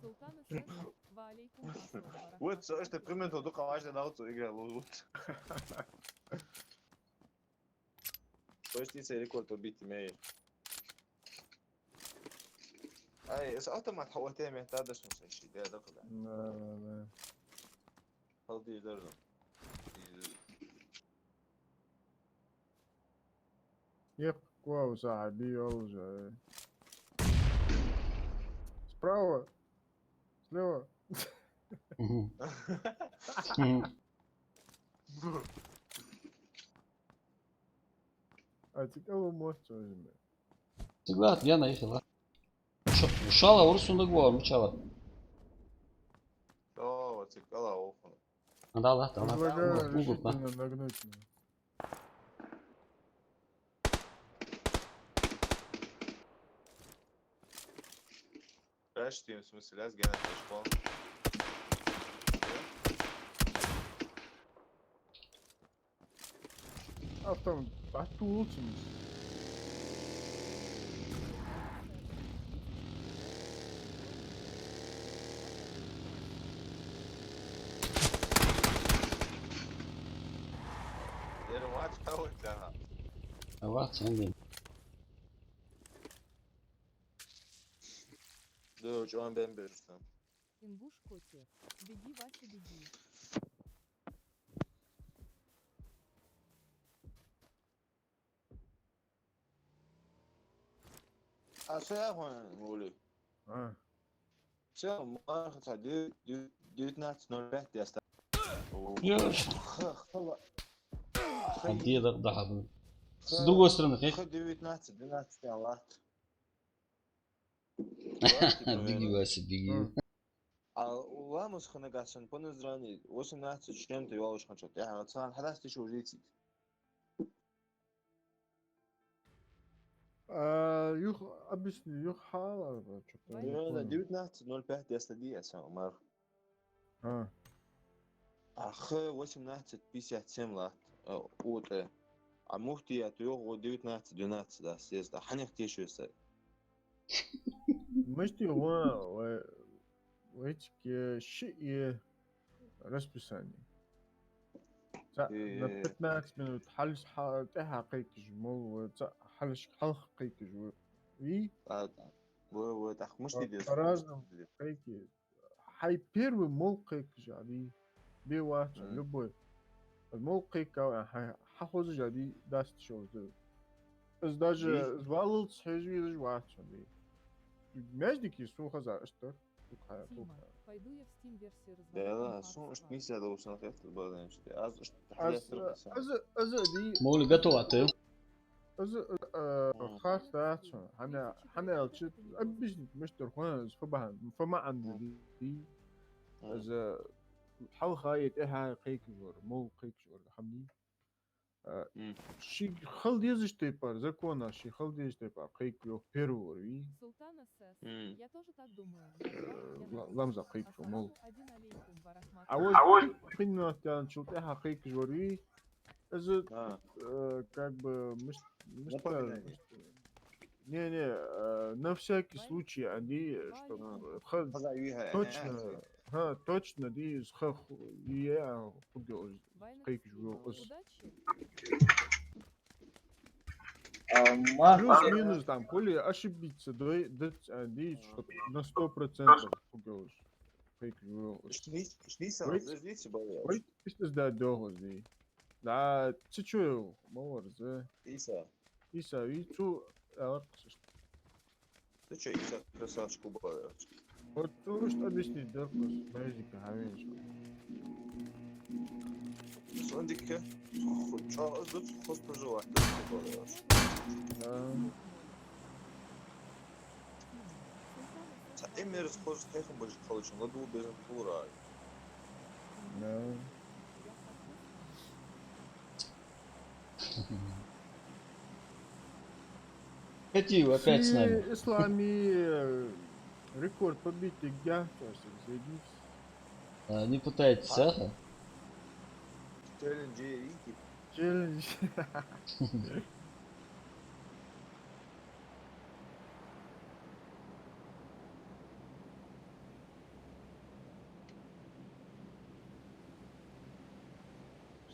Султан СС. Валейкум ассалам. Вот, что примерно только важно на вот играл. Вот. Почти цей рекорд убить имеет. Ай, с автомат хавотя мне надо что ши, да. да. Халди даже. Эх, квау, забил уже. Справа. Слева. А ты кого можешь возьми? Всегда я наехала. Ушала, урсунда гуа, мчала. О, вот цикала офан. Да. Предлагаю Угол, решительно нагнуть меня. Рашти, в смысле, ляз гена школ. Автом, отултим. Ермат хавотя. Вот, сенди. Да, Джон Бемберстон. Инбуш Котев. Беги, Вася, беги. А что я говорю? А, Все, можно 19.05 я ставлю. Ёж. А где да, С другой стороны, как? Хоть 19-12 лат. Беги, Вася, беги. А у Ламус ханагасан по названию 18 с чем-то юлош ханчат. Я вот сам хаdas ты что жить. Юх, объясни, юх хала, что-то не Да, понял. 19.05 10 сам мар. А, Ах, 18.57 лат. Утро. А мухти от его 19-12 да, съезда. Ханях тише са. мышти в этих шиء расписание. На 15 минут حلش حقيقي جمول حلش حقيقي جمول и Вот так мухти дес. по-разному حقيقي حي первый мол قيق جادي بيوات любой мол قيق حخوز جادي داست شو از даже звалил схожи жват جادي междики сухо за что Тима, пойду я в Steam версии Да, разработки сумаш Hardstyle. миссия да уснал хефт бадан что. Аз что از دي Моли, готово, а ты? از خاص داتشون حنا الشيء أبيش مشتر هون فما عندي دي از حل خايت إيه قيك جور مو قيك جور حمدي شي خل ديزش تيبار زكونا شي خل ديزش تيبار قيك جو بيروري Султан СС. Я тоже так думаю. Назвал я لمزة написал. قيك جو مو Ассаламу один алейкум варахматуллахи. أول قينا تان شو إيه قيك جوري از как бы مش Напоминание. не на всякий случай они чтобы точно точно دي خخ يا خد Вайна قيك Кристина, جو удачи. плюс-минус там коли ошибиться дي что на 100% خد قيك جو Шниса, подождите, болеет. ويت إيش ده دوغز دي لا تشو مور زي Иса, يساوي شو أرقص ты что, Иса, красавчик болеет? вот то что объяснить доркос музыка хавинш Сондика, что тут хост пожелать, болеет. Эмир с хост хехом больше получим, ладу без фура. да Хотим опять с нами. Ислами рекорд побитый гяфтос зайдись Не пытайтесь, а? Челленджи Рики. челлендж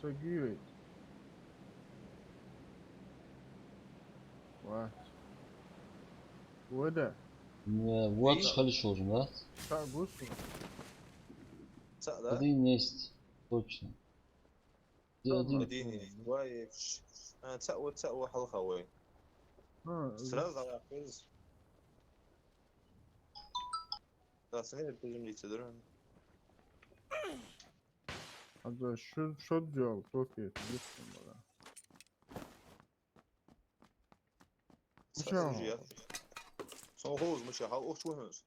Сагюет. Вот. Вода. Вот хорошо же, да? Сагусу. Да? Один есть. Точно. Где один? مديني وايف تسوى حلقة وين سراز على فيز لا سنين بتجمع تدرون هذا شو делал? Тофи. Сон голос мыча, ох чугнус.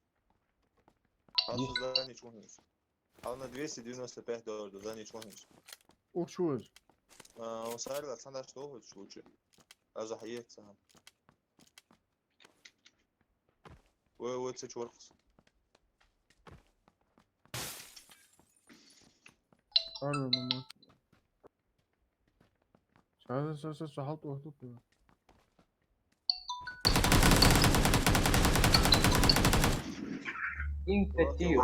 Хасу за не чугнус. А на $295 за не чугнус. Ух, шо ж. Он сэр да санда что вот случай. А за хаят сам. Ой, це чоркс. Alo mama. Sa halt wacht op. Инкатив.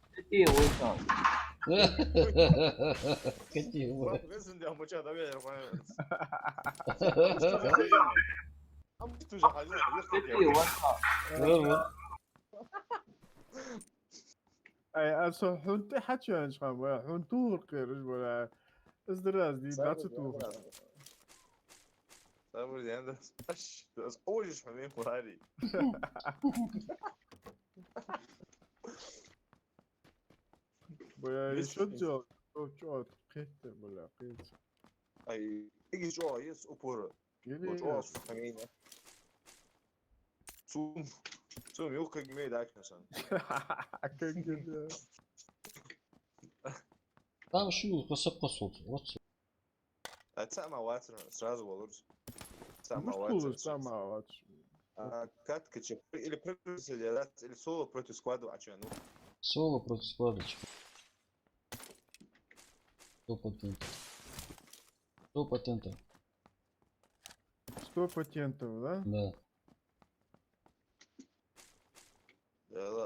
Инкатив, уйдем. Хотим. Listen down мыча, давай я понимаю. Ам ты же хазин, Инкатив, ванха. Ay aso xunti xajan shqam wa xuntur qirish wala ازدراز دي داتو تو صبر دي عندك das olhos pra mim Mari. ولا شو جو شو قيت ولا قيت Ay, iki çoğu yes upur. Geliyor. Çoğu su kanina. Su yok kagmeye dakikasan. Как гeliyor. Там şu kasap olsun. Вот. Сама ватер сразу волос. Сама Мышь ватер. сама вот. Катка или против или соло против склада, а что, ну, Соло против складочек. 100%. 100%. 100 патентов, да? Да.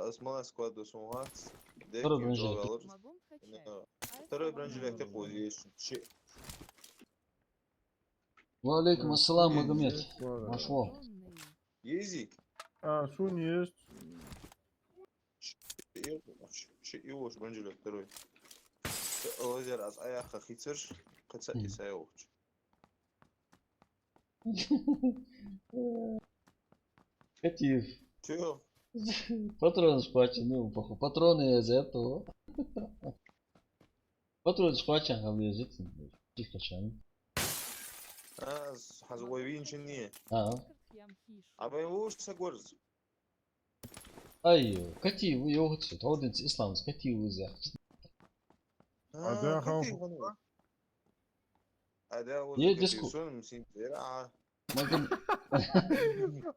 اسمها سكواد سموهات Второй бронежилет. Магом качает. Второй бронежилет такой есть. Валейкум ассалам, Магомед. Ладно. Машло. Ези. А, шун есть. Его же бронежилет второй. Озер аз аяха хитер. Каца и сайовч. Катив. Чё? Патрон схвачен, ну, патроны из этого. Патрон схвачен, а вы жить. Тихо, чан. حزوي وين شنيه А, وش سقورز айо, катив, йогурт, один ислам, катив взял. أداء خوف. أداء Є диску.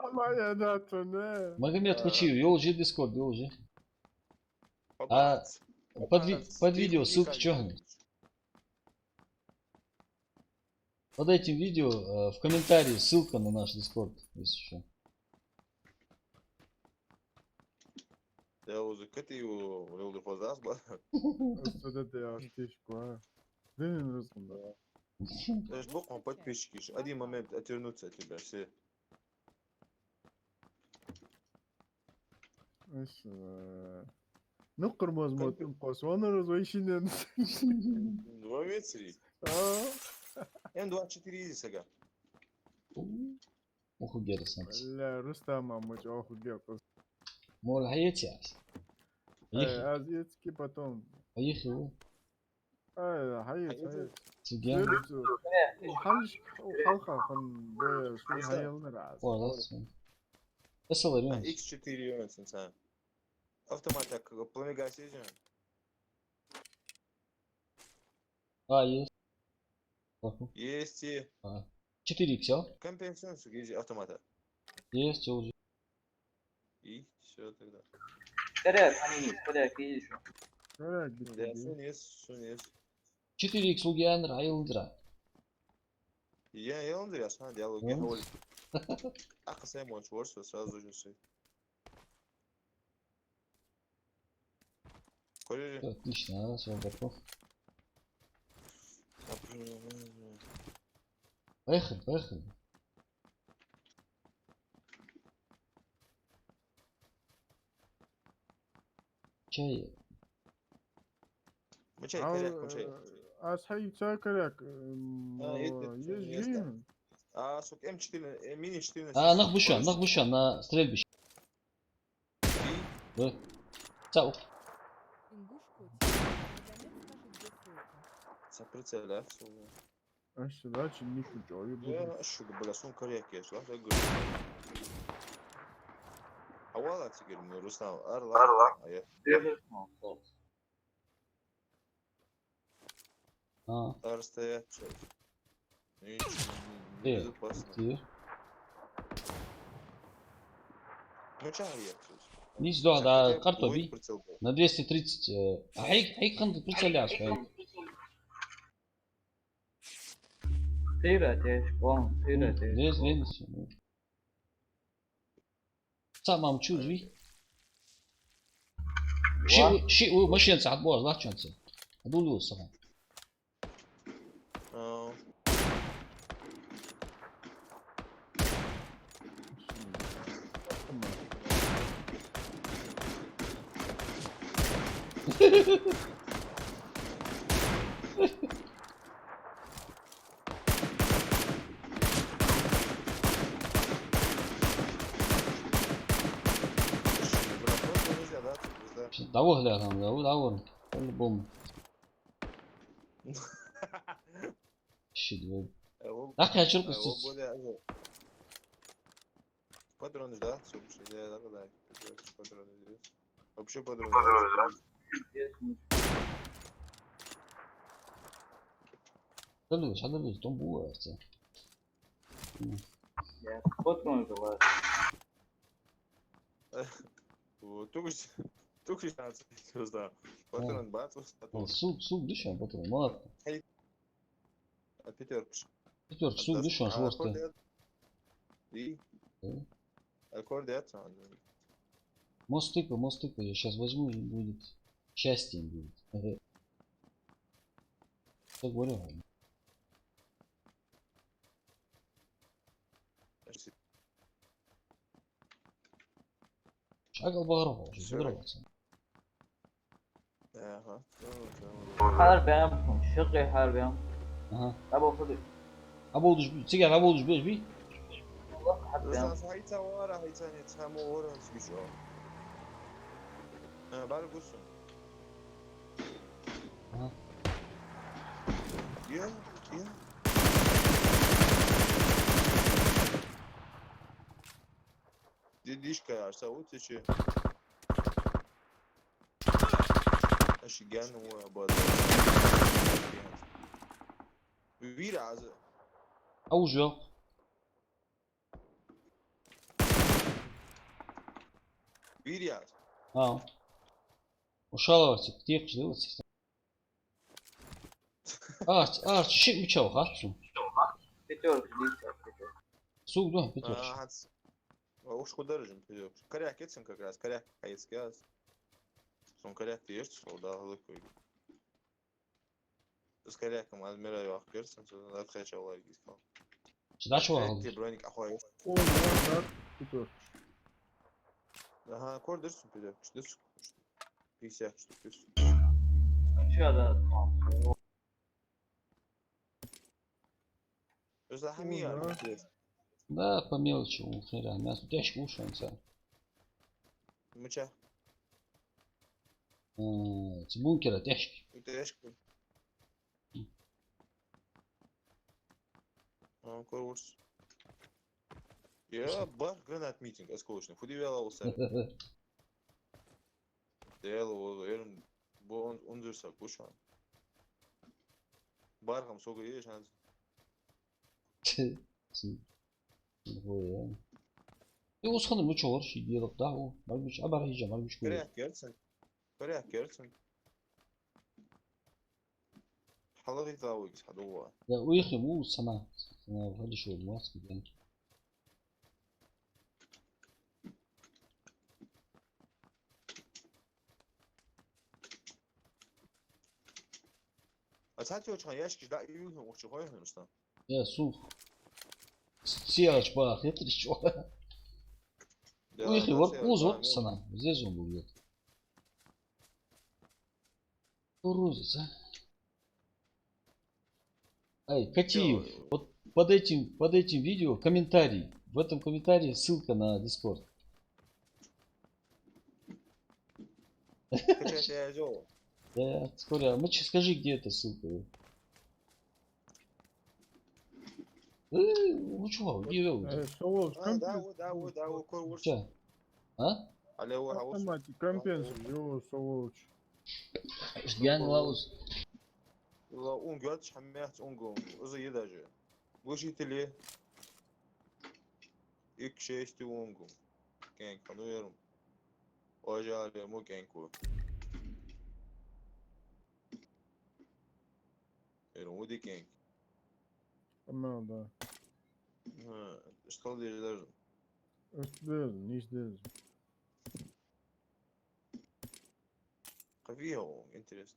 الله يا داتنا. Магомед Кучив, його уже дискорд, його уже. Под видео ссылка чёрная. Под этим видео в комментарии ссылка на наш дискорд, если что. يا وزكتي ولو الفوزاس بقى استودت يا ارتيشكو. Дин рызгын да. ايش بقوا подписчики один момент отвернуться от тебя все ايش نقر مزموت قوس وانا رزويشين. 2 метри М24 иди сега Ох, угеда санц. لا رستم مش اخو جاكوس. Мол, хаетяс. Поехали. азиатский потом. Поехали. حيت Сидим. حلقة خن بويا شوي هيلنا راس. Ладно. Посылаем. X4 يونسن سان автоматик пламега сезон А, есть. Ладно. есть и 4 все. компенсацию гизи автомата Есть уже. и все тогда Скорее, они, скорее, видишь. Как да сон есть 4x угианр айылдыра. я Андрей асна диалоги Мгм. говорит аксай мой чворс сразу же все Коллеги, Отлично, все готов. Поехали, поехали. Чай. мы чай коряк, мы чай. أصحي تاكلك يد- يجين. Сук М4, мини 14. А, нахбущан, на стрельбище. Да. Цау. Ингушку. Магомед скажет, где ссылка. Соприцеля. أش داشي نيكو جوي بودي. Я шуга, бля, сум коряк, я шла, я говорю. Авала тигр, мне Руслан, Арла. А я. А, Расстоять, чай. Э, Безопасно. ты. Ну, чай я. Нись, да, карту бей. На 230. Хейк ханды прицеляешь, Тыра, ты, вон, тыра, ты. Лез. Самам чужий. شيء مش ينسى عبوز لا تنسى هذول الصراحة دور لهم دور по-любому Şimdi. هو Ах, я черку هو более патроны, да? Слушай, да, да. Патроны здесь. Вообще патроны. Шадырдыз, там була це. Я фоткнул желаю. Вот, только шанс, да. Патрон бацус, а Сук düşen patron, manat. пятерка. Пятерка, сук düşen шорсты. И Да. аккордеат. Мост тыка, я сейчас возьму и будет счастьем будет. Так говорю. Шагал Багрова, уже Всё. подрался. Ага. حرب يا شقي حرب يا Ага. ابو فضي Аболдуш, сигар аболдуш беш. والله حتى يا بس هيتا ورا هيتا نتسامو ورا سكيشو. بعد قصة. Ага. يا ديشكا سويت شيء. اشجان وبعد. وير عز. Avuç yok. وير يا. Ha. Uşağı diye kızılır. Ağaç, şık bir çabuk açsın. пятерка листа. Сук, да, пятерочка. Ага. Уж куда режем пойдёт. Коряк этим как раз, коряк хаецказ. Сон коряк ты ешь, что да, лыкой. С коряком адмираю ахперсен, то отхачал ларгис. Çıdaş var Ты aldı. броник ахуй. Ой, вот так. Ага, кор дырсın пойдёт. Что 50 штук. Что да? Просто хамия. Да, по мелочи, херя. Мясо тяжко ушанца. Мыча. С бункера тяжко. Это яшка. Корвурс. Я бар гранат митинг осколочный. Худи вела уса. Дел ерм бо он дурса кушан. Баргам сога еш анз. И осханы мыча var şey diyor da o. Malbuş abar yiyeceğim, malbuş koyuyor. Коряк герцен. Коряк герцен. حلقة ضاوي حدوها. Ya uyuyor mu sana? Sana hadi şu olmaz ki ben. أتحدث عن ياشكي لا يوهم وشغوي هنوستا. Ya su. Siyah bak yatır şu. Uyuyor var uzun sana. Zezon buluyor. Урозец, а? Ай, Катиев, вот под этим видео комментарий. В этом комментарии ссылка на Discord. Качать я зол. Да, скоро. А скажи, где эта ссылка? Ну чувак, где его? Совол, Да, корвурс. Ча? А? Але هو هوس. автоматик, компенсер, йо, соволч. Ждян лаус. والله اون قالت حميت اونكم زي داجي وش يتلي اك شيستي اونكم كان كانوا يرم وجالي مو كانكو يرم ودي كانك Tamam da. اشتغل دي داجي Östböl, niçdeyiz? قفيه انترست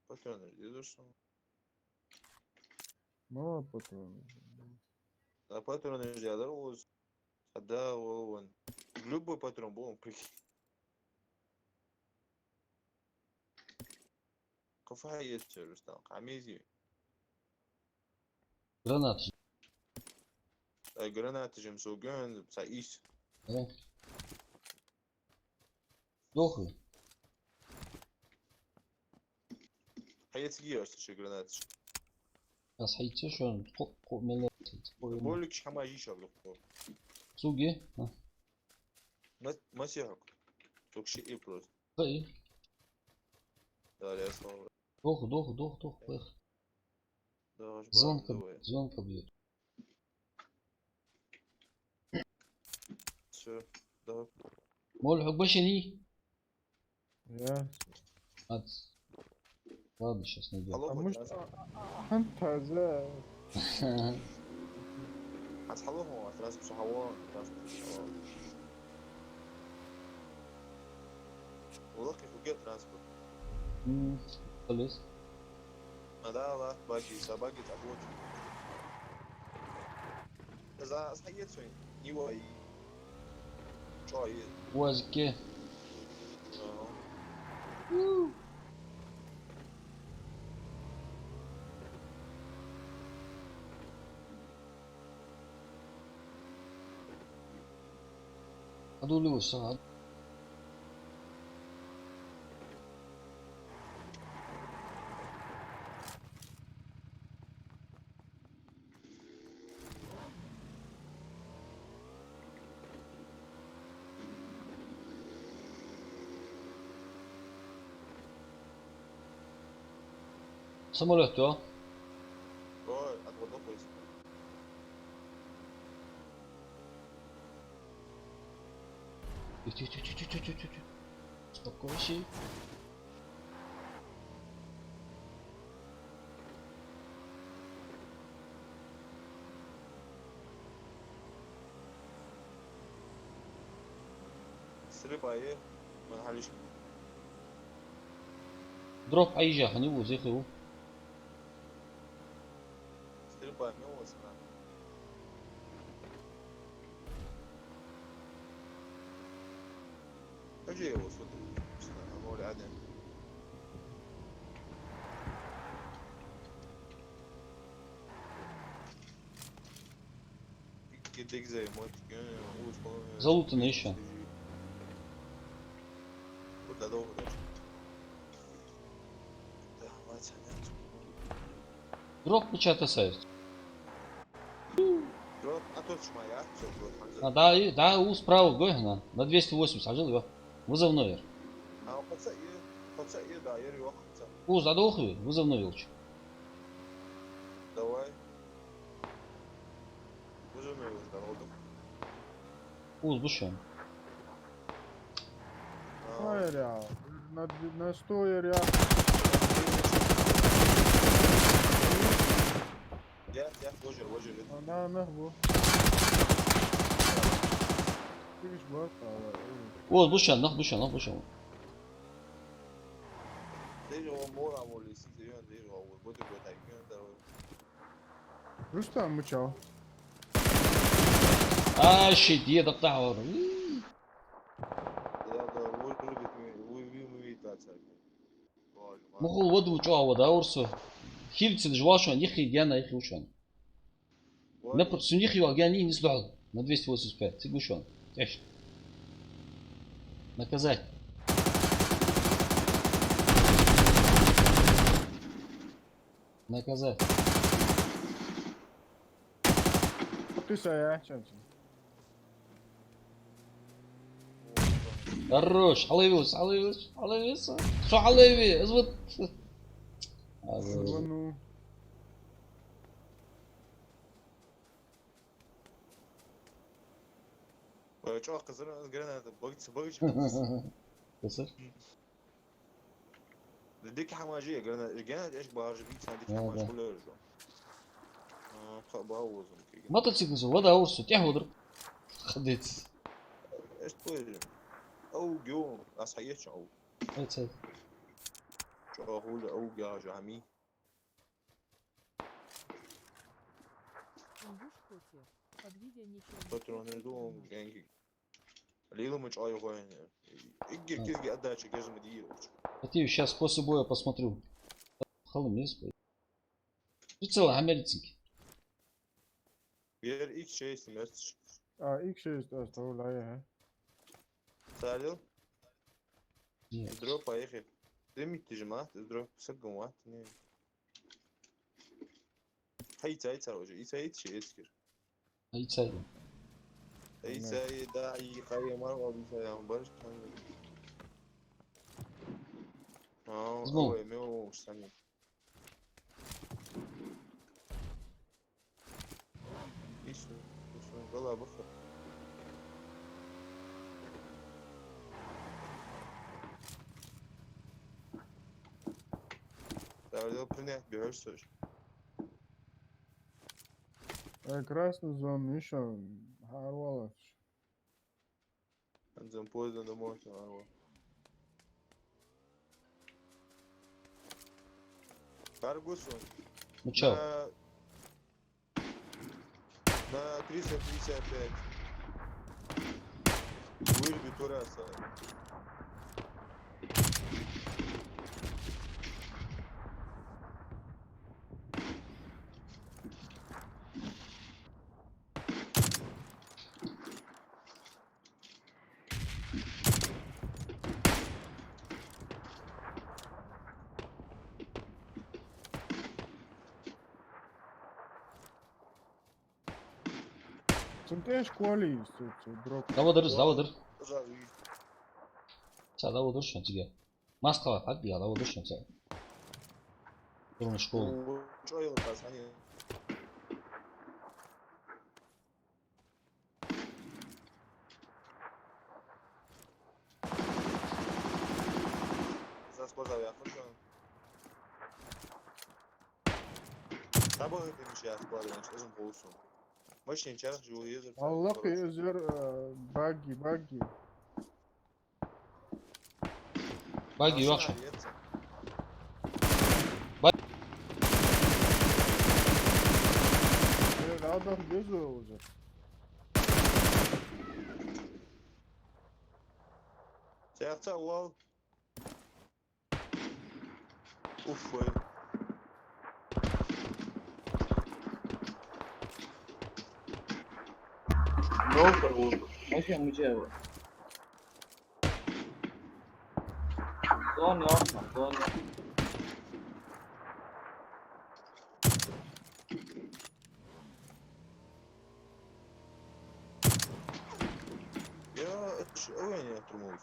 باترن ديدرسون Mama patron. патрон جادر وز да он любой патрон был прикинь قفاية تشرستان قميزي Granat. гранаты جمسوجان سايس Да. Дохуй. هي تجي اشتري جرانات صحيت شو قو ملا بقول لك حما يجي شغل سوقي ها ما سيحك توك شيء يبرز طيب لا لا صار دوخ دوخ دوخ دوخ دوخ ده زون كبير شو ده مول حق بشري يا هات واضح اسمه حلو مش انت زي هتحلوهم تراس بصحوان تراس بصحوان والله كيف جيت ترانسبورت خلص ما ده لا باقي تابوت إذا صحيت شوي يواي شوي وازكي هذول وش هذا самолет اه اه اتغدى كويس спокойней سريبايه ما نحلش دروب اي جا هنبو زي خو سريبايه مو اسمع اجي وصل مولي عدن قديك زي موت золото еще كل دور ما تسمعت дроп печата сайт دروب اتوش معايا а да у справа гойна на 280 عجل его вызовной اه قد سأيه داير وقت у задохи вызовной велч давай уже не народу у сбушен Hayır ya. Na stojer ja. يا وجر Ana nahbu. Giriş bak. у сбушен нах бушен ليش هو مورا مولي سيزيون ليش هو بودي بوتايكون ده Rüstem mi çal? شي دي دقطع مخو ودو جوا ودا ورسو хильцы жвашон нихи дяна их ушон на подсунихи вагани не сдал на 285 ты гушон тяж наказать наказать Kısa ya. Çançın. хорош عليوس شو عليوي اضبط Kurbanı. شو قصر قرنا بقيت قصر ديك حماجيه قرنا ايش باج بيت هذيك حماج كله يرجع بهوز мотоцикл ودا ورسو تيح ودر خديت ايش تقول او جو اصحيت شو هات شو هو او جامي Ингуш Коти. Под видео ничего не فترة слышно, ندوم понимаю. يعني ليلو مش اي وين اجي كيف قداش جزم دي Хотя сейчас после боя посмотрю. Халым не спой. Прицел американский. غير اكس شيء سمعت İlk şey استغفر الله ya. سالو Нет. دروب يا اخي دمي تجمعات دروب سقم واحد اثنين هيتا وجه يسايد شيء يذكر هاي تساعد. يسايد داعي قرية مرة بيسايد برش زبون. هو مو مش ثانية ايش والله بفر ده принять берешь тоже. Красный зон, Миша, Харвалов. انزل بوزن ده موت هو Фергусон Ну чё? на 355 вырви Тураса. Sen şkoli drop. Davodir. Пожалуй. Sen davodir shunchaga. Mast qilyapti, haddiga davodir shuncha. Turmush shkola. Что я вот они сказал я хочу. Тобой ты мешаешь складываешь, это голосом. Мощный час живу езжу. Allah özür buggy. Bagi yo'q shu. Adam göz olacak. Serца wall. Уф, ой. نوفر ووفر ماشي مجاور زون يوصل زون يا ايش وين يا ترموز؟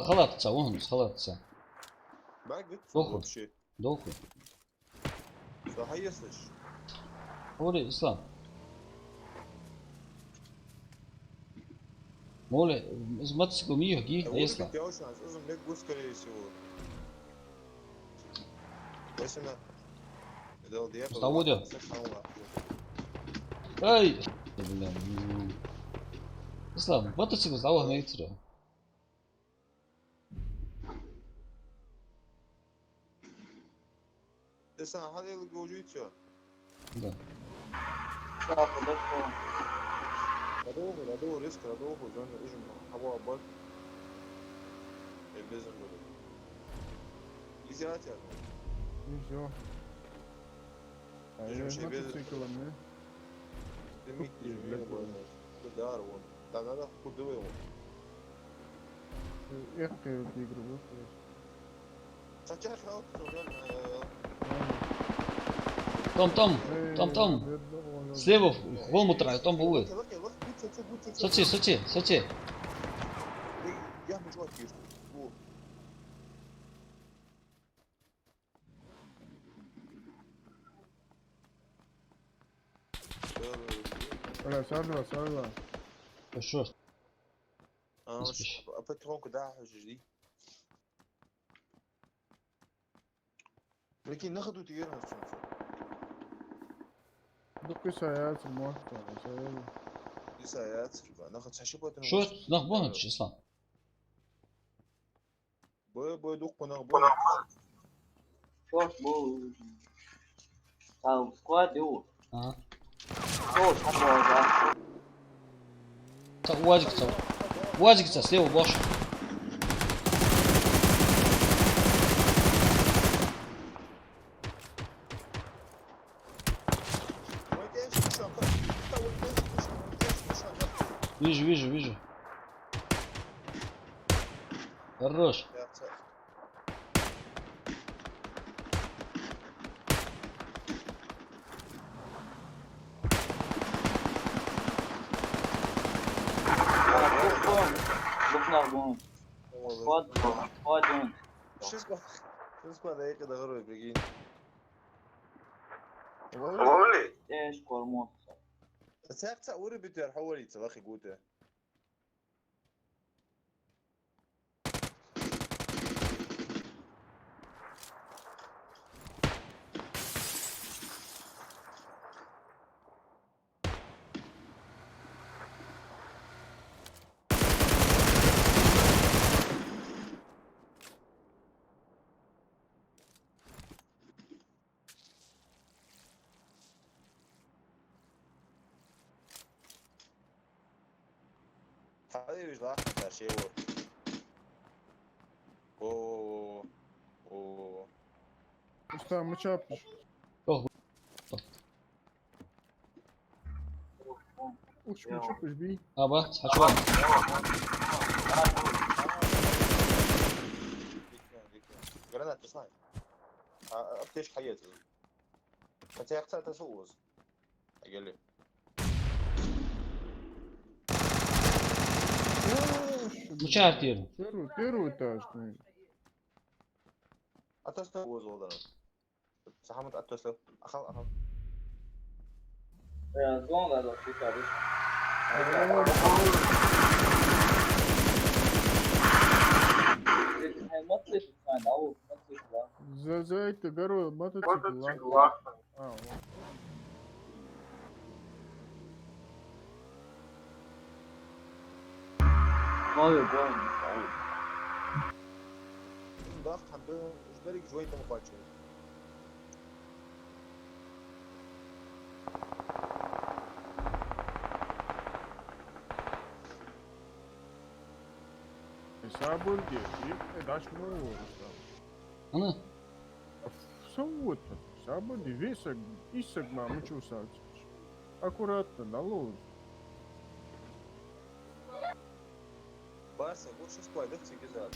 Xalatsa, o'ngimiz xalatsa. باقي Do'xu. شيء Do'xu. صحيح يسلش. O'ri islom. Моля, из мотоцикла миё ги, если. Я очень азом лег гус скорее всего. Восемь. Дал диапазон. Заводя. Ай, блин. Islom, мотоцикл завод не итра. لسه هذا اللي موجود شو؟ Да. радоу риск, радоу зон режим هوا бак. Безен будет. Изяти. Все. Режим şey bez. Мотоцикл, ne? Демик режим böyle. Dar он. Да надо худой он. Эх, игру выходишь. Сача хаук, Там. Слева в волну трай, там були. Соти. Я не чувак есть. Сарла. Що? Патронку да, жди. لكن ناخذ تيرنا Докой саяц, может, саяц. لسايات ناخذ شاشبات Що? Нахбона чи іслам? بو دوق ناخذ شوف بو سكواد دو Ага. شوف حبوا Уазик, слева баш. Вижу. Хорош. والله بونت سكواد سكواد بونت شو اسمه شو اسمه هيك ده غرب بيجي ايش كورموس بس هيك تصور بده حولي تلاقي جوده حبيبي مش راح بتاع شيء اوه اوه Usta mı çarpmış? Uç mu çıkmış bir? ابا حشوان جرانات تصنع ابتيش حياتي انت يا اختي تسوز قال لي مشاهد yerim. Первый этаж. Ну. اتسوز والله سحمت اتسو اخل يا زون هذا في كابش ما تصير تسمع او ما تصير За это горой мотоцикл. А, вот. ما يبون ضغط حبه اجباري شويه مقاتل Sabır diye. Daş mı usta? انا Совут. Sabır diye. Весок. Исок мамы чувствовать. Аккуратно, на луз. بس اقول شو سكواد اختي جزاء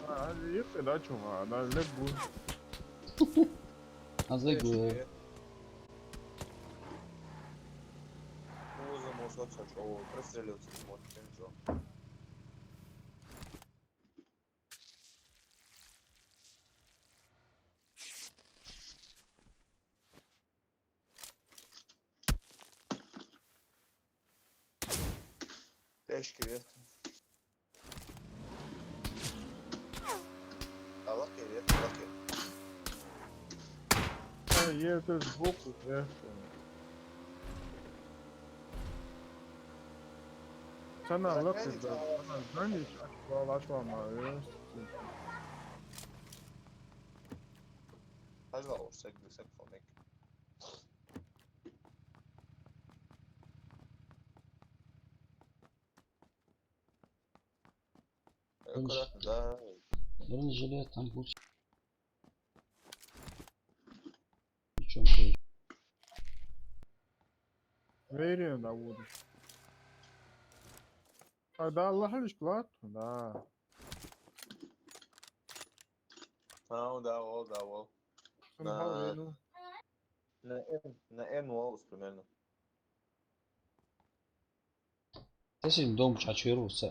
Hadi da çuha. Da lebu. ازيك هو زي ما وصلت شو برسل له تنزو ايش كريت الله كريت الله كريت Yerde sboku. Sana lak da. Sana znaš açma ama. هذا هو سجل سقف هيك ده Yarın жилет там лучше. Причем ты Veriyorum da vuruş. Da Allah лишь плат. Да. ده هو Somehow, ну. на N волос примерно sesin dom çaçıyorsa.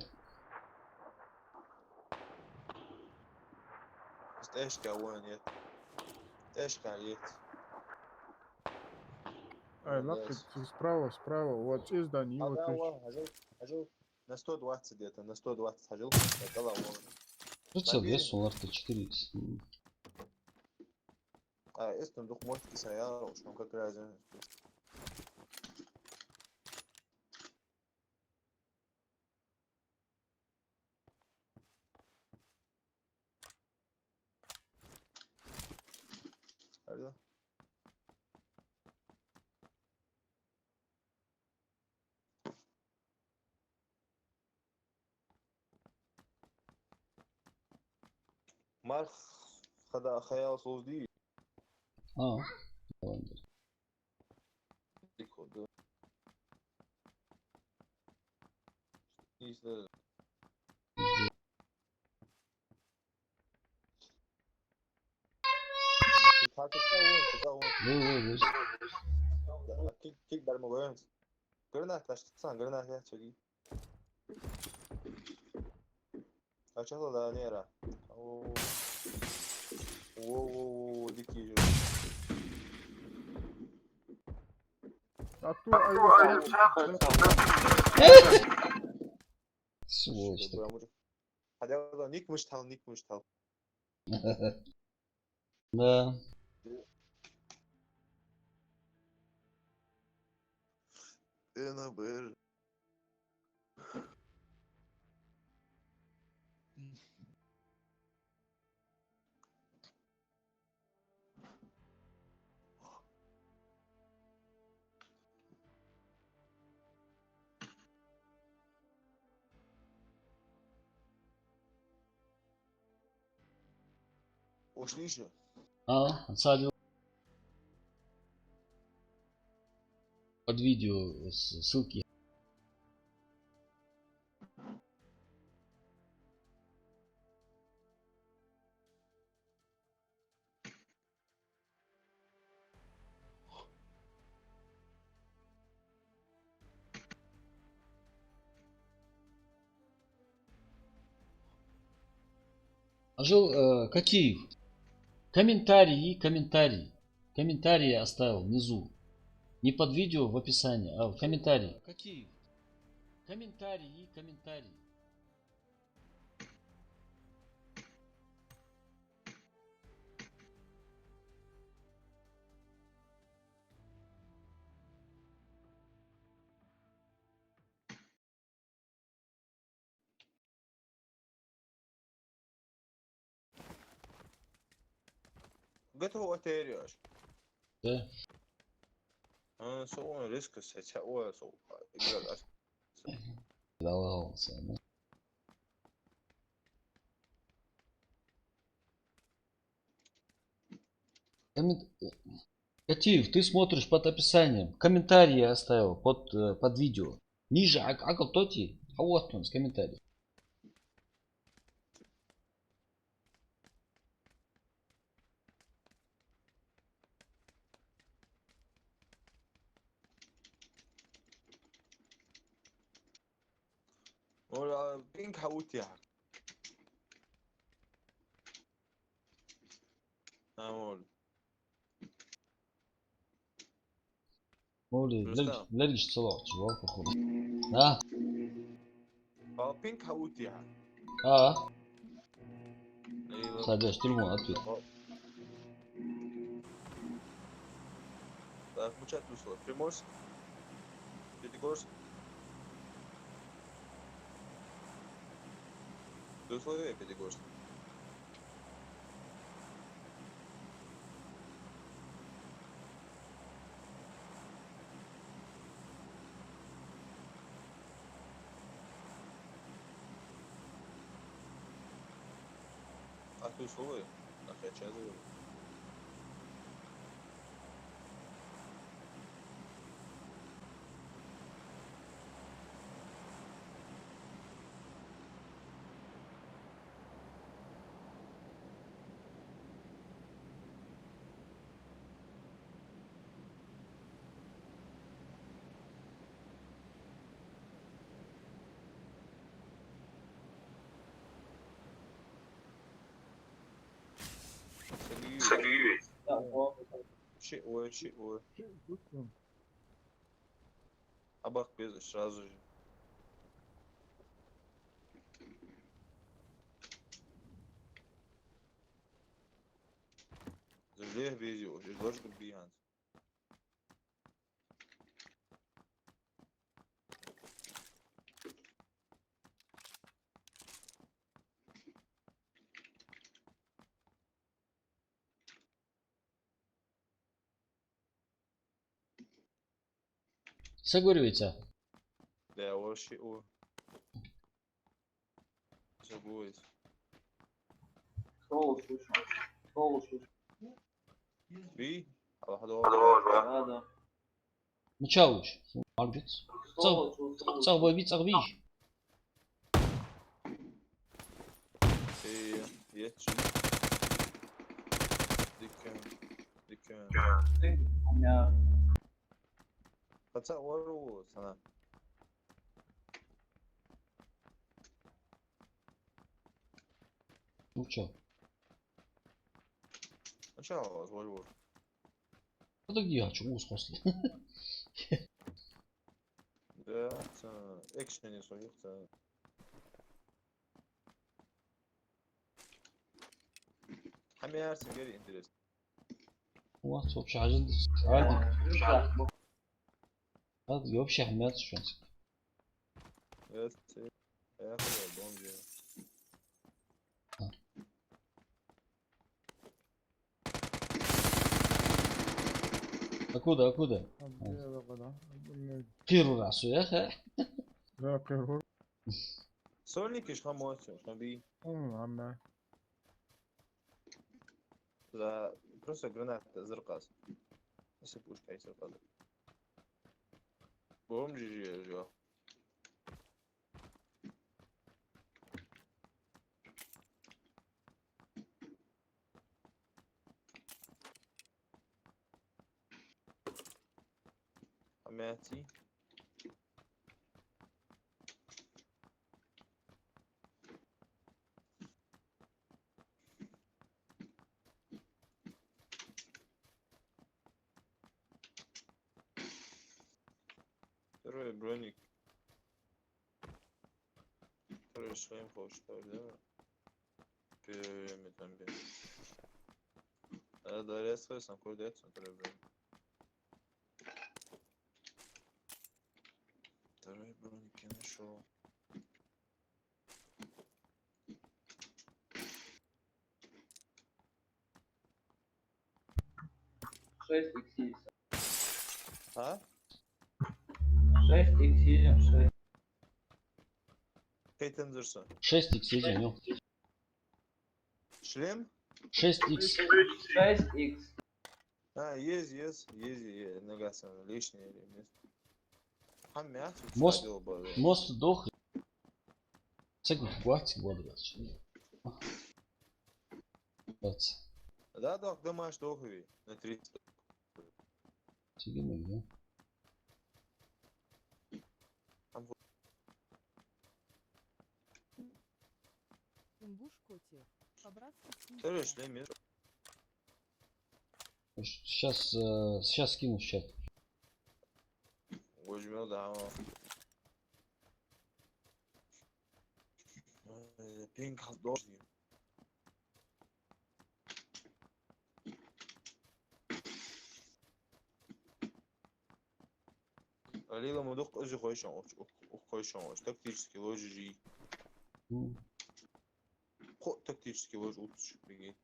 ايش كون يت ايش كان يت Ай, лак справа. Вот из да не вот. هذا هو هجو на 120 где-то на 120 хожу طلع вон Прицел вес оларда 4x. اسم دوق موتки سيارة وش هم как разные هذا Mark خيال صوص Ha. Tamamdır. دي كود İşte Vur. Kick darma koyuyoruz. Granat taş tutsana granat ya çok iyi. Kaçakla daha ne yara? Oo. Oo, dikey. Satu ayrı Сволочь такая. Hadi oradan nikmiş tal. Да. НБР. Ушли еще? Отсадил. Под видео ссылки. Жил Катиев. Комментарии оставил внизу. Не под видео в описании, а в комментарии. Катиев. Комментарии. Готово теряешь. Да. Соğun risk seçe o soğuk. Güzel. Давался. Да. Коммен- Катиев, ты смотришь под описанием. Комментарии оставил под видео. Ниже акал тоти. А вот он с комментарием. ولا بينك حاولت يعني. أقول. Мовли, Рустам. лериш целовал, чувак, походу. Да. بينك حاولت يعني. أيوة. Садись, телефон, ответ. Так, мучать условия. Приморск. Пятигорск. Условия Пятигорск. А ты условия? Нахуй отчазываю. Согревай. Чей. Абах без сразу же. Завжди везю, уже должен быть бьянс. Согорюється. Да, вообще, о. Забудь. Соло слышно. Би? Аллаху Да. Мчауч. Арбиц. Соло. Царбой бицарби. Есть. Дикан. У меня Пацан, вору, сана. Uçak. Açamaz, gol vur. Bu da giyiyor açık uz koslu. Да, экшен soyuqsa. Hem yersin geri interes. Вот вообще один عادي. هذا вообще حماس شو نسي. Evet. Hayatı var, don diyor. أكودا أكودا. هذا غدا قيروا راسه يا أخي. لا قهر Sonic iş ham açıyor. Ham bir عم za просто granata zırqas. Nasıl pushka zırqas. Bom GG ya. Hamati. Troy Bronik. Troy Schleim hoşlar değil mi? Bilemedim ben. Da resmen kurdu etsin Troy Bronik. Troy Bronik'in şu. Шесть икс Ha? 6. Peyton Dursun. 6x едем, ну. Шлем? 6x. 6х. Ha, yes. Нагасан лишнее место. Ham мяч. Мост. Мост дох. Цегу гвати гвадрач. Вот. Да, домаш дохуй. На 30. Сидим где? Имбуш Котиев. По-братски Troy снизу. Шлем. Сейчас скину в чат. Возьмем, да. Пинг должен. Лила мудук özü koyuşan koyuşan тактический ложи. Тактический ложи утуш беги.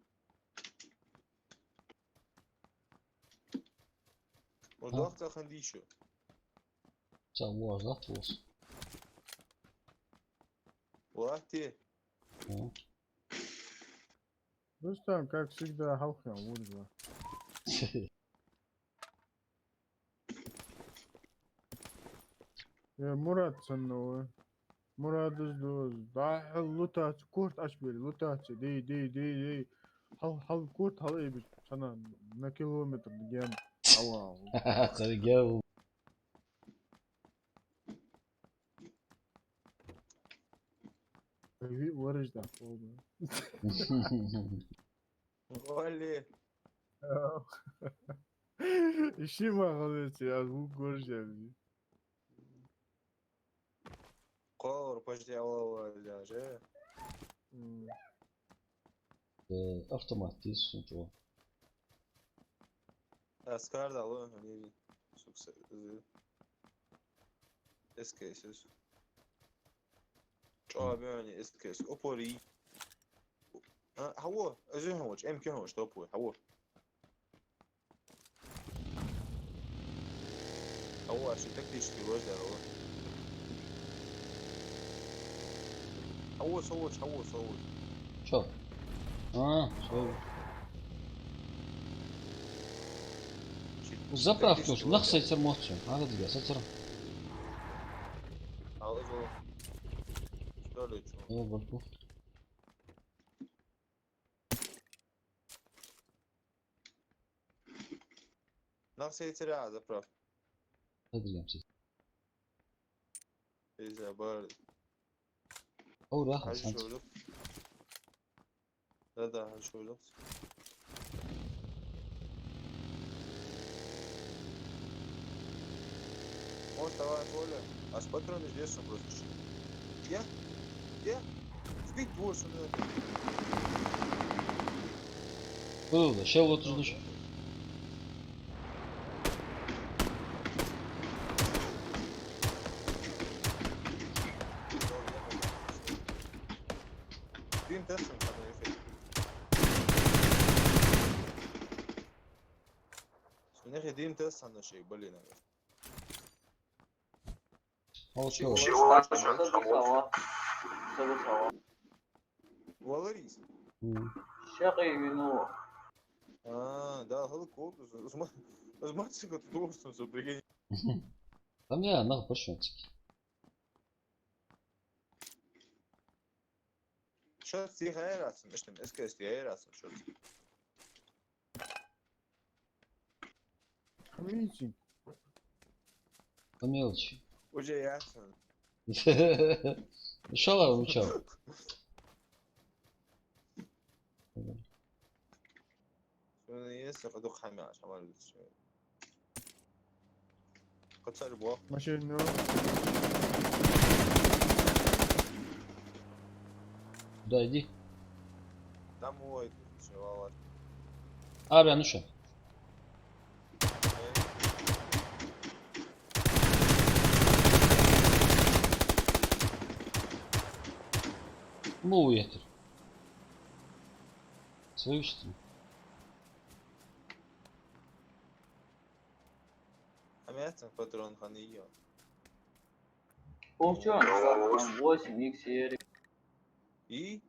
Мудак та ханди еще. Sen bu arada olsun. Лахти. Рустам, как всегда, халхам вургла. يا مراد سنو مراد دوز ضاع لوتات كورت اشبيل لوتات دي هل كورت هل ايه سنة نا كيلومتر ديان واو Seni gel. ورج ده Вали. اشي ما غلطت يا هو горжевي Кор почти алла же. Автомат değilsin çoğu. Askar da alın hani sukses. Eskisiz. Çoğu yani eskisiz. Opori. هو أجهه وش أمكن وش توبوي هو عشان تكتيش في الوجه هو صوت Çok. Şöyle. Заправки уж нахуй сетер мочу. Надо тебе сетер. أعوذ что ли что Я баку. نفس يترى заправ Hadi siz. إذا بارد Orada حاجة sen. شغله Да, шöyle. Может, давай, Коля. А с патроном здесь он просто. Я? Сбить больше надо. Было, сейчас вот уже. Дым тестом надо ехать. Смотри, дым тестом на шее, блин. Молчал. Валарис. شقي منو Да, голокоп. Возможно, как толстым, что прикинь. Там я нахуй пошел. Сейчас тихо аэрация, между СКС аэрация, что Митинг. По мелочи. уже ясно. Ушала, учал. есть, я ходу хамя, шамалю. Кацали бог. Машину. Да, иди. Домой, чего. Abi ну что? Bu yeter. Свою что ли? Хамятин патрон ханıyor. Получен 8 XR И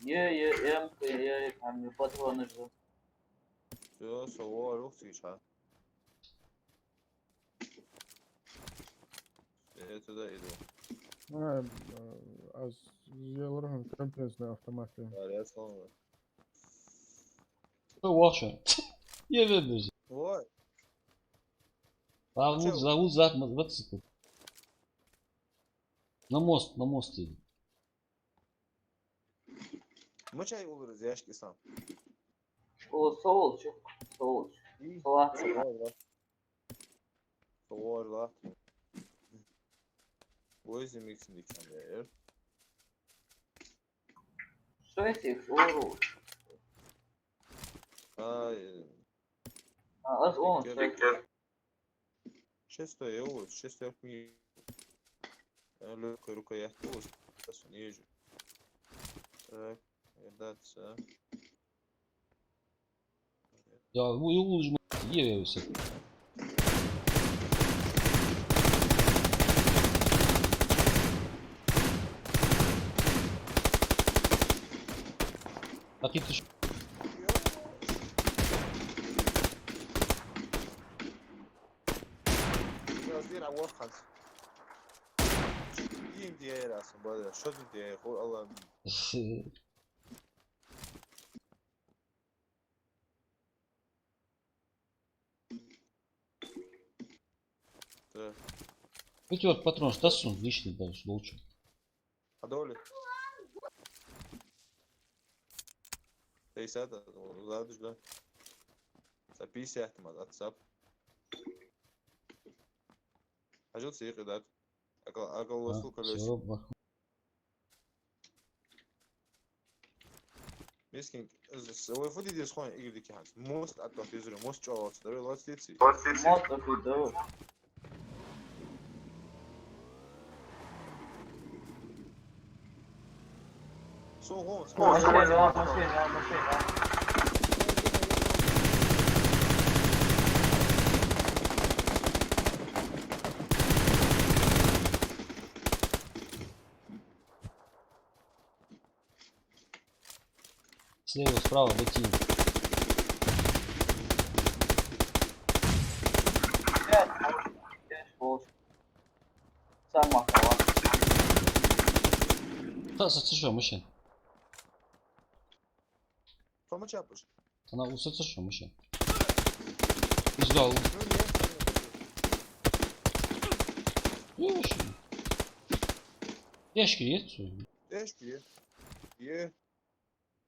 МК там патроны же все, сова, рух свеча. Я туда иду. Az yılların kampiyasına avtomatı. Я сломаю. Кто вахша? Я вернусь. Ой, Зовут за мотоцикл. На мост иди. мы чай улырız яшки сам. O Soğulçuk И Soğuk Сова, Возим их синдикамер. 6 Soğuk Az 10 Шестой евро, 6 миль. Легкая рукоятка, сейчас ниже. Так, редакция. Ya bu yolcu yiyor sen. Bak git düş. Yazdır avaz kalsın. Yiyeyim diye yarasın bana. Şöyle diye Allah'ım. Так, Эти вот патрон стасун лишний дальше лучше. подоли. 50, задуш, да. За 50 мат, WhatsApp. Ажил сиқи дад. Акалласыл колес. Все, бах. Мескин, ой, фуди дес хон игр дики ханс. Мост атла физури, мост чавац. Давай лац деци. Мост такой да Сол гон. Машина Слева, справа, ботинок. Сам махала Да, что, мужчина? Тома чапыш. Она усыца что, мужчина? Пизда, Ящики есть? Eşki. Ye.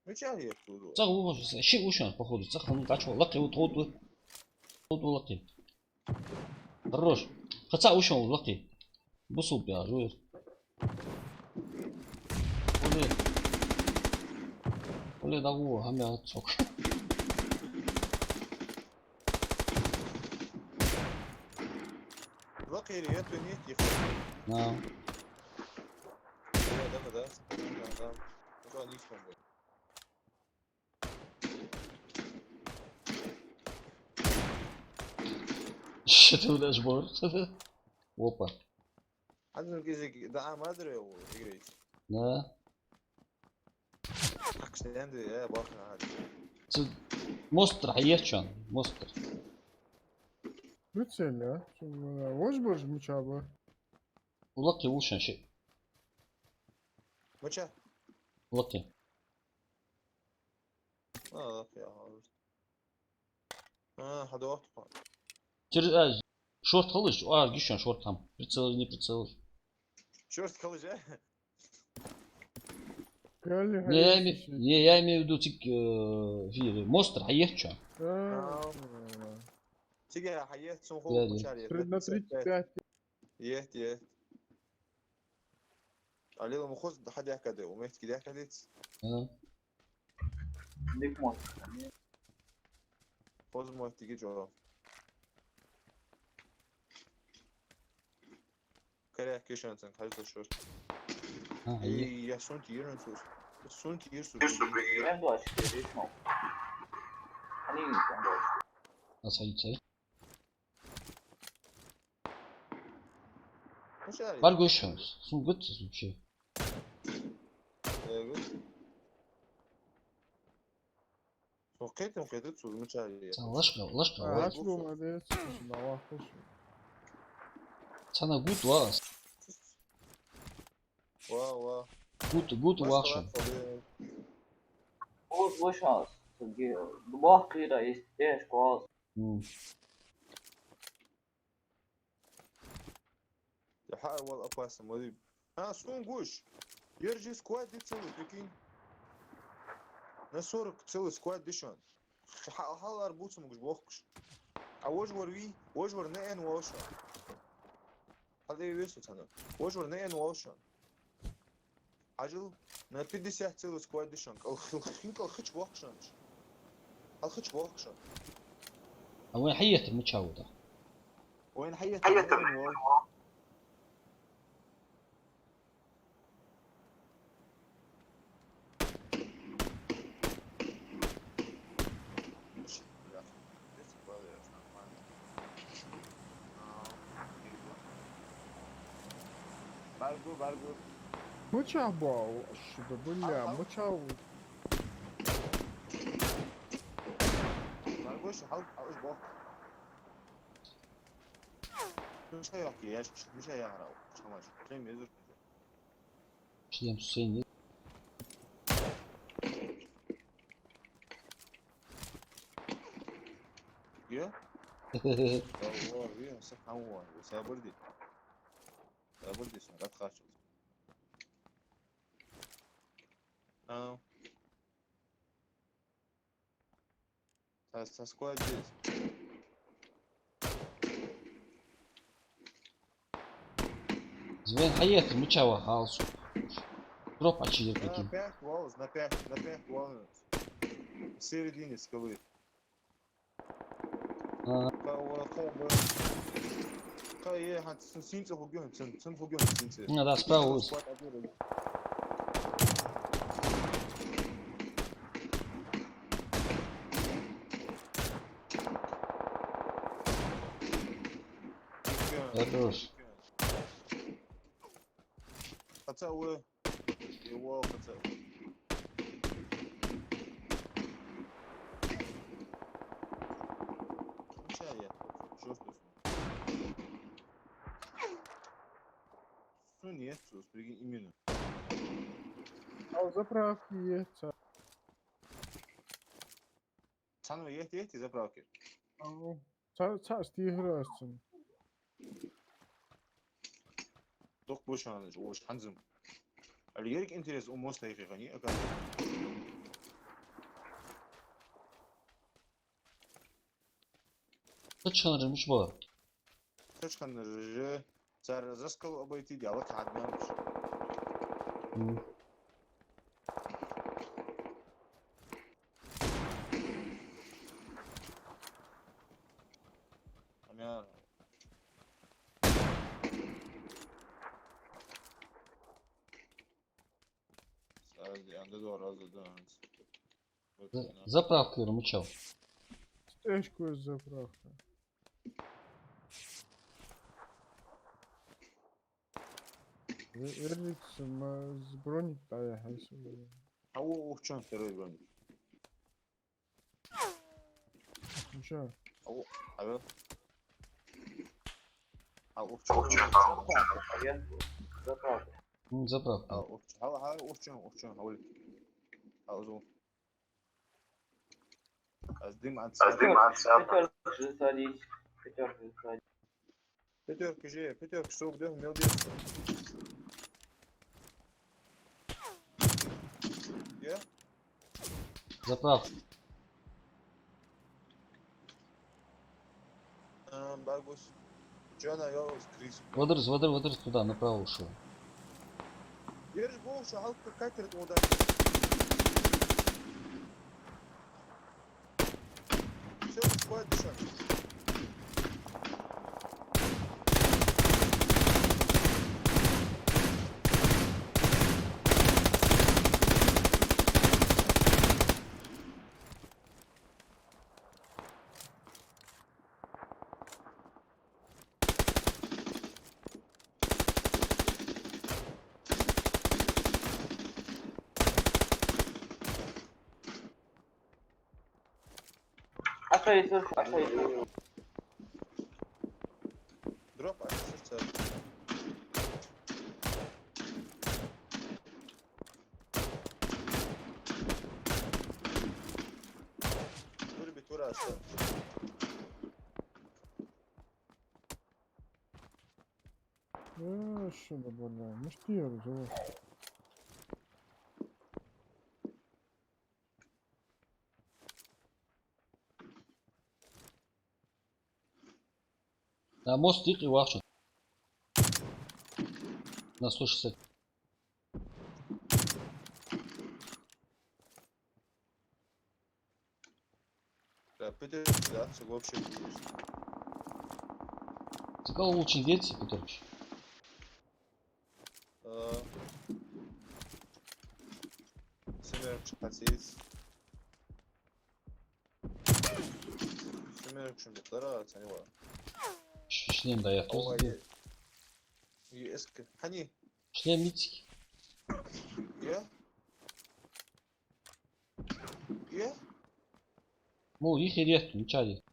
Меча ехал. Цах угощен. Щи ушан, походу. Цах ну качо. Лаки вот ходу. Ходу лаки. Хорош. Хаца ушан лаки. Бусул пя, жуер. Оле. Оле дагу хамя цок. Лаки это нет ехал. На. Да. Уже не смогу. Что ты удаш бор? Опа. Один язык, да, мадре играет. Да. Так что я бахна. Мостр хаерчан. Мостр. Прицель, а? Вож бож мучаба. Лаки ушан щи. Меча. Лаки. Лаки. Hadi bak. Через шорт халыш. Гишан шорт там. Прицел не прицел. Черт калыжа. Не, я имею в виду тик фири. Мостр хаерчан. Тебе хаят сон Я хол меча. На 35. يه. عليه مخوز حد يحكي ده وميت كده يحكي ده Nick Moss. خوز ما تيجي جوا كده يحكي شو انت حاجة شو Hayır. يا سون تيرن سوس سون تير سوس Ben de açık değişmem. Hani sen de açık. Nasıl gidecek? مش عارف Var görüşüyoruz. Sun gıt bir şey. وقيت وقيت سوس مش عارف Sana laşka var. Aç bu madde çıkışın hava hoş. Sana gut var. وا Gut var şu. Oğuz boş az. Bu kıyıda isteş koaz. يحاول والله اباسم ودي سون гуш يرجي سكواد دي целый прикинь на 40 целый склад дишон حال اربوت مش بوخش اوجور وي وجور نين ووشن هذا يوسف انا وجور نين ووشن عجل на 50 целый склад дишон خلق خش بوخشن خش بوخشن وين حيت المتشاوده؟ وين حيت Bargo. Мучаба. Что бля, мучаб. Bargo şu halk alış bok. Bir şey yok ya, bir şey yarar o. Çamaş. Şey mezur. Şidem Hüseyin. Ya? Var ya, sıkan var. Sabırdı. Sabırdı sen, kat kaç. Саскоя здесь. Звен حيت المتشاوه خالص. Дроп очидер каким. На 5 волос. В середине скалы. Синцы хугён, сын хугён синцы. Да, справа. Хорош. Хотя вы его хотел. Что нет, именно. А заправки есть. Сану есть заправки. Ца стиграсın. Doch boşanmış, o şansım. Ali gerek interes o most hayır yani. Kaçan rımış bu. Точка на ЖЖ. Царь заскал обойти диалог админш. Hı. Амян. Сади, анда да разы да. Заправка Рымычал. Тяжкую заправка. Эриксон с броник доехался. Ау, ухчан второй броник. Ничего. Ау, алло. Ау, ухчан. Заправка. Hı, zapravka. Ау, ухчан. Ау, ухчан. Ау. Ау, зу. Аздым от Пятерка же садись. Пятерка же садись. Пятерка же, пятерка, сок, да, умел делать. Я? Заправка. Барбус. Джана, я с Крис. Водырыз туда, направо ушел. Держи голову, шагалка, катер, туда. Все, успевает дышать. Aşağı yukarı, aşağı yukarı. Дроп, а сердце. Dur bir tur aşağı. Ya şurada böyle. Mış diyoruz o. На мост и вахшу. На 160. Да, пытаюсь, да, все вообще. Сказал лучше дети, Петрович. Семерок шпацис. Семерок шумбетлара, цанива. Шлем даяқ. Ой, ескі. Hani? Шлем митик. Я? Я? Ну, их и рест, ничади.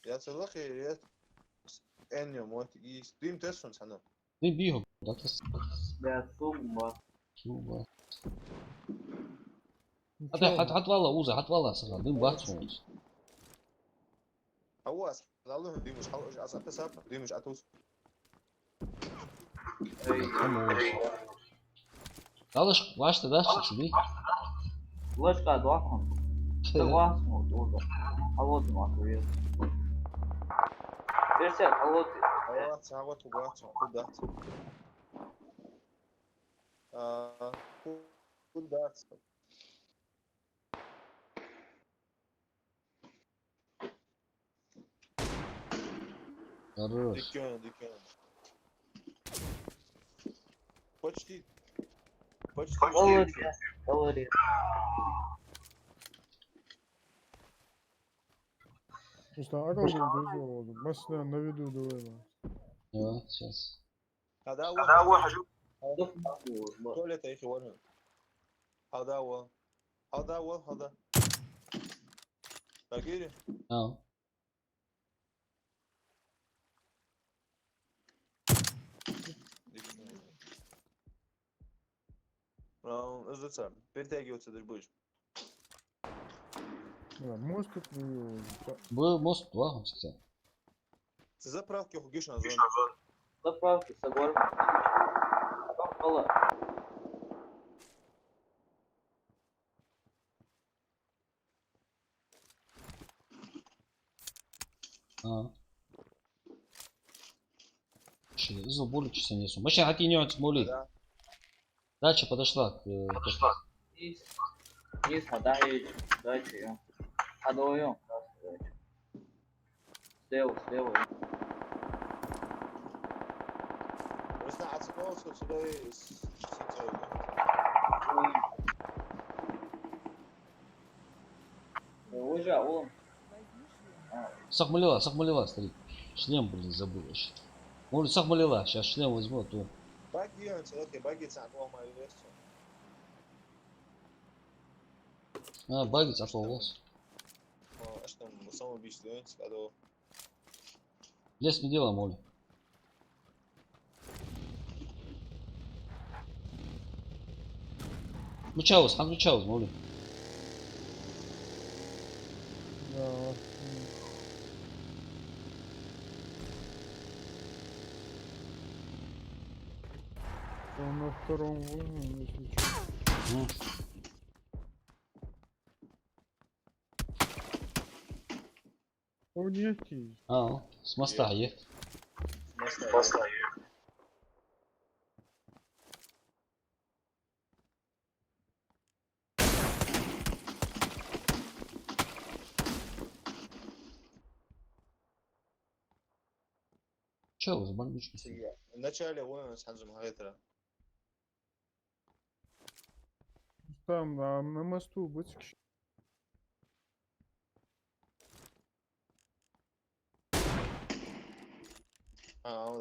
Я целых и ред. Эннио, мот, и стрим тестон sana. Ты бігав, да, тас. Ya summa. Суба. Ничего. Hadi hatvala uza, hatvala sana. Dün bahçmamız. هو ظلهم دي مش حلقة أصلا تسافر دي مش أتوس Tamam olsun. Dalış, başta da şimdi. Ложка двахом. Согласен, вот уже. Холодный ответ. Версия холодный. هو ساعات وقعت كل ده كل ده Хорош. دكان почти Калория. Калория. Просто агал gözü oldu. Mesela ne video dövüyor. Evet, сейчас. هذا هو تواليت يا أخي وين هذا باقي Tamam. ازدسام بنتاجي وتدربوش Ya most tutuyor. Bu most var mı çıkacak? заправки уходишь на зону Заправки, согласен. Попало. А. Из боли часа несу. Вообще, а ты не моли. Да. Дача подошла к... Есть. Есть, а дайте ее. А вдвоем. Слева. Просто отсюда сюда и Уже, он. Возьми шлем. Сахмалила, старик. Шлем, блин, забыл вообще. Может, сахмалила. Сейчас шлем возьму, а то... باقي اوكي باقي تعبوه ما يلبسه А, багить, а то волос. اشتم مصمم بيشتغل هذا Лес не дело, моли. Включалось, моли. Да. Он на втором уровне, если что. Ну, Он есть. а, с моста ехать. Чего за бандючку? вначале вон сханжим гайтера Там на мосту быть.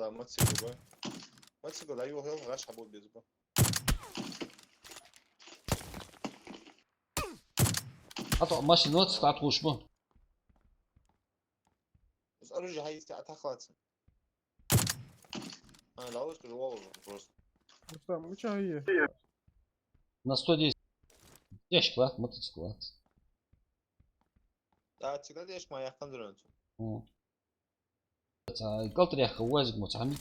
да мотоцикл мотоцикл да его غاش حبول بيزبط А машина вот стат кушма. بس оружие هاي تاخذت لا وش جوال просто Там учай. На 110. Ящик, ладно, мотоцикл, ладно. да всегда дешь моя хандрон О. قلت يا اخي وازق متحمس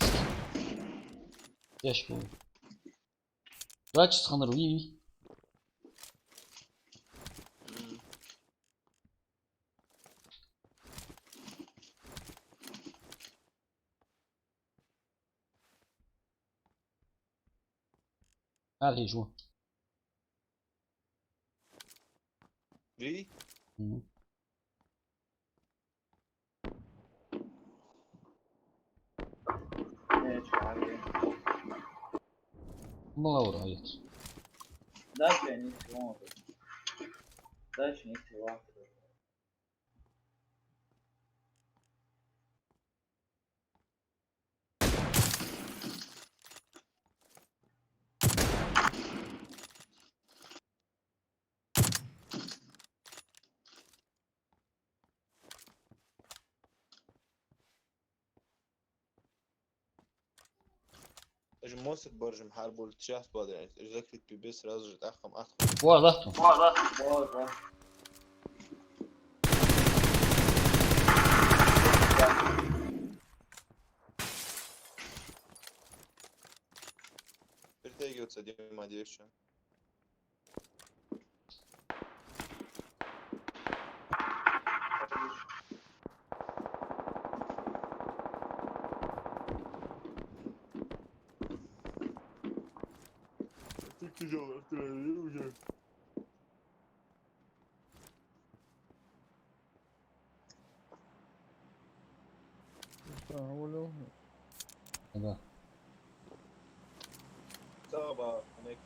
ايش هو لا تسخن روي هذه شو دي ملا ورايت Дальше не смотрят. Дальше не смотрят. موسك برج محارب والتشاف بعد يعني ذكرت بي بس راجل تاخم اخر واضح Вот. притягиваться Дима девчонка ты тяжелый уже Уволил. да صعبة هناك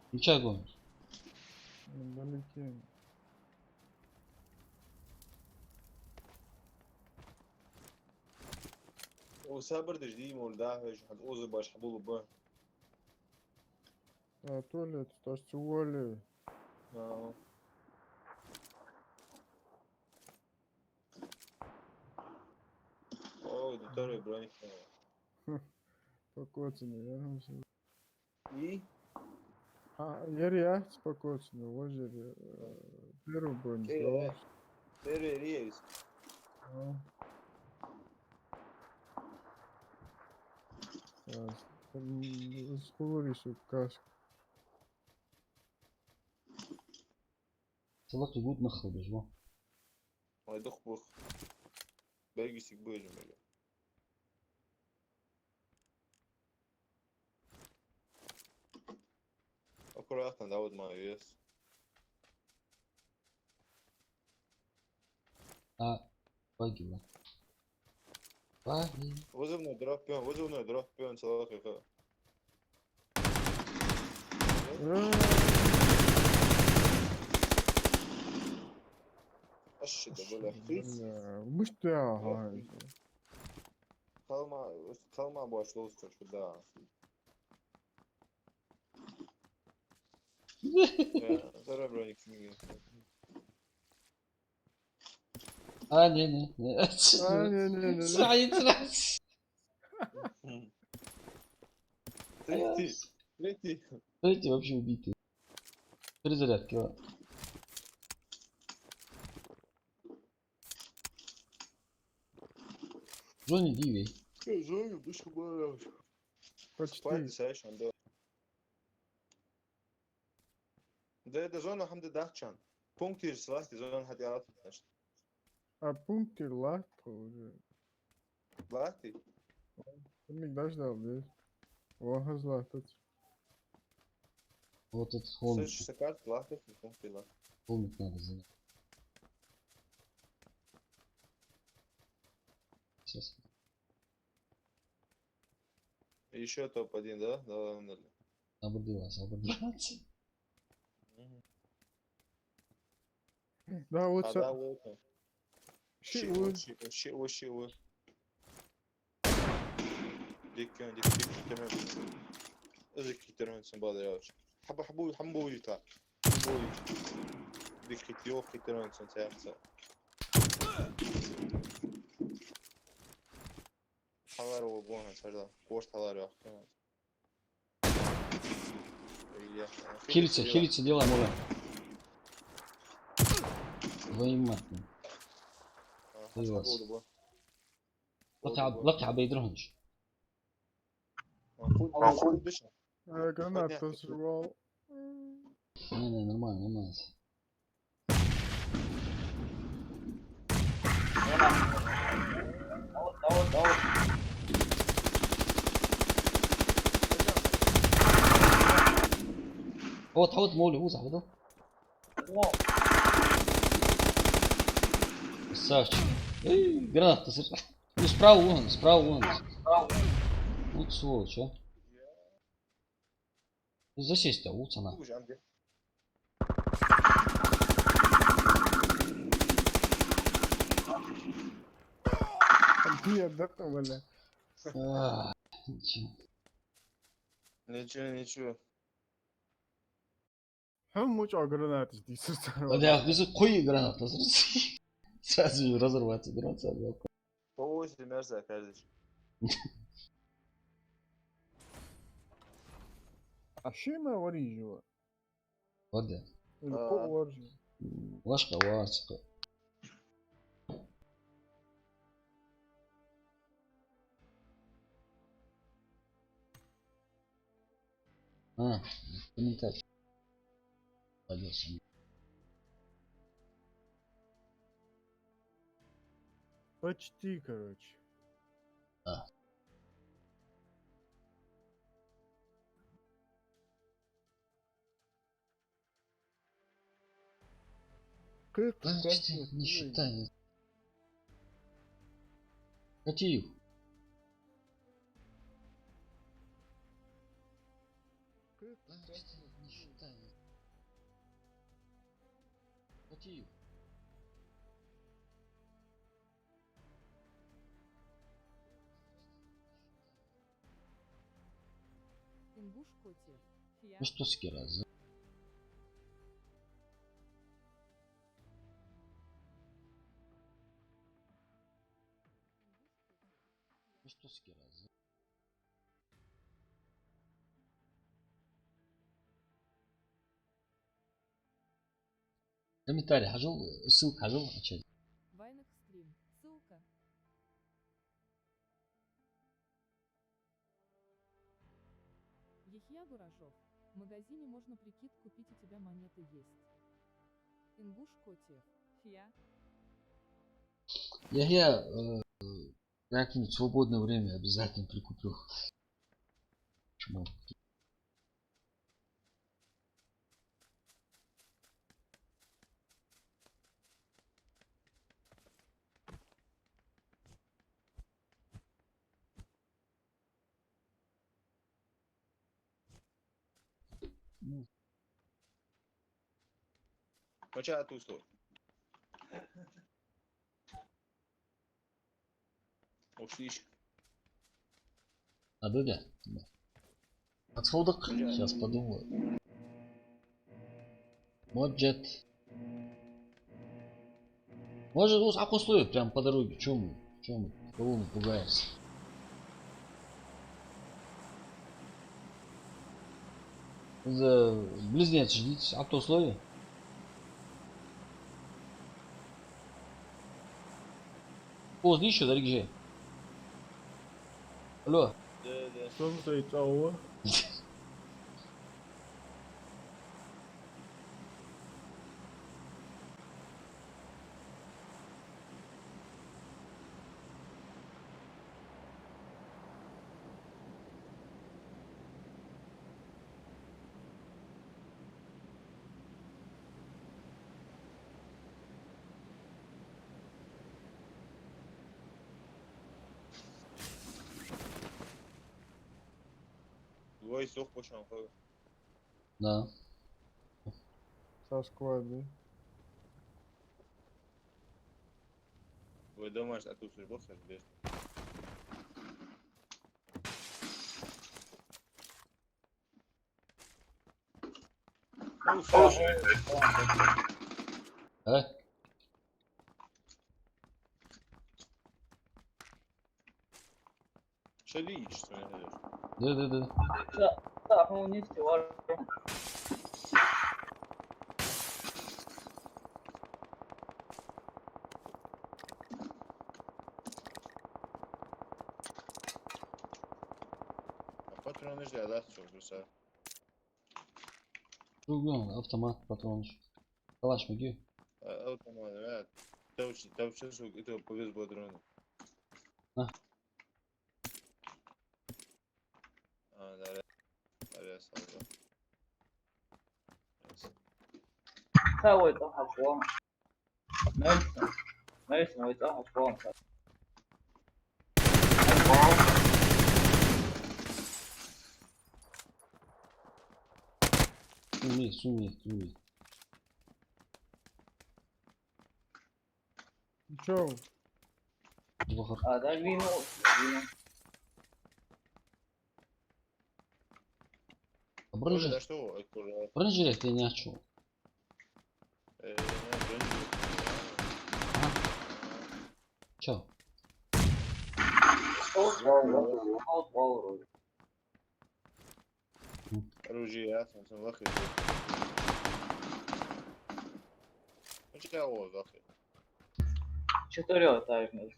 включай гон Далеки. وسابر دجدي مولداه حد اوزي باش حبولو به Туалет, тоже уволил. او دكتور ابراهيم Покоцанный, я и я спокойно, в озере. Первый бой. первый рейс Скоро каска. Салат будет нахуй, бежмо. ويدخ بخ باقي سيك بوجه ملي أكل أحسن داود ما يس باقي لا. باقي. وزبنا دراف بيون صلاحي خا أشد ولا خيس مش هاي. kalma başlıyorsun şurada. Ya, Cerebronik mi? не. не. سعيد راس. Третий. Эти вообще убиты. Перезарядки. Джонни Диви. Зою, душу болел. Почти. Спать сешн, да. ده زون الحمد لله داخشان. Punktir slavti زون حد يعرف نشت. А пункты латко уже. Лахти. Ты дождал, да? Вага златать. Вот этот холмик. Сеш секарт лахти, пункти лахти. Холмик надо занять. Сейчас. Еще топ-1, да? Да, Обордеваться. Да, вот А да, вот. Шиу. Шиу. ديك تمام. ازيك تمام سنبادر يا وش. حبو يطلع. ديك تيوخ تمام سنسافر. حوار وبونا سردا. كورس حوار يا أخي. Хилиться делаем уже. Твою мать. لقطع بيدرهنش. Граната срывал. Не, нормально. داود هو تحاول تمولي وزع هذا. Красавчик. Гранат تصير. Ну справа вон. Вот сволочь, а. Засесть-то, вот она. Ты отдохнул, валя. Ничего. هم مش гранаты здесь. Да, без кой гранат تصير. Сразу разорваться гранат сразу. Повозили мерзко, кажется. А шина варижева. Вот да. Или по варижева. Лашка варцка. Комментарий. Поделся. Почти, короче. Как Почти не считает. Катив. Почти не считает. Катив. Ингуш Котев. Ну что скираз? Ну что скираз? Комментарий хожу, ссылка хожу, начать. Вайнах стрим. Ссылка. много рожов. В магазине можно прикид купить, у тебя монеты есть. Ингуш Котиев. Я. Я как-нибудь в свободное время обязательно прикуплю. Почему? Ну, Мача тусу. Ушлиш. а да. Отходок. Сейчас подумаю. Моджет. Может, у Акуслоев прям по дороге. Чем мы? Кого мы пугаемся? Близнец ждите. А кто условия? Поздно еще, дорогие. Алло. Да. Some say it's over. Двое сох почему? Да. Со сквады. Вы думаешь, а тусу босса без? Ну, слушай. А? Шалич, что не даешь? Да. Так, ну не все. А патроны ждят, да, что же? Другой автомат, патрон. Калаш, миги. Автомат, да. Там сейчас это повез патроны. А. Да. Солдат. 在我找好光，没什么，我找好光。Суми. Чё? Захар. А, да, вину. Да что? Бронжилет я не очу. Чё? Оружие ясно, сон лахи. Ну чекай о, лахи. 4 этажный.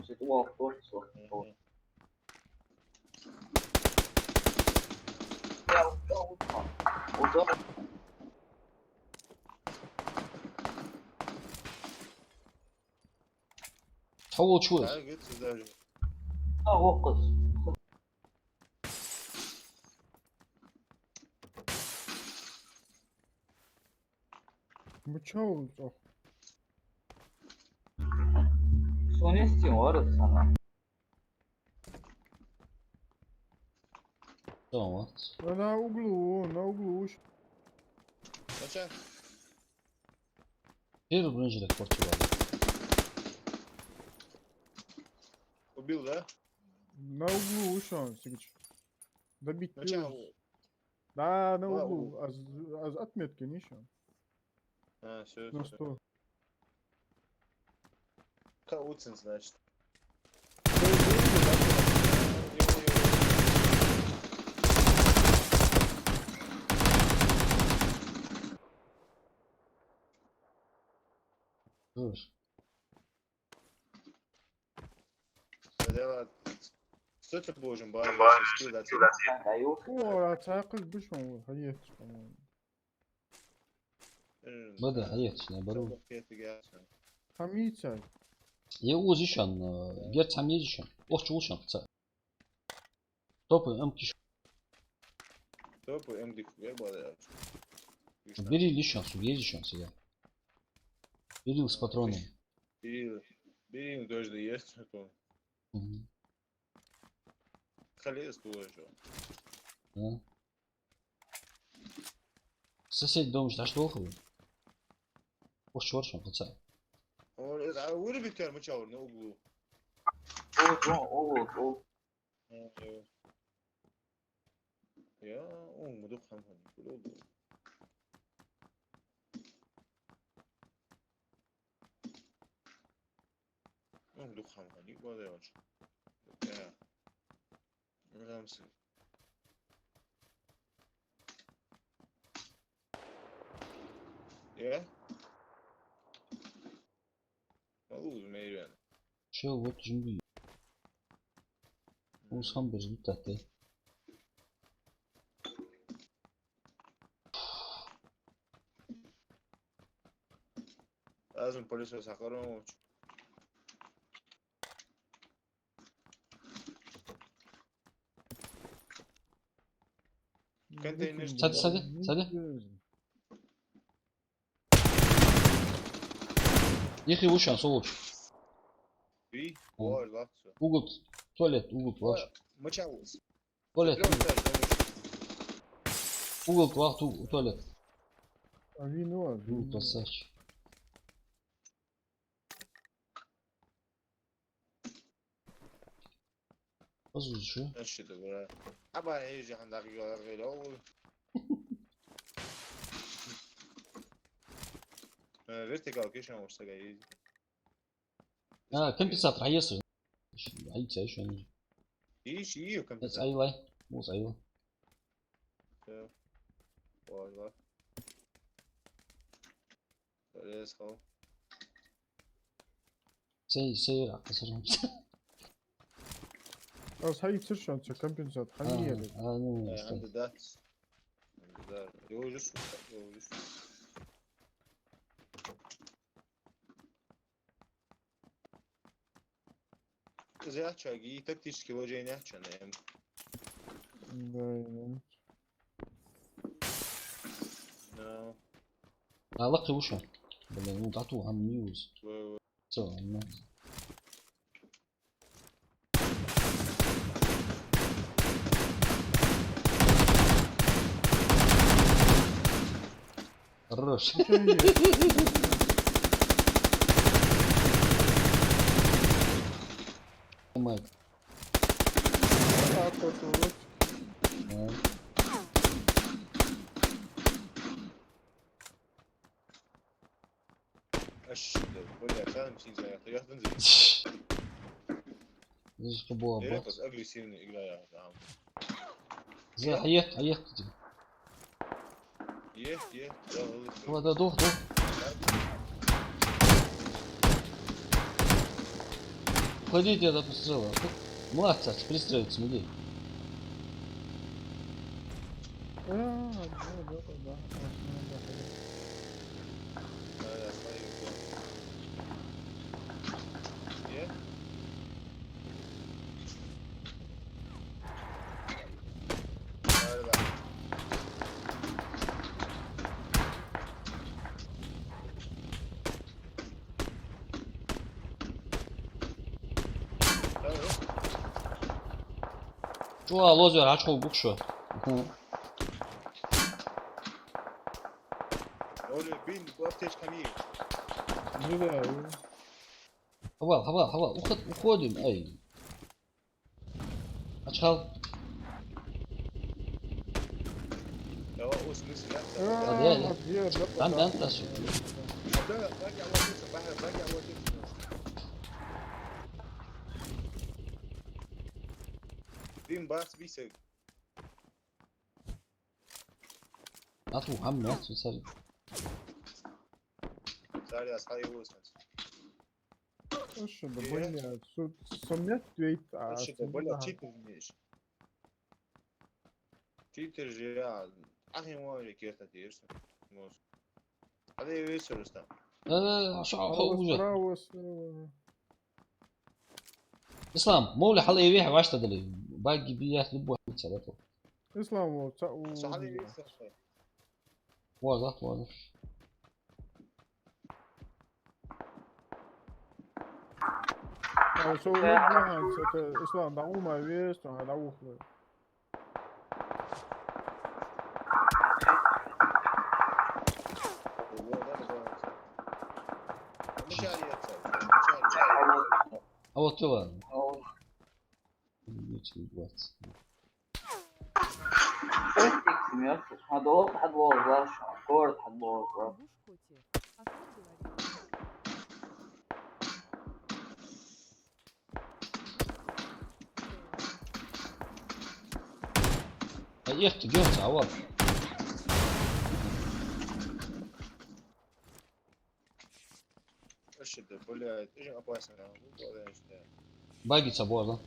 Ситуал тоже слов. Я упал. Удар. Того чуешь? Да, говорится даже. А, окос. Ну чё? Сонести орысана. Что, вот? Да на углу. Мача? Первый бронжилет Португалии. Убил, да? На углу şu an Сигич. Добить Мача? diyoruz. Да, на Да, углу. Az отметки не еще. А, все. На 100. Кауцин, значит. Слышь? Дело Что-то божим, бай, скилл, that's it. ايوه هو تعاقد بشو هيك بدأ حياتي نبرو حميتك يوزيشان جرت حميزيشان وشان قصة توب أمكيش Топ МД ver bu arada. бери лишан субъедишан себя бери с патроном. Бери дождь есть, а то халес тоже. Да. Сосед дом что охуел? Ох чёрт قصة Он это وين بيكر مشاور на углу. اوه يا مدوخ هم كله. مدوخ هم هني ما ده وش. يا غامس. يا والله ما يبان. شو вот جنبي وصام برزق تحته لازم بوليس يسحقرهم. كنت إنش سادة يخي وشان صوت في وايد لاتسو. وقلت تواليت وقلت واش مشاوز. تواليت وقلت وقت تواليت أبينو وقلت وساش أزوج شو ايش تقول؟ ابا يجي عند غير اول. فيرتيكال كيشن مستقيم. كم بساط راح يصير عيد ساي شو نجي ايش كم بس أيوة مو أيوة والله ليش خو سير عقصرهم بس هاي ترشان كمبينزات حنية لك عند ذات يوجس زي أشاقي تكتيش كيلو جيني أشان يعني باين لقي وشو ولا نقطعوا هم نيوز سو الناس الرش مايك اش ولا كان مشي زي طيار تنزل ليش كبوها ايه بس بس اجلي سيني اقرا يا عم زي حيات يه هو ده دوخ ходите это пострела молодца пристрелить людей 좋아 로즈 아초 북쇼 اول بين بوفتش كمية هوا уходим ай ачхал لو اوس نسي لا انت شو برجع وقت برجع وقت بين باس بيسك عطو هم عطو سري ساري اصحابي اوس ايش ده إيه؟ بني سميت بيت ايش ده بقول تشيتر ليش؟ تشيتر جيال اخي ما ادري كيف تدير هذا يسر استنى شو راوس وجه راوس اسلام مولي حل يبيع واش تدري باقي بيات لبوا ثلاثه اسلام بس هذا يسر واضح واضح سو لبنان اسلام دعو ما بيست دعو مش عارف مش عارف او تو هذول تحت بوز باش كور تحت بوز Бушкоте. А как говорить? ايخت جيمس عوض ايش ده بقول ايش ابغى اسمع ولا ايش ده باقي تسابوه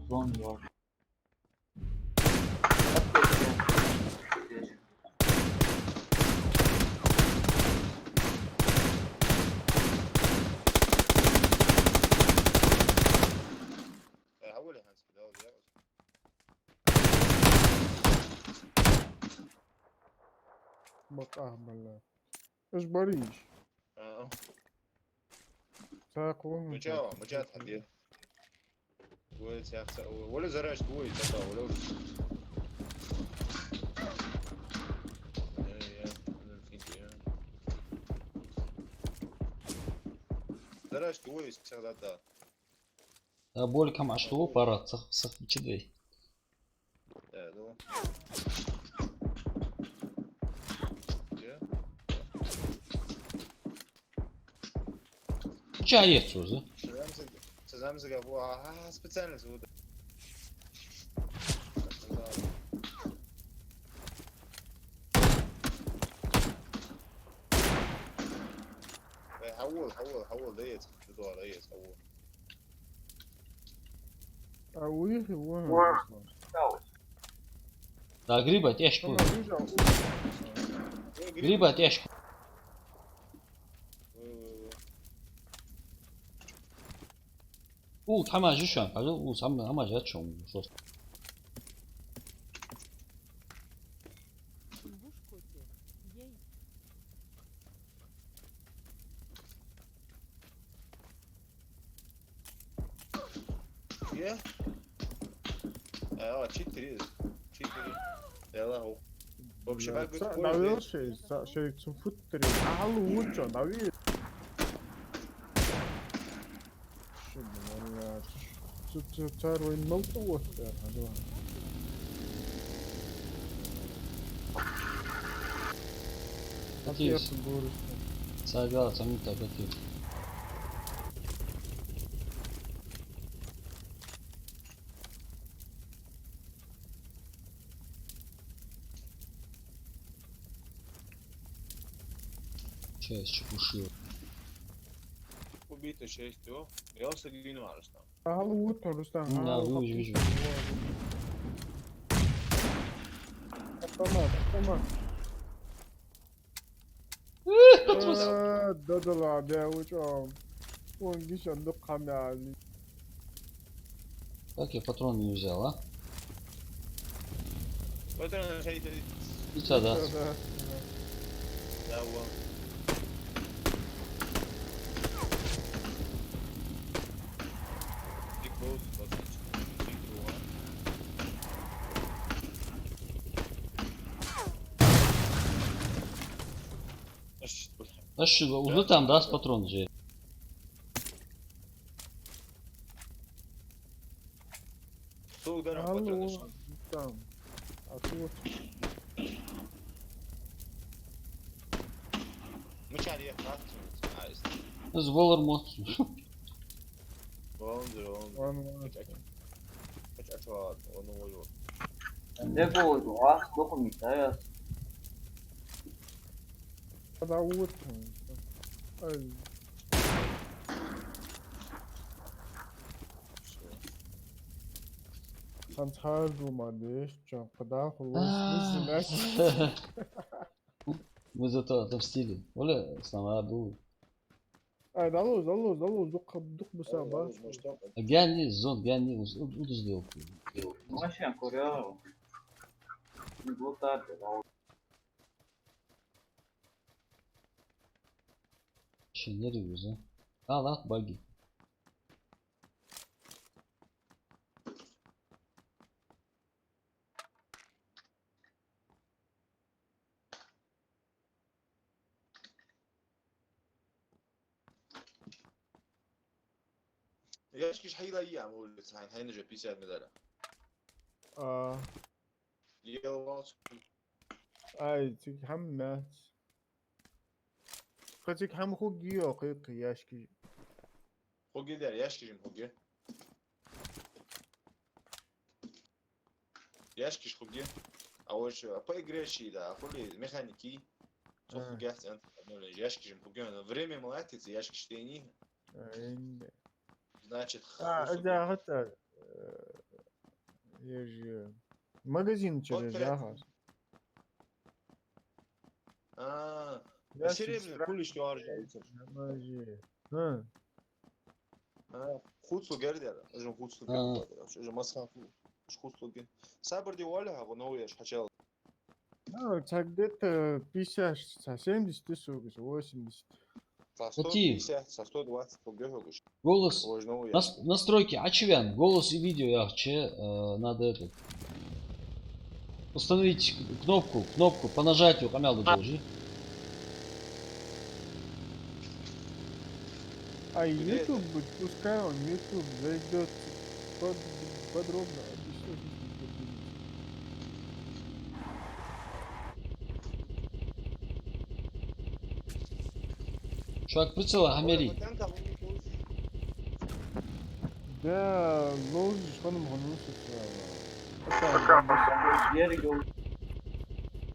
زون باش حولي هانس كده بقى اهبل ايش بريش ساقون مجات حديث ولا زراش قوي ترى ولو زراش قوي استخدام بقول كم عشرة برات صخ كذي ده جاية توزة Zamzig specjalny złód. حول ديت بدو على حول اويه وين لا قريبة تشكو قريبة تشكو他们是选，反正他们也穷，说。Бушкоте. Ей. Yeah. تشيتري يلا هو вообще как бы навел шей zum futter алу учо навел чарвой нолто вот Какие? Согласен, они так какие. Часть чепушил. убито 6 я согину арстан алу учо рустам Да, вижу. автомат دادلا بيوچو وانجي شندق خمالي Как я патрон не взял, а? вот انا شيء И тогда. ده هو ديك بوز Аж уже там даст патрон же. سوق ده انا алу فتره там ату مش عليه خاطر عايز С Волар мод. بونزر وانا اش Ладно, он уволил. Лего вас документация. Когда утром. Ай, Всё. Ханцхарду мадеш, чё, когда хулос, знаешь. Мы зато отомстили. Оля, снова Ай, далоз, дук буса ба. Гянни, зон, гянни, удус сделал. Машина курила. Вот так. Еще не ревюз, а? А, ладно, баги. ياشكيش حيلا ايام اقول لك هاي نجا بيسات مدارا آه، يلا ай, тик хам мят. Хотик хам хуги, окей, яшки. خوگی در یاشکیشم خوگی یاشکیش خوگی اولش поиграешь да хули механики А. خوگی انت ну яшкишем خوگی время молотится яшкиш тени значит Да, это... Я же... Магазин через Яхас. а Я серебряный кулиш var Магазин. خودسو گردی اجم خودسو گردی اجم مسخن مش خودسو گن صبر دي ولا هو نو яш хотел Так где-то 50, 70 тысяч, 80. за Какие? 150 за 120 побегал Голос. ой ну я Настройки açıven. Голос и видео яхче. Надо это. Установить кнопку по нажатию камелу должи. А Где это? YouTube, пускай он YouTube зайдет подробно объяснит. Шаг прицела Хамери. Да, ложишь, он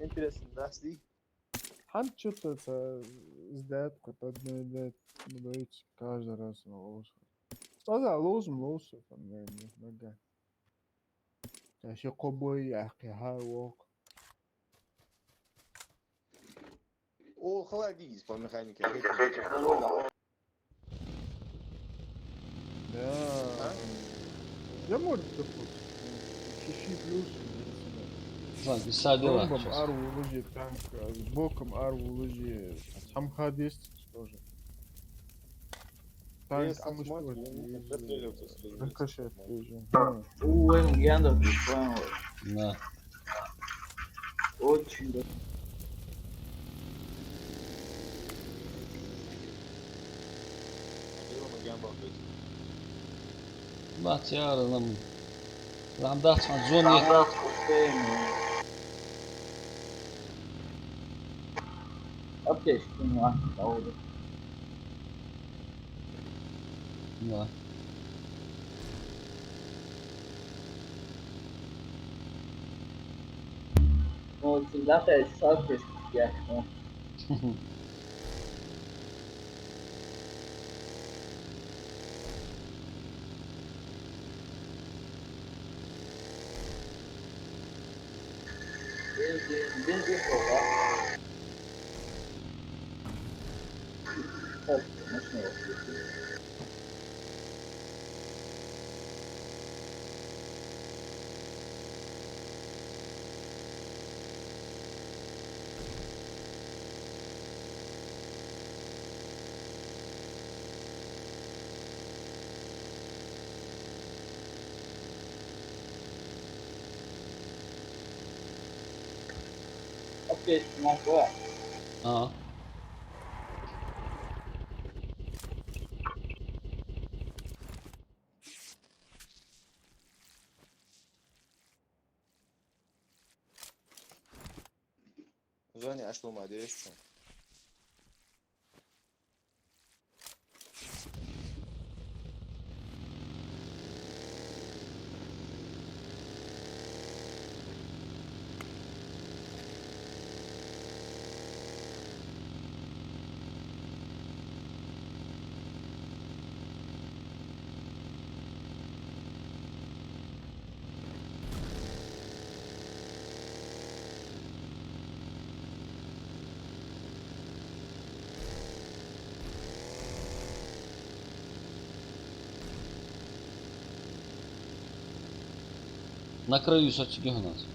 интересно дасли Хан что-то сдает, кто-то не дает каждый раз на ложь. Да, ложь, там, нога. Я еще кобой, я хавок. о холодильник по механике Да. Я может такой. Чищи плюс. Lan bir sağ dela. Бомбом ару лыжи танк, боком ару лыжи. Сам ходишь тоже. Танк, а мы что? Рикошет тоже. Уэн Яндов прикольно. На. Очень. Bak ya lan. Lan da sen zon ye. Аптечку не оставили. Na. Ну, всегда-то я часа аптечку ясно. Бензин да? Так, машина. Аптечку нашла. Aa. زاني اشلو ما ادريش شو На краю сочки гнать.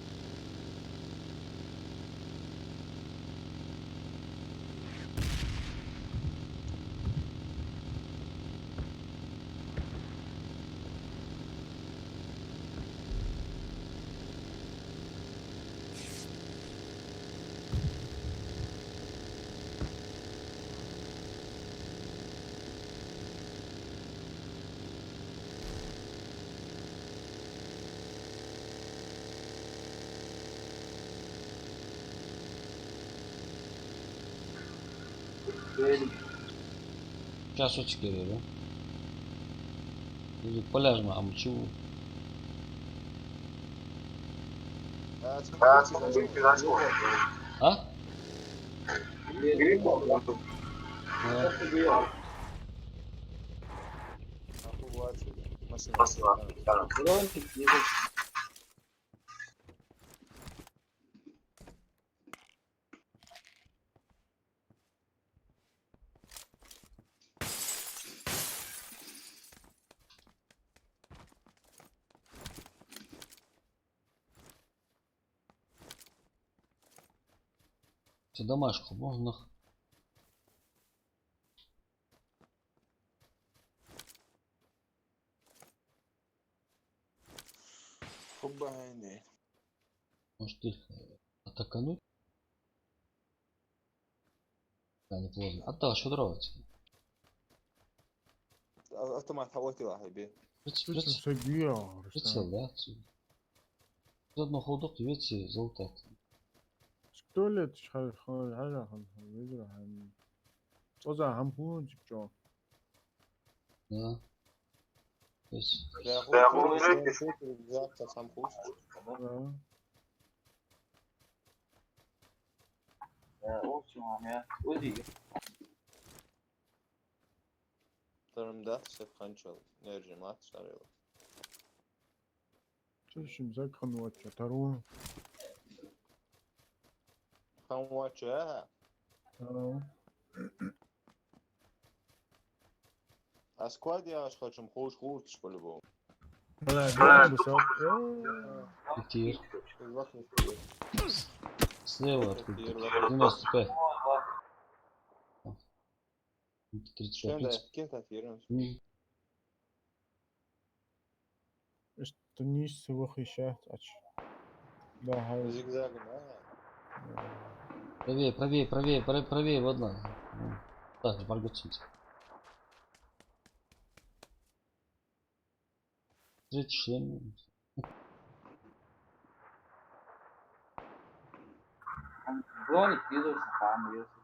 Сейчас очки да? Или пляжно, а мчу. А? Да. Це домашку можно. Хубайный. Может их атакануть? Да, неплохо. А да, что драться? Автомат хавати лахиби. Прицел, да? Заодно холдок, видите, золото. Туалет حاجة هم وضع هم هو جبجو. Да. То есть, Я хуй сам хуй. Tarımda Sefkan çal. Nercimat sarıyor. تشم زي خنوات ترون. Kanvaça. А склад я аж хочу хуш по-любому. لا بسبب китир. Вахни. Слева откуда? Китир, 95. 35. Şöyle kim tatırın? استنيس وخي شات أش. لا هاي. Zigzag mı? Правее, правее, правее, правее, ладно. Так, маргоцить. Третий шлем. Броник двигается там, если.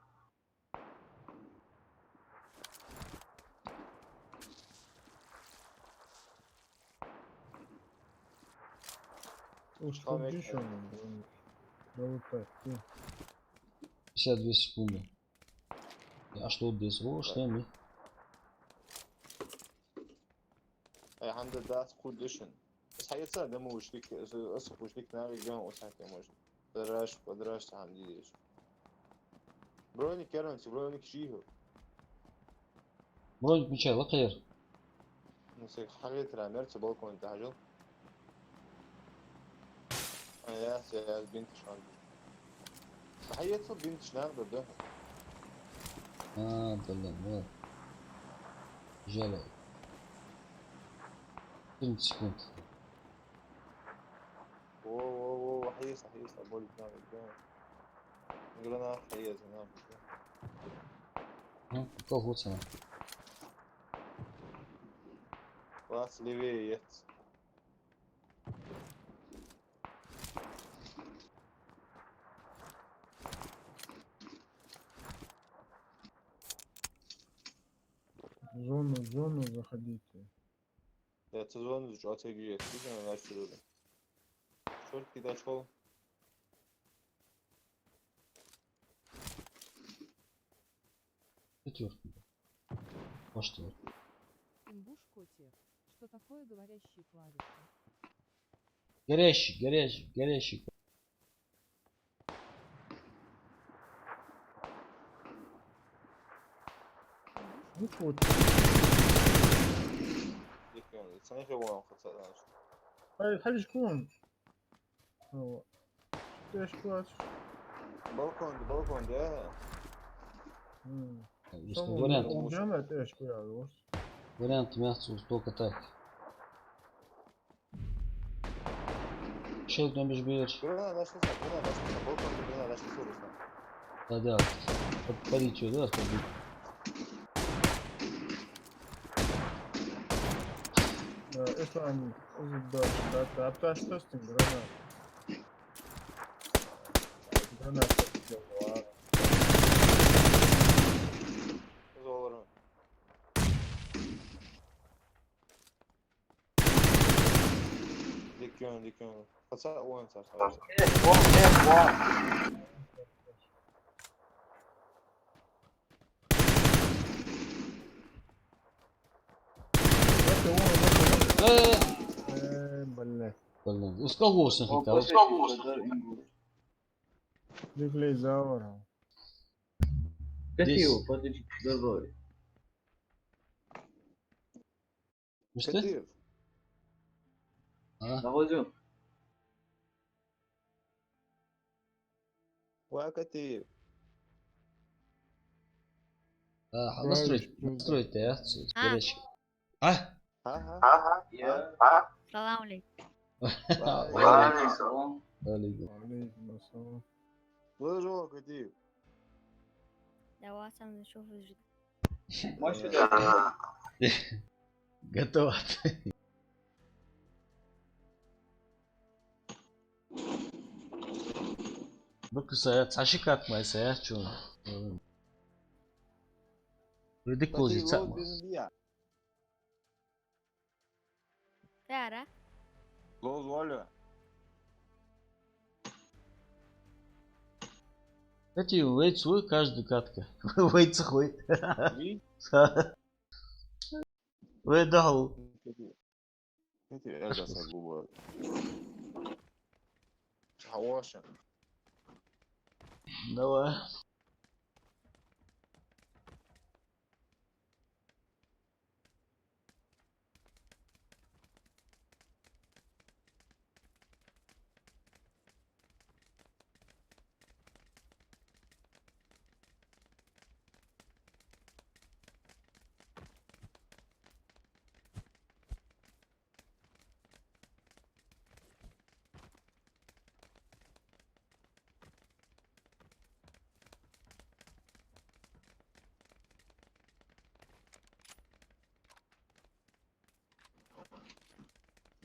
Уж что он. Ну так. 52 секунды. А что без его шлем? Ay hande das condition. بس حيتصير ده مو شريك أصف وشريك ناري جان وساعتين مش. دراش تعمل ديش. بروني كيرنس بروني كشيهو. Бронь включай, лакер. نسيك حاجة ترى مرت بالكون تهجل. يا بنت شان. حيتصل بنت شنار بده. Блин, вот. Жаль. 30 секунд. اوه حيص اقول لك نقول انا حيص انا Ну, колготся. راس ليفي Зону заходите. Я сезон стратегии действительно начал. Что ты дошел? Четвертый. А что? Имбуш Котиев. Что такое говорящие клавиши? Горящий, горящий, горящий. Ну вот. يمكن صنيف هو خطأ هاي حاجة شكون؟ هو ايش كويس. Balkonda. Просто Само вариант. جامعة ايش كويس. Вариант мясо только так. Şey dönmüş bir yer. Granada açılsa. Balkonda granada açılsa olursa. Hadi artık. Parayı içiyor değil mi? اسمع لا بتاع تستنج جرانات. جرانات Kız olur mu? Dikyon. Kısa oyun sarsa. بلى Блин, ускалился хотя. رجلي زاورة. Красиво, подожди, давай. Что? Kadir. А? Навозим. Vay Kadir. Настроить реакцию. Горячий. А? Ha. Я. السلام عليكم. Валикум. Алейкум. عليكم السلام. Kız olur Kadir. دواسة نشوف الجد. ما сюда. Готово. Bakın saat saçı kalkmaya saat çoğun. Ridik Kadir olacak o mı? bizim ya. تعرف؟ Loz var. Кстати, вейт свой каждая катка. Вейт свой. Ви? Вейт дал. Kadir elde sen bu var. Havaşa. Давай.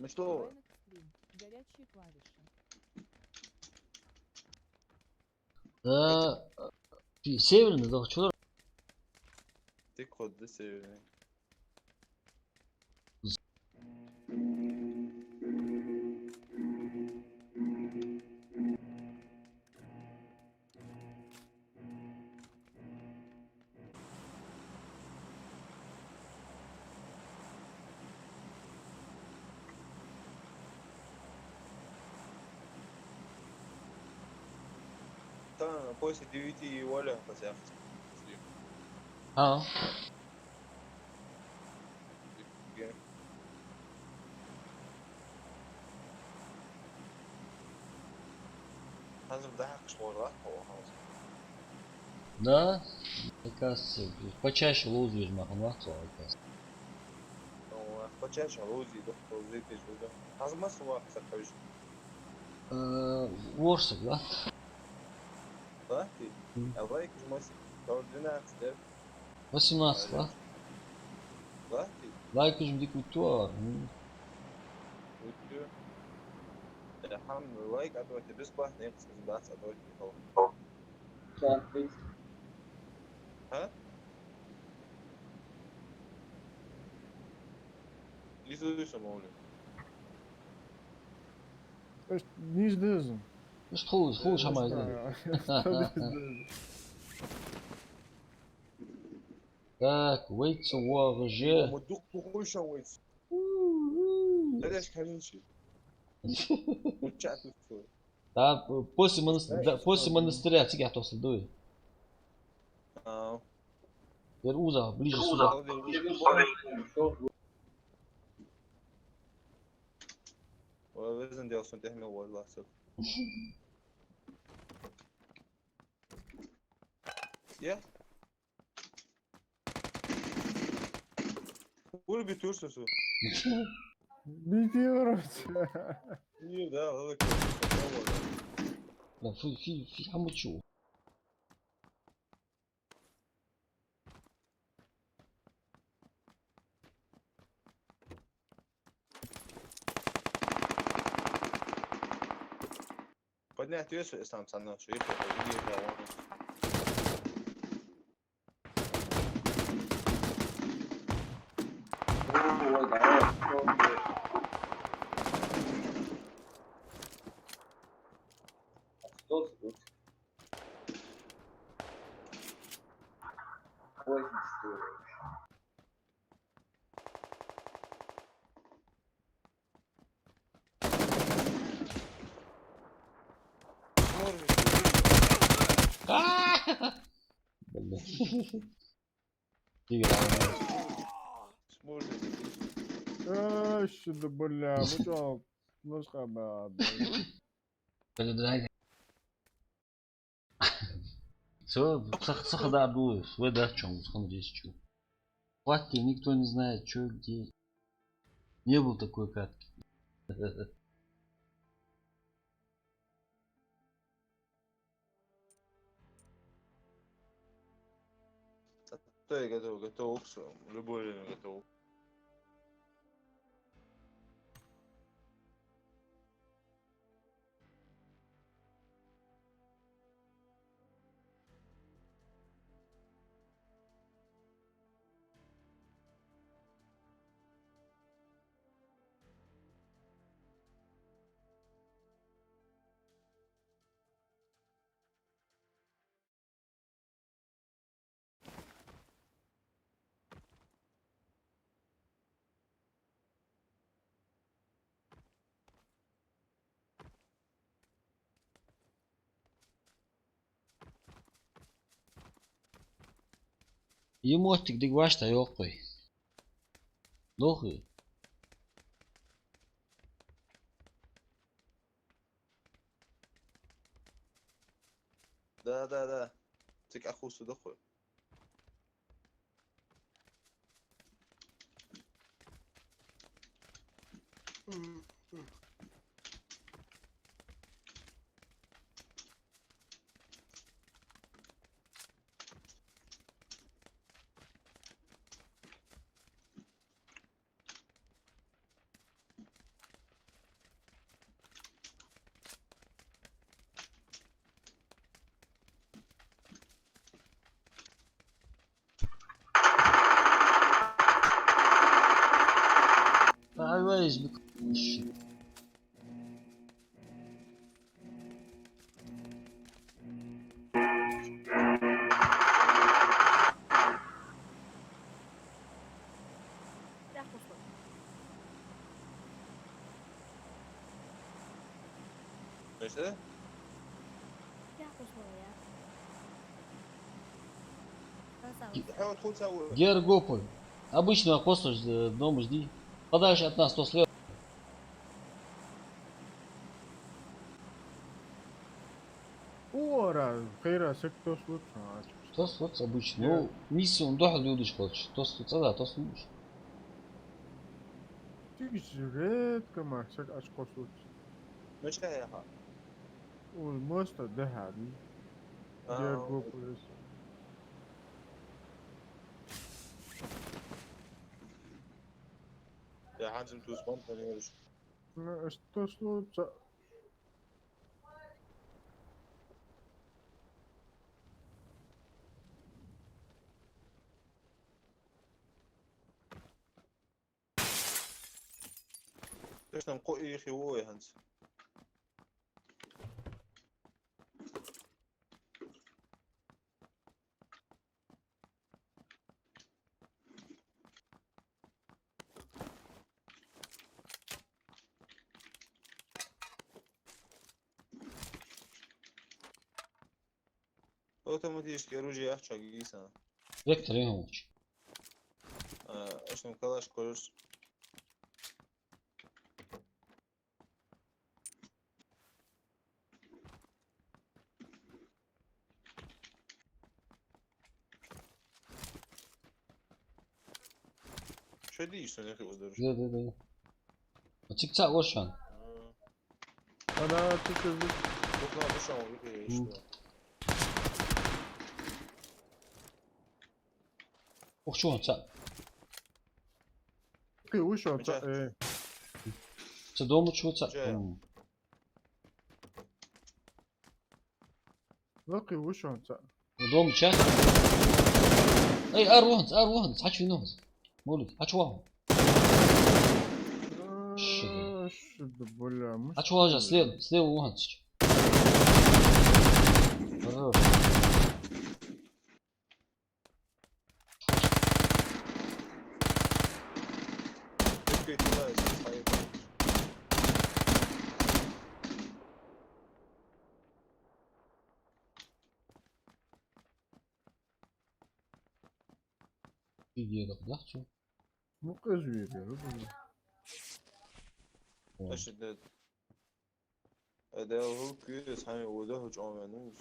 Ну что? Динамик стрим. Горячие клавиши. Да. Северный, да, что? Ты код северный. Там после 9 воля хотя. А. Hazır daha kış var lan. Да. Мне кажется, почаще лузу махом лахту, оказывается. Почаще лузи, доктор зайти сюда. Hazırmazsın var kısa kavuşu. Ворсик, да? Да? Ты? А лайк жмasi. Doğru 12 der. 18, да? Да? Ты? Лайк уже дикутуар. Уйдёт. Лайк, а то тебе бесплатно, я кстати, да, а то Так, Ha? İzliyorsun oğlum. Не сдызм. Ну что, хуй шамай, да? Так, вейт уже. Мудук пухуша уйц. Дядя скажи. Учат все. Да, после монастыря тебя тосл дуй. А, Теперь уза, ближе сюда. ولازم دي اصلا تحمي والله صدق. يا قول بتورسه سو Bitiyoruz. يي ده هذا لا في حمد شو. Поднять вес İslam senden şu yapıyor. İyi devam. هو ده Dost. Ой, что. والله. تيجي العالم. ايش الدبلة مجال نسخة بعد. Все, сахада обуев, свой да, чем, смотри, что. Хватит, никто не знает, что, где. Не был такой катки. То я готов, все. Любое время готов. Emotik dik başta yok koy. Dohi. Да. Тик أخو صدقه. عايز بك. تاخذ فوق. ايش ده؟ تاخذ فوق يا. Красава. حاول تدخل سوا. Гергополь. Обычно космос дома жди. Подальше от нас, то слева. Ora, خيرا سكتوس وطاش. Тос вот обычно. Ну, миссию он дохл людиш хочешь. Тос да, тос людиш. تجريت كما سك أشخاص وط. مش هي ها. والموست ده هذي. جيرجو بوليس. يا حازم تو سبون ثاني استوس وط. ايش نقول يا اخي هو يا هانس. Автоматически оружие ахча гиса. Вектор Иванович. Эш там калаш корус. Şöyle değilsin ne kadar. Да. Çıkacak o şu an. Ana çıkızdık. Yok lan bu şu an işte. Okçu on çak. Ki uş o Mücahit. Çı domu çuçak. Mücahit. Laki uş o Domu çak. Ey arvohans. Haç vinnohans. Moluk. Haç vahu. Şurada böyle mı? Haç vahu слева вуханс. Хорош. Türkiye tüyler hayır. Videoda kudakçı. Bu kız veriyor. Işte ده هو كويس hani وده هو عمانوس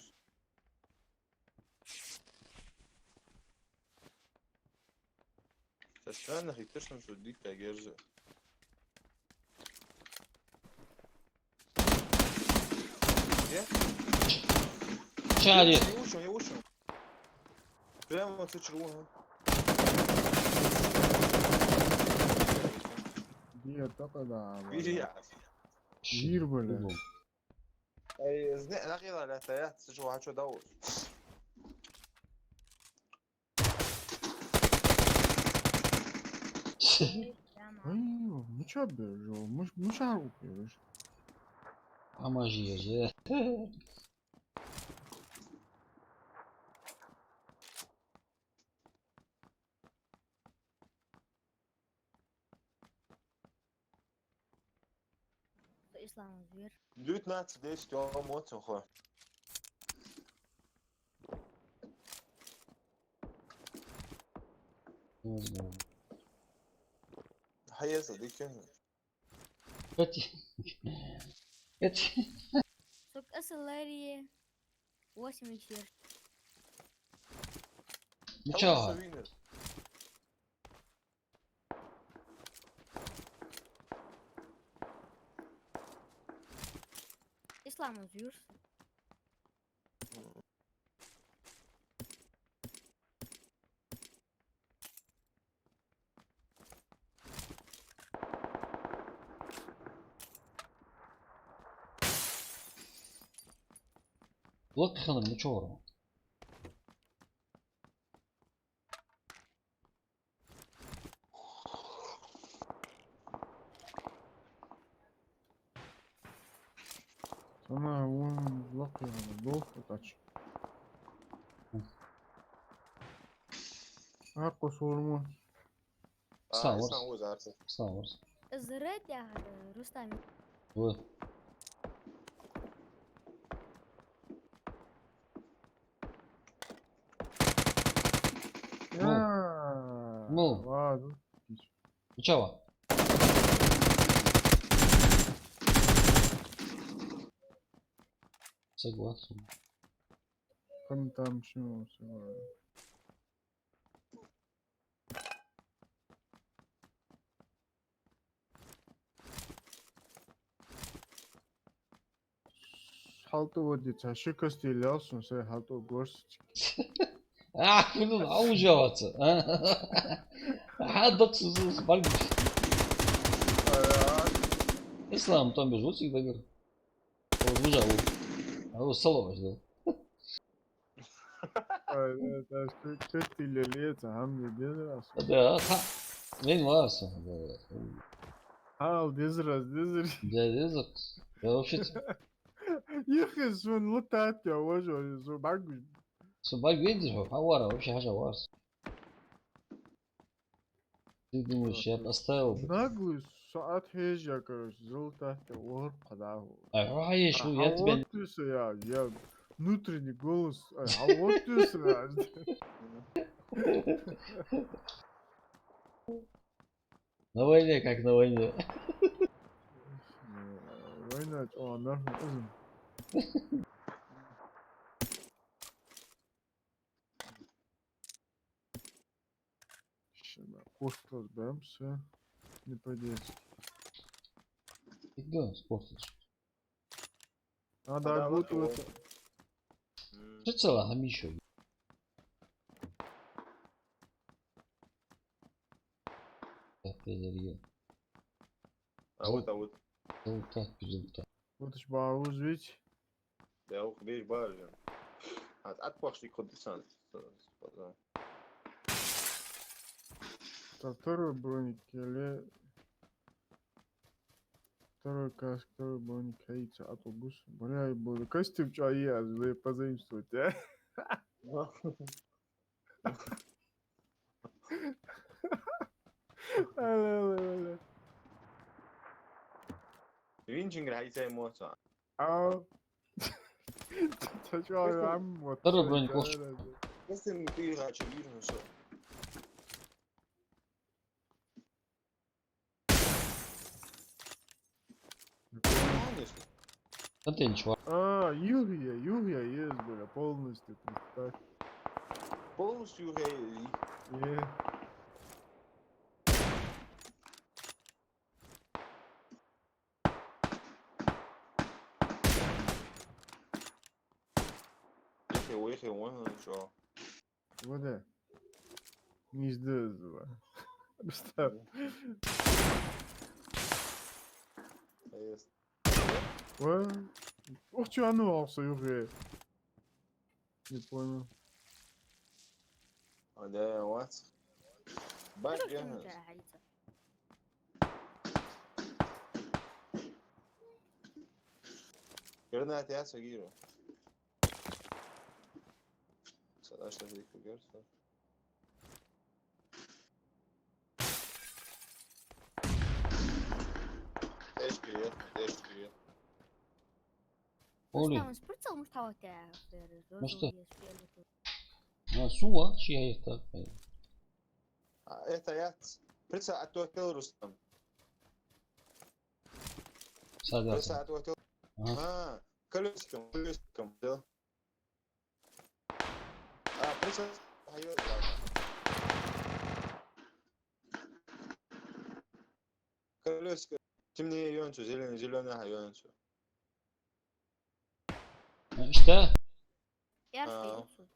تستنى هيكتشف توديك يا جرزة يا Çağır. يوشن بلا ما تشروها Diye takada. بيجي Gir böyle. اي زنق نقيضة لا تيات تشوف حشو دور Ay, mükemmel o. Muş okuyor. Ama jiye. İslam özgür. دوت مات ديش تو موت اخوه هيا صديقي Eti. Eti. Sok asılları 8 эфир. Bıçağı. İslam özgür. Lok hanım bıçağı. Sana onun lak yani. Dost kaç. Hakko sorma. Sağ ol. اسمع وز عارفه Sağ ol. الزرات يا رستم. Bu. Ya. Mu. Var. Bıçağı var. Согласен. Там şunu var. Halto водится. Шикость или алсун, се halto горсич. Ah bunun avucu havası. Ha daksız bak. İslam там бежит всегда говорит. Вот бежал. А вот саловаш да. Evet, kötü ilerliyorsa hem de dizras. Да, ha. Ben varsın. Hal dizras. Да, язык. Я вообще Yıkı sun lutat ya hoca. Su bakmış. собак видишь, хавара вообще хажа варс. Ты думаешь, я поставил бы? Наглый saat heja короче. Золотат ya ор кадагу. А что, я тебя... Вот diyorsa ya внутренний голос. А вот diyorsa ya. На войне, как на войне. Война, о, нахуй, kızım. Qo'shib beramsa, не по-детски. Фига, спортить. Надо Подавай отбутываться. Hmm. Что целая хомища? Kafeleri Avut. zoltar güzeltar. Вот ж бауз ведь. Ja, ook weer baar. Het uitpakt die conditie. Второй броник или... Второй каск, второй броник, яйца, автобус. Бля, буду костюм чая, позаимствовать, а? Ала. Winching hij zei motor. Ау. Чё, ам, вот. Второй броник кош. Gestern mit dir hat schon wieder so. Контейнер var. Югия есть, бля, полностью, представь. Полностью Е. Уехал, он что? Вот да. Не сдазва. Представь. Ouais. Oh, tu as noir, ça y aurait. Не понял. Да, вот. Бак شنو جاهز. جرى حديثة؟ قرنا يا صغيرة. صلاش هذيك الجرسة. ايش كريت؟ Oli. Там спрыцал муштава тя. Ну что? Su var. Şey ayakta. Это я. Прицел отвел Рустам. Sade Прицел atın. отвел. Aha. Колесиком, да. Прицел. Колесико. Темнее юнцу, зеленый юнцу. İşte. Яркий.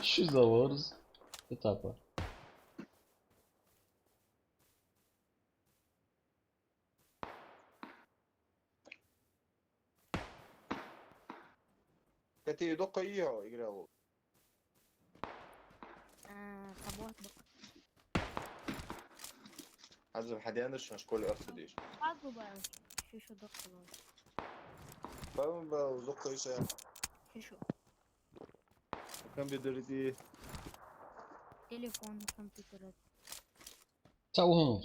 Şu zavarız. Etapa. Кстати, يدق اياه يقرأ. Собот бак. عزم حد يندرش شكون أرث ديش. Фазу бак. Шишу доктор. فاهم بزق ايش Шишу. كان بيدردي. Телефон, компьютер. Sağ olun.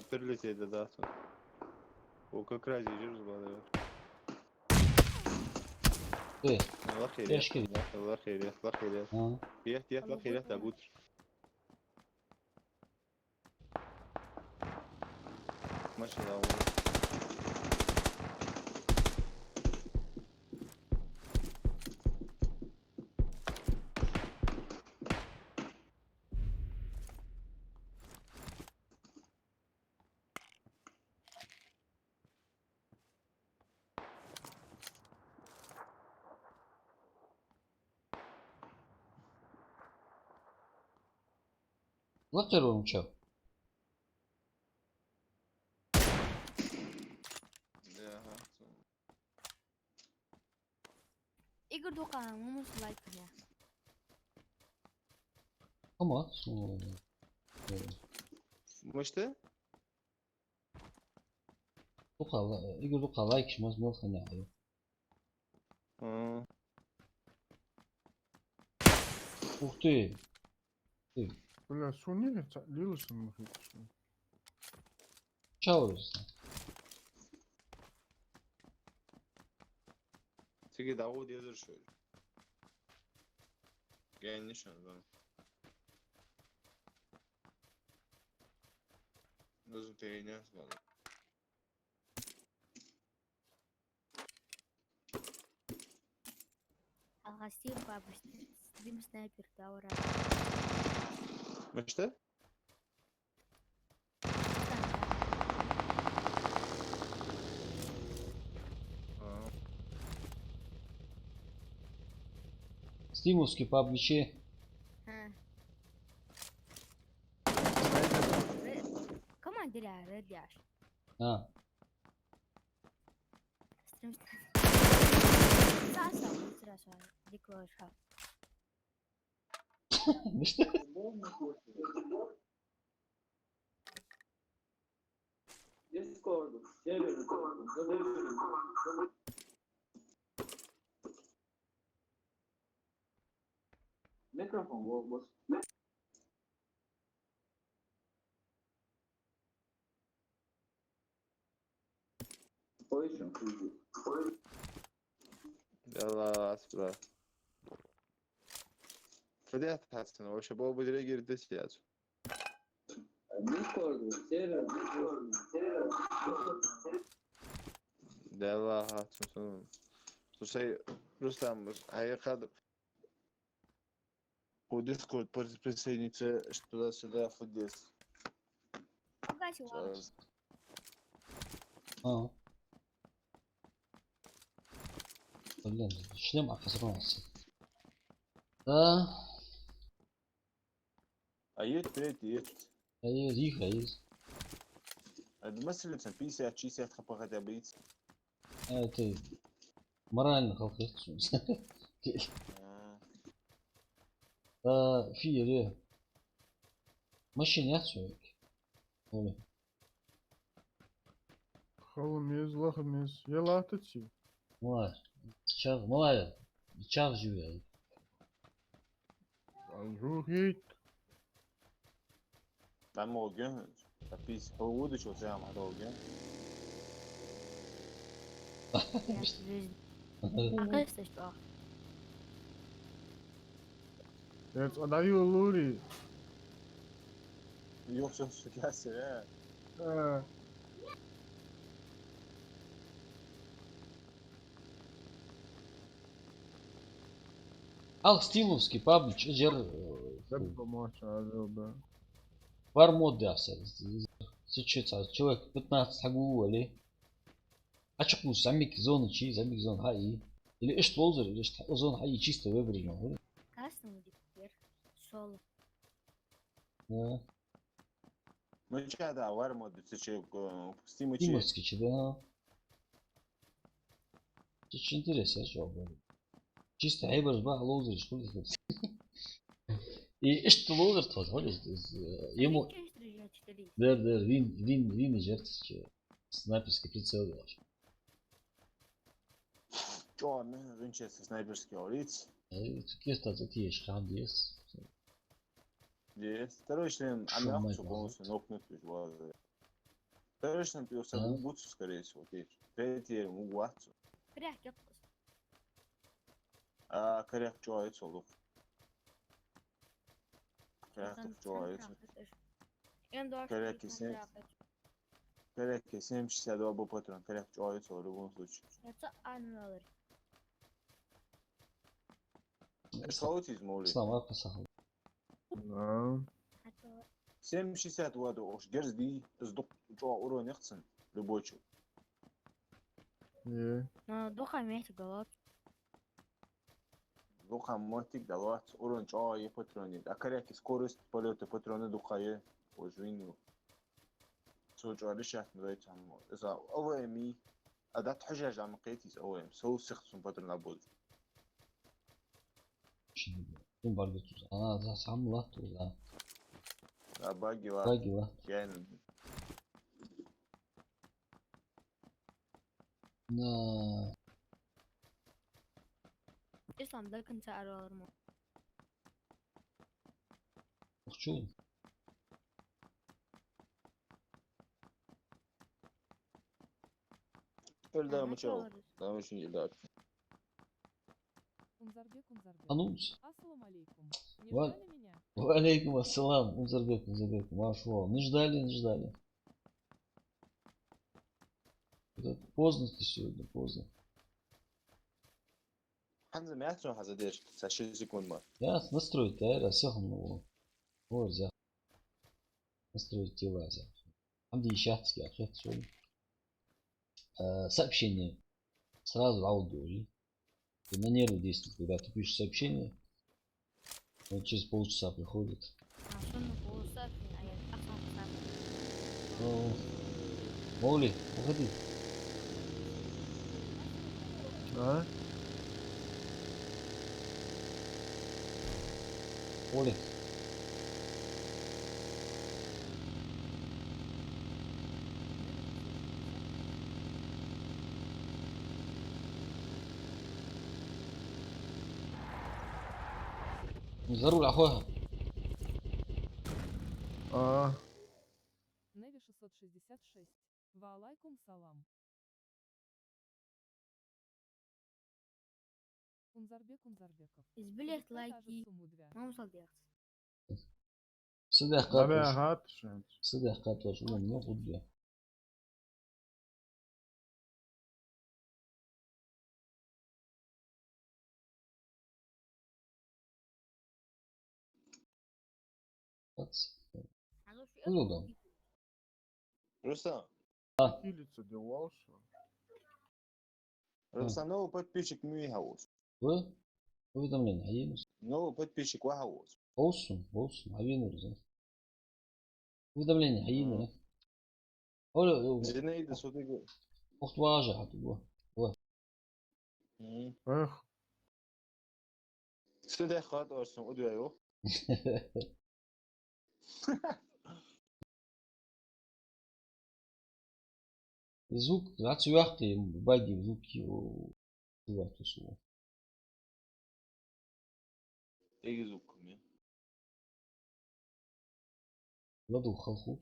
Прилететь да. О, как раз ежи разговаривает. الله خير. Keşke. الله خير. Ha. الله خير تابوت. ما شاء الله. Zaten olmuş abi. Игорь Дука, мы лайк меня. Ama sonra. مشتى؟ Duka, Igor Duka like şmaz mı olsa ne ayı. Ух ты. Бля, суни, лился нахуй. Çağırırsın. تيجي داوود يقدر شوي. جاي نشان بقى. لازم تعينات والله. الغسيل بابا ستريم سنايبر دورة. مش ده؟ Стимовский PUBG. ها كمان درع رد عش А, ستريم ساسا ديكور شاف مش ده. Discord, server, mikrofon bos. Koyuşun kuzu. يلا اصبر. فديت حسن وشباب بدري girdi siyasi. Discord, server, يلا هاتون. Слушай, Рустам, а я хад по Discord присоединиться туда-сюда ходить. Пугайся, ладно. А. Блин, шлем оказался. Да. А есть третий. А есть их, а есть. مثلا 50 60 خبر هذا بيت. Это морально خلقت. في ليه ماشي ناتسوك ولا خلميز لخميز يلا تتسي ما شاف ما شاف جوي روحيت Ben morgen. Biz havada çok sevmem morgen. Arkadaşlar işte o. يا صدايو لوري Yoksa şu kase. Ал стимовский паблич жер دبا ما شاء الله вар мод дявся. Сейчас человек 15 حقوق ولا اشقو سامك زون شي سامك زون هاي или ايش تولزر или ايش زون هاي чисто выбрано. Красный будет вверх. Соло. Мы че да var mı düşecek Steam için. Стимовский че да. Очень интересно, что было. Чисто عبر بقى لوزر что ли. И что лоузер тот, вот ему der вин жертв снайперский прицел делаешь. Чё, мы рынче снайперский орить. Есть это такие шкафы есть. Есть. Второй член амяк полностью нокнут было. Второй член пился будет скорее всего. Третий угуатсу. Прях yaptı. Коряк чё солук. Коряк чё Коряк ise Коряк 762 bu patron. Коряк чё солук в любом случае. Это аннулер. Шаутиз моли. Слава посахал. 762 да ош герз ди сдук чё урон яхтсын. Любой чё. Но духа месяц голод. Духа мотик давать урон чё и патроны. А коряк скорость полета патроны духае. وجوينو سوج على مدايت عمو إذا أوامي أداة حجاج عم قيتيز أوام سو سخصون بدر نابود Kim var götür. Ana za sam la tu za. باقي Bagi la. كان Na. İslam'da kınca aralır mı? Bakçu. فردار مشاو لا مش يداك Унзарбек, Унзарбек. Анус. Ассаламу алейкум. Не Ва- ждали меня? Валейкум ассалам. Унзарбек. Машу. Не ждали. Да поздно ты сегодня, поздно. حمزة ما يحترم حزديش 20 секунд ما. Я настроить, я сехал нового. Вот, я. Настроить дела, я. Там десятки, а что сегодня? Сообщение. Сразу аудио. И на нервы действует, когда ты пишешь сообщение. Он через полчаса приходит. عشان بوصل أخاف Ну, Моли, уходи. А? Моли. За руль, ахуя. А, Неви 666. Ваалайкум салам. Кунзарбеков. إزبليت Та же لايكي сумму две. ما وصل ديرت Sıdaq ما qatlaş. بيعهاتش انت. Sıdaq qatlaş. Ulan ne oldu? Ну да. Рустам, Пилится делался. Рустам, новый подписчик Михаус. Вы? Уведомление. Hayırlısı. Новый подписчик Вахаус. Olsun. Olsun. Hayırlısı. Уведомление. Hayırlısı. Öyle. Зинаида Судыгу. Muhtaca hatı bu. Эх, Сюда хат орсон удвоё. Звук. Ацуяхты. Баги звук его. Ацуяхты су. Эгизукум я. Ладу халху.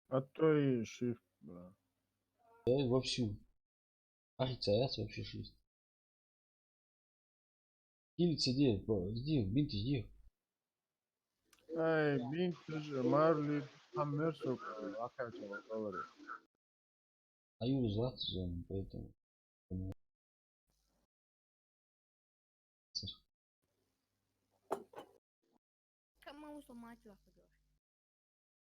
а то и shift, бля. Вовсю. Ахицаяц вообще шесть. Килица где? Где? Бинты где? Эй, бинтж, марли, хаммерсок, акача, говори. А Юру звать зону, поэтому. كم وصل ما توقف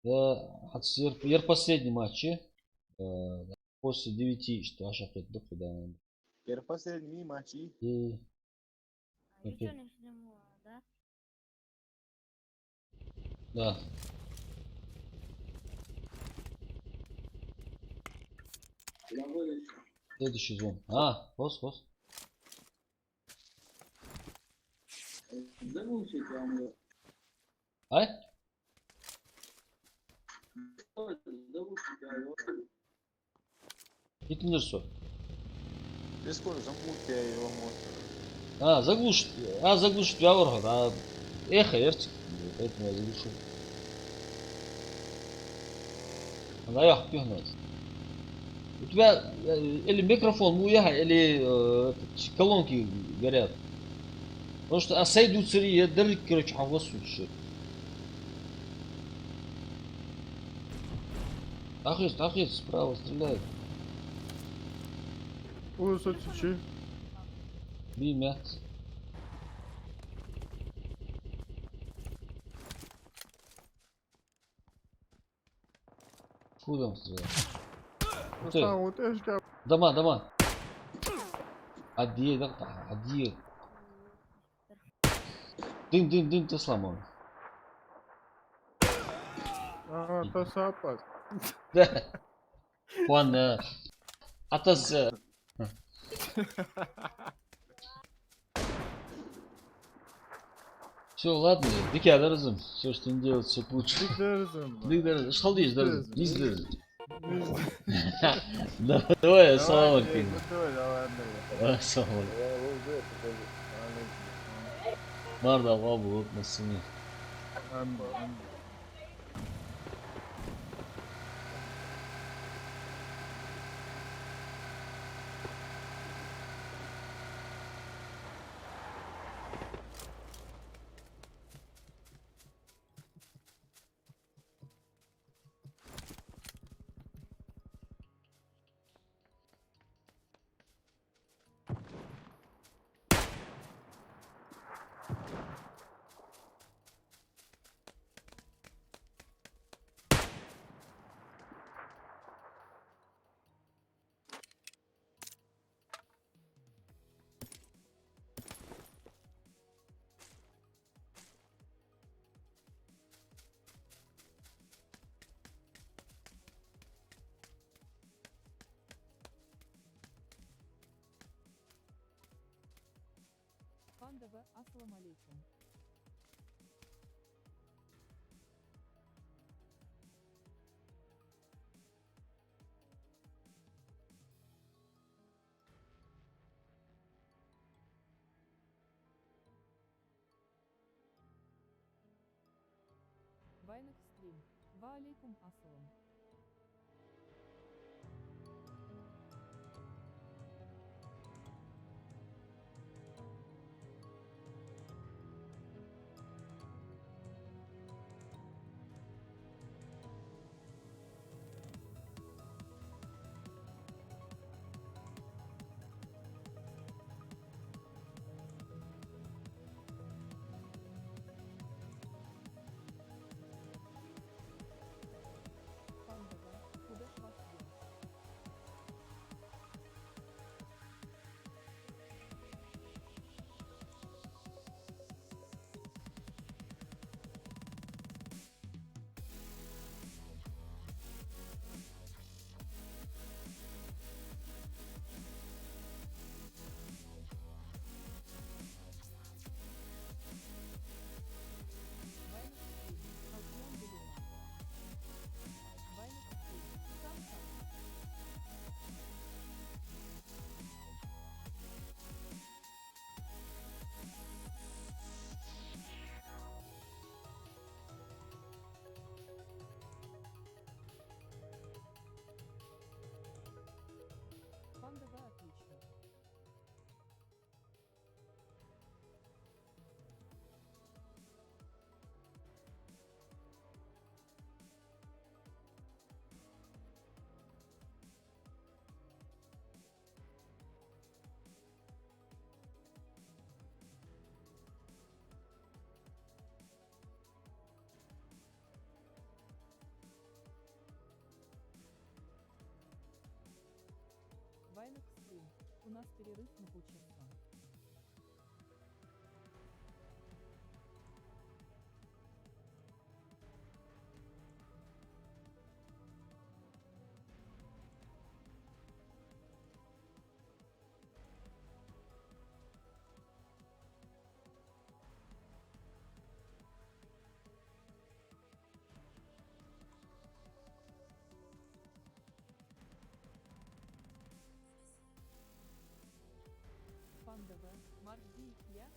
Да, от последний матче. После 9, что аж опять до куда. Пер последний матчи. И Ничего не сниму, да? да. Следующий зон. Хос. Ай? Gittin su. Дискорд замут я его мод. Заглушить. Заглушить Вяворга. Эхо, эртик. Поэтому я заглушу. Она ях пихнет. У тебя или микрофон муяха, или колонки горят. Потому что асайду цари, я дырк, короче, хавасу еще. Ахир, справа стреляет. Усачи. Бимя. Куда он стреляет? Там вот эш как. Дома. Одни, да? Одни. Дым, ты сломал. Та сапас. Да. Ладно. Атас. Все, ладно. Дикий разум. Все, что не делать, все лучше. Дерзим. Дик, что делаешь, дерзим? Не Дерзим. Давай, салам алейкум. Давай. Салам алейкум. Марда, лабу, вот на сыне. Панда В, ассалам алейкум. Вайнах стрим. Ва алейкум ассалам. Панда В, куда ж вас делать? Вайнах стрим. Алхамдулилlah. Вайнах стрим. Сам. Панда В, отлично. Вайнах стрим. У нас перерыв на полчаса. Панда В, Марди, я.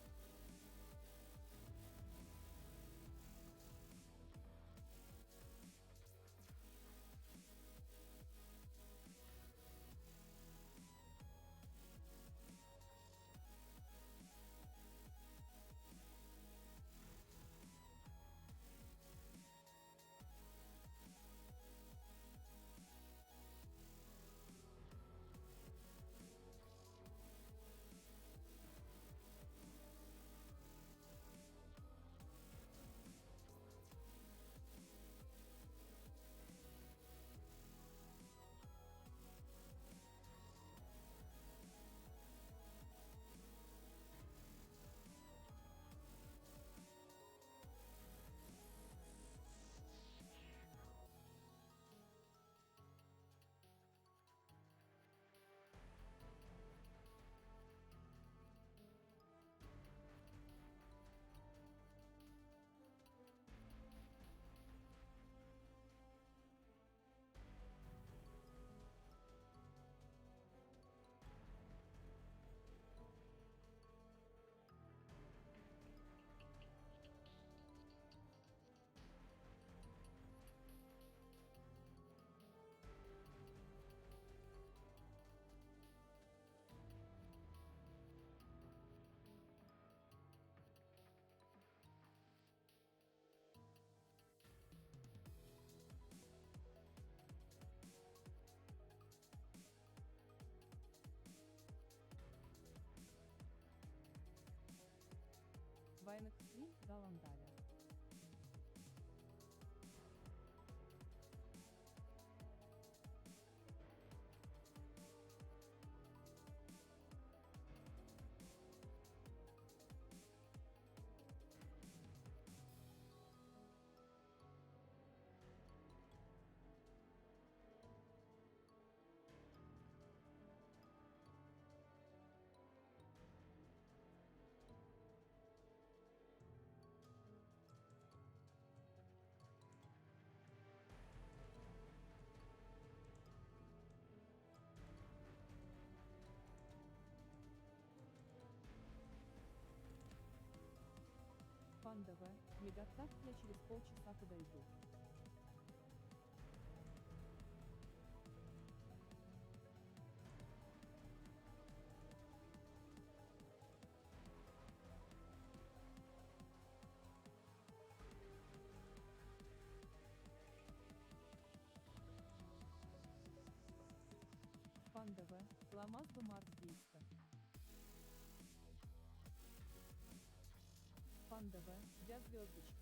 Вайнах стрим, Галандаля. Панда В, мегатак, я через полчаса подойду. Панда В, Ламаз бы Марс Дейска. Панда В, я звездочка.